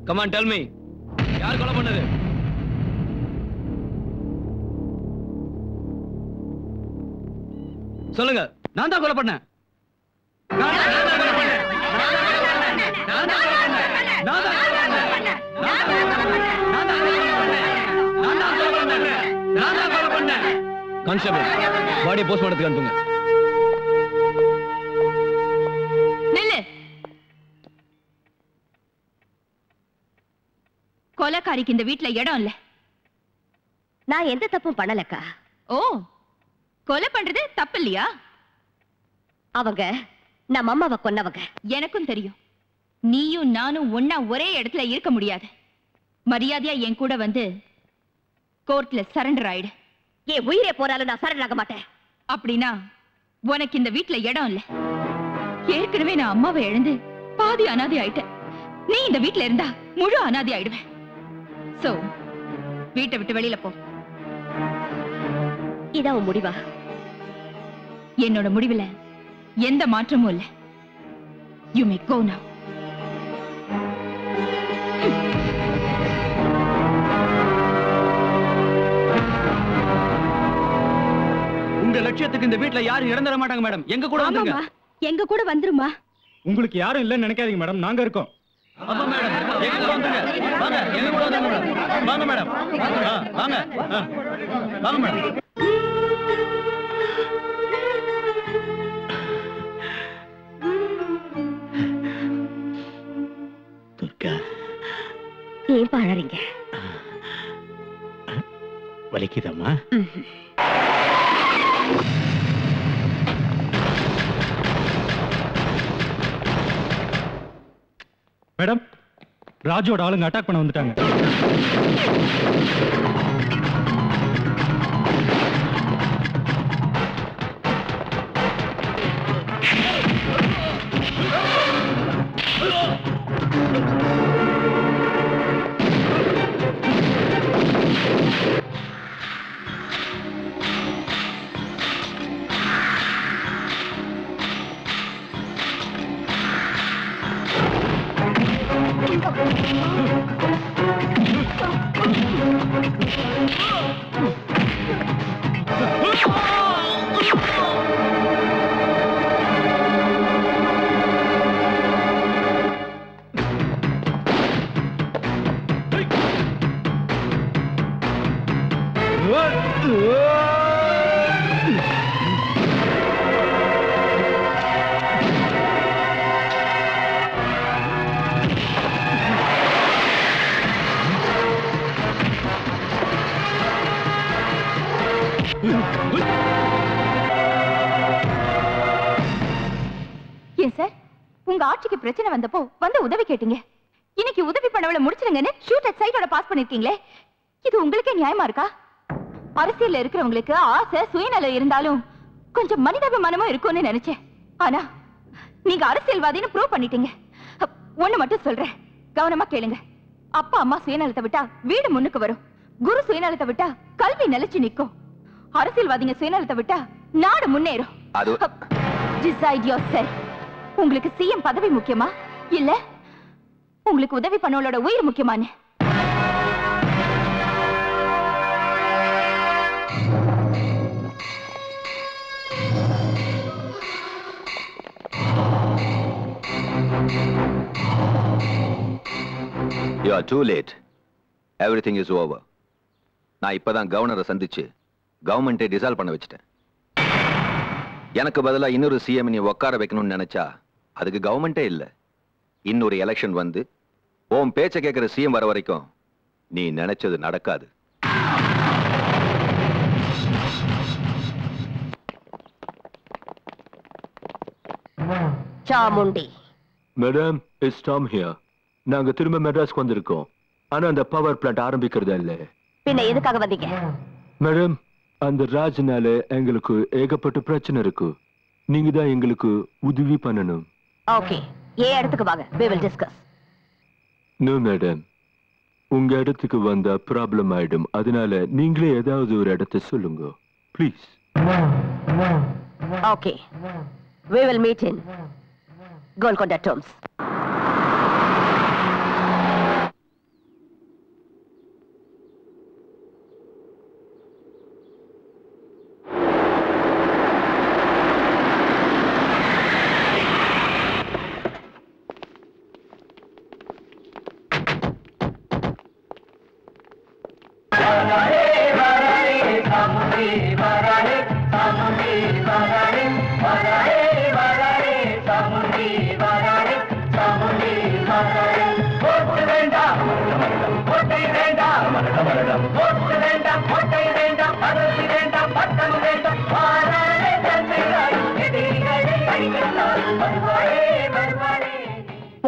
Come on, tell me. யார் கொலை பண்ணது? சொல்லுங்க. நான் தான் கொலை பண்ணேன். கான்ஸ்டபிள், பாடியை போஸ்ட்மார்ட்டத்துக்கு அனுப்புங்க. நில்லு. கொலைக்காரிக்கு இந்த வீட்ல இடம் இல்ல. நான் எந்த தப்பும் பண்ணலக்கா. ஓ, கொலை பண்றது தப்பு இல்லையா? அவங்க நம்ம அம்மாவை கொன்னவங்க. எனக்கும் தெரியும். நீயும் நானும் ஒன்னா ஒரே இடத்துல இருக்க முடியாது. மரியாதையா என் கூட வந்து கோர்ட்ல சரண்டர் ஆயிடு. என் உயிரே போறாலும் நான் சரண் ஆக மாட்டேன். அப்படின்னா உனக்கு இந்த வீட்டுல இடம் இல்ல. ஏற்கனவே நான் அம்மாவை இழந்து பாதி அனாதை ஆயிட்டேன். நீ இந்த வீட்டுல இருந்தா முழு அனாதை ஆயிடுவேன். சோ வீட்டை விட்டு வெளியில போ. இதான் உன் முடிவா? என்னோட முடிவுல எந்த மாற்றமும் இல்ல. யூ மே கோ நவ. உங்க லட்சியத்துக்கு இந்த வீட்ல யாரும் இடம் தர மாட்டாங்க மேடம். எங்க கூட வந்துருங்க. எங்க கூட வந்துருமா? உங்களுக்கு யாரும் இல்லைன்னு நினைக்காதீங்க மேடம், நாங்க இருக்கோம். ஆமா மேடம், எங்க கூட வந்துருங்க. வாங்க, எங்க கூட வந்துருங்க மேடம். வாங்க மேடம், வாங்க வாங்க மேடம். துர்கா, ஏன் பாழறீங்க? வலிக்குதம்மா? மேடம், ராஜோட ஆளுங்க அட்டாக் பண்ண வந்துட்டாங்க. ஏன் சார், உங்க ஆட்சிக்கு பிரச்சனை வந்தப்போ வந்து உதவி கேட்டீங்க. இன்னைக்கு உதவி பண்ணவளை முடிச்சிருங்கன்னு ஷூட் அட் சைட்டோட பாஸ் பண்ணிருக்கீங்களே, இது உங்களுக்கே நியாயமா இருக்கா? அரசியல்ல இருக்கிறவங்களுக்கு ஆசை சுயநலம் இருந்தாலும் கொஞ்சம் மனிதாபிமானமும் இருக்கும்னு நினைச்சேன். ஆனா நீங்க அரசியல்வாதின்னு ப்ரூவ் பண்ணிட்டீங்க. ஒண்ணு மட்டும் சொல்றேன், கவனமா கேளுங்க. அப்பா அம்மா சுயநலத்தை விட்டா வீடு முன்னுக்கு வரும். குரு சுயநலத்தை விட்டா கல்வி நிலைச்சு நிக்கும். அரசியல்வாதிங்க சுயநலத்தை விட்டா நாடு முன்னேறும். Decide yourself. உங்களுக்கு சிஎம் பதவி முக்கியமா இல்ல உங்களுக்கு உதவி பண்ணவளோட உயிர் முக்கியமானு? You are too late. Everything is over. நான் இப்பதான் கவர்னரை சந்திச்சு கவர்மெண்ட்டை டிசால்வ் பண்ண வச்சிட்டேன். எனக்கு பதிலா இன்னொரு சிஎம் நீ உட்கார வைக்கணும்னு நினைச்சா அதுக்கு கவர்மெண்டே இல்ல. இன்னொரு எலெக்ஷன் வந்து உன் பேச்ச கேட்கிற சிஎம் வர வரைக்கும் நீ நினைச்சது நடக்காது. Chamundi. Madam, it's Tom here. நாங்க திரும்ப மெட்ராஸ்க்கு வந்திருக்கோம். ஆனா அந்த பவர் பிளான்ட் ஆரம்பிக்கிறது இல்ல. பின்ன எதுக்காக வந்தீங்க? மேடம், அந்த ராஜ்னால எங்களுக்கு ஏகப்பட்ட பிரச்சனை இருக்கு. நீங்க தான் எங்களுக்கு உதவி பண்ணணும். ஓகே, ஏன் இடத்துக்கு வாங்க, we will discuss. No madam, உங்க இடத்துக்கு வந்தா ப்ராப்ளம் ஆயிடும். அதனால நீங்களே ஏதாவது ஒரு இடத்தை சொல்லுங்க please. Okay, we will meet in Golconda Tombs.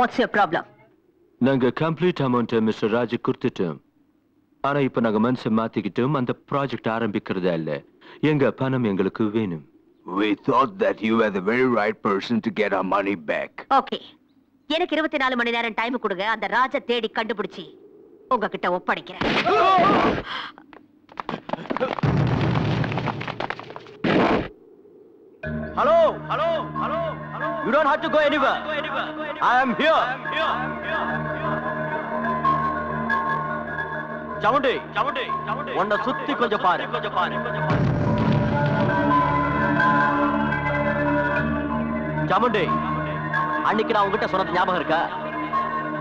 What's your problem? நாங்க கம்ப்ளீட் அமௌண்ட் மிஸ்டர் ராஜ் கொடுத்துட்டோம். ஆனா இப்ப நாங்க மனசை மாத்திக்கிட்டோம், அந்த ப்ராஜெக்ட் ஆரம்பிக்கிறதா இல்ல. எங்க பணம் எங்களுக்கு வேணும். We thought that you were the very right person to get our money back. Okay. எனக்கு 24 மணி நேரம் டைம் கொடுங்க. அந்த ராஜ தேடி கண்டுபிடிச்சி உங்ககிட்ட ஒப்படைக்கிறேன். Hello, hello, hello, hello. You don't have to go anywhere. I am here. சவுண்டி, உன்னை சுத்தி கொஞ்சம் பாரு. சாமுண்டி, அன்னைக்கு நான் உங்ககிட்ட சொன்னது ஞாபகம் இருக்கா?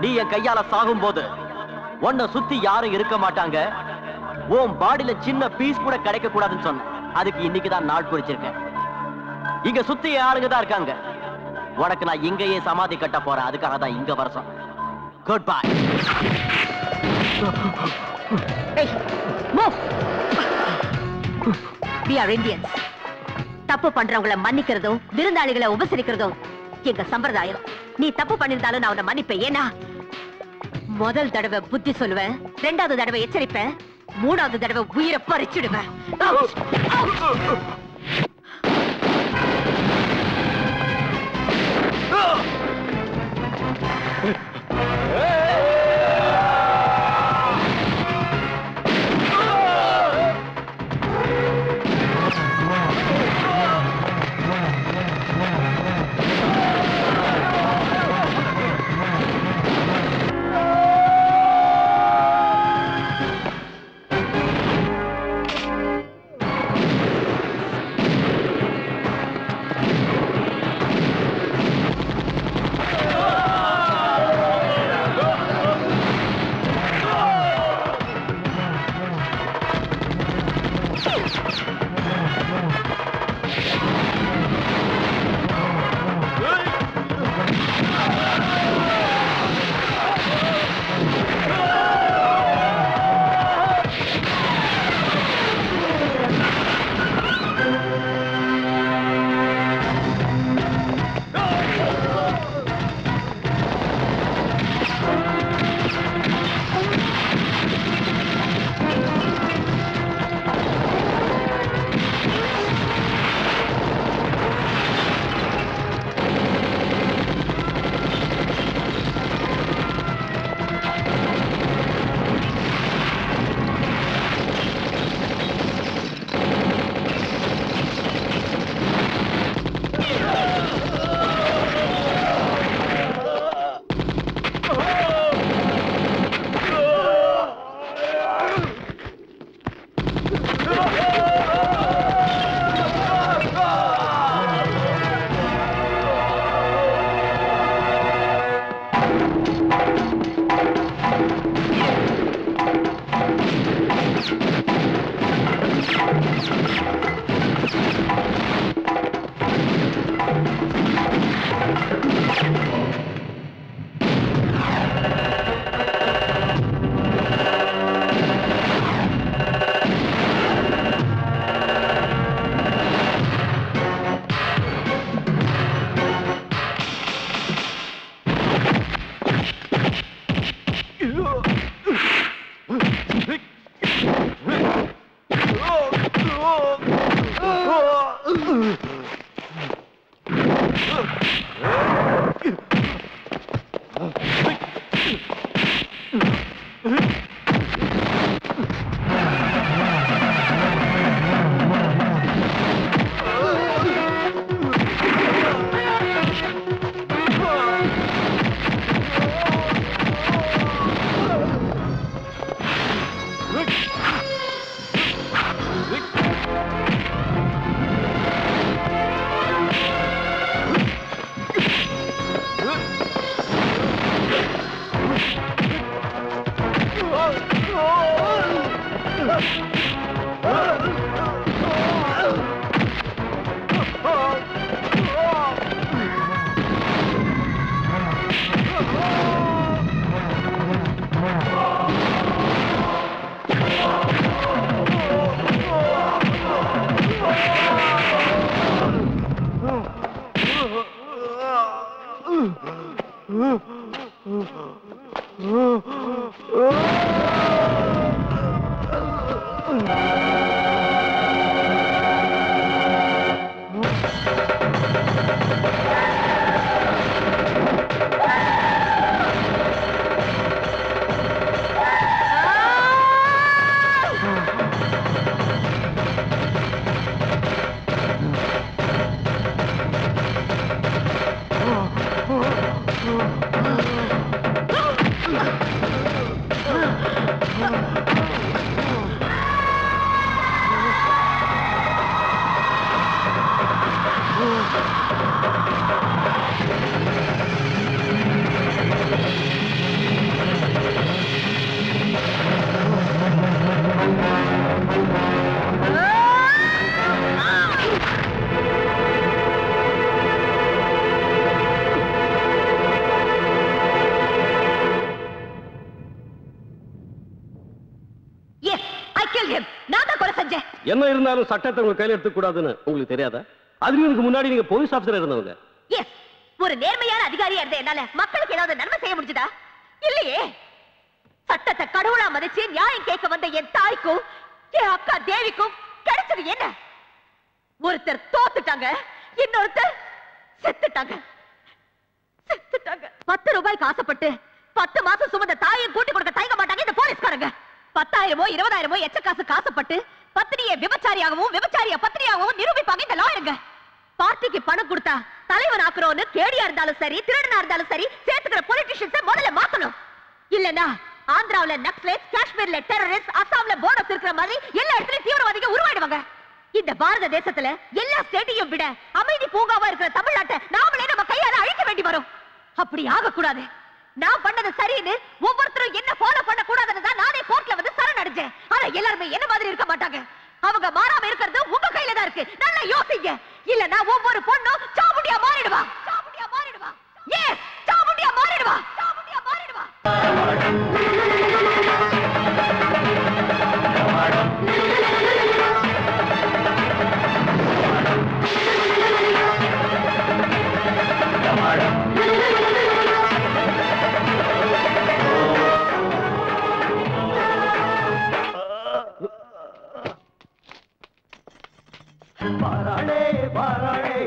நீ என் கையால சாகும் போது உன்னை சுத்தி யாரும் இருக்க மாட்டாங்க, உன் பாடியில சின்ன பீஸ் கூட கிடைக்க கூடாதுன்னு சொன்ன. அதுக்கு இன்னைக்கு தான் நாள் குறிச்சிருக்கேன். இங்க சுத்தி ஆளுங்க தான் இருக்காங்க. உனக்கு நான் இங்கேயே சமாதி கட்ட போறேன். அதுக்காக தான் இங்க வர சொன்னேன். Good bye. We are Indians. தப்பு பண்றவங்களை மன்னிக்கிறதும் விருந்தாளிகளை உபசரிக்கிறதும் எங்க சம்பிரதாயம். நீ தப்பு பண்ணிருந்தாலும் நான் உன்னை மன்னிப்பேன். ஏன்னா முதல் தடவை புத்தி சொல்லுவேன், 2வது தடவை எச்சரிப்பேன், 3வது தடவை உயிரை பறிச்சிடுவேன். என்ன இருந்தாலும் சட்டத்தை உங்க கையில எடுத்துக்க கூடாதுன்னு உங்களுக்கு தெரியாதா? அதுக்கு முன்னாடி நீங்க போலீஸ் ஆபீசரா இருந்தவங்க. எஸ், ஒரு நேர்மையான அதிகாரியா இருந்த என்னால மக்களுக்கு ஏதாவது நன்மை செய்ய முடிஞ்சதா? இல்லையே. சட்டத்தை கடவுளா மதிச்சு நியாயம் கேட்க வந்த என் தாய்க்கும் என் அக்கா தேவிக்கும் கிடைச்சது என்ன? ஒருத்தர் தோத்துட்டாங்க, இன்னொருத்தர் செத்துட்டாங்க. 10 ரூபாய்க்கு ஆசைப்பட்டு 10 மாசம் சுமந்த தாயை கூட்டி கொடுக்க தயங்க மாட்டாங்க இந்த போலீஸ்காரங்க. 10,000 20,000 எச்ச காசு காசப்பட்டு பத்தினியை விபச்சாரியாகவும் விபச்சாரிய பத்தினியாகவும் நிரூபிப்பாங்க இந்த லாயருங்க. பார்ட்டிக்கு பணம் கொடுத்தா தலைவன் ஆக்குறோன்னு கேடியா இருந்தாலும் சரி, திருடனா இருந்தாலும் சரி, சேர்த்துக்கிற பொலிட்டிஷியன்ஸை முதல்ல மாத்தணும். இல்லனா ஆந்திராவுல நக்சலைட்ஸ், காஷ்மீர்ல டெரரிஸ்ட், அசாம்ல போனஸ் இருக்கிற மாதிரி எல்லா இடத்துலயும் தீவிரவாதிகள் உருவாயிடுவாங்க. இந்த பாரத தேசத்துல எல்லா ஸ்டேட்டையும் விட அமைதி பூங்காவா இருக்கிற தமிழ்நாட்டை நாமளே நம்ம கையால அழிக்க வேண்டி வரும். அப்படி ஆகக்கூடாது. நான் பண்ணது சரின்னு ஒவ்வொருத்தரும் என்ன ஃபாலோ பண்ண கூடாதுன்னு தான் நானே கோர்ட்ல வந்து சரணடைஞ்சேன். ஆனா எல்லாருமே என்ன மாதிரி இருக்க மாட்டாங்க. அவங்க மாறாம இருக்கிறது உங்க கையில தான் இருக்கு. நல்லா யோசிங்க. இல்லனா ஒவ்வொரு பொண்ணும் சாமுண்டியா மாறிடுவா. சாமுண்டியா மாறிடுவா. எஸ், சாமுண்டியா மாறிடுவா. சாமுண்டியா மாறிடுவா. பாராளே பாராளே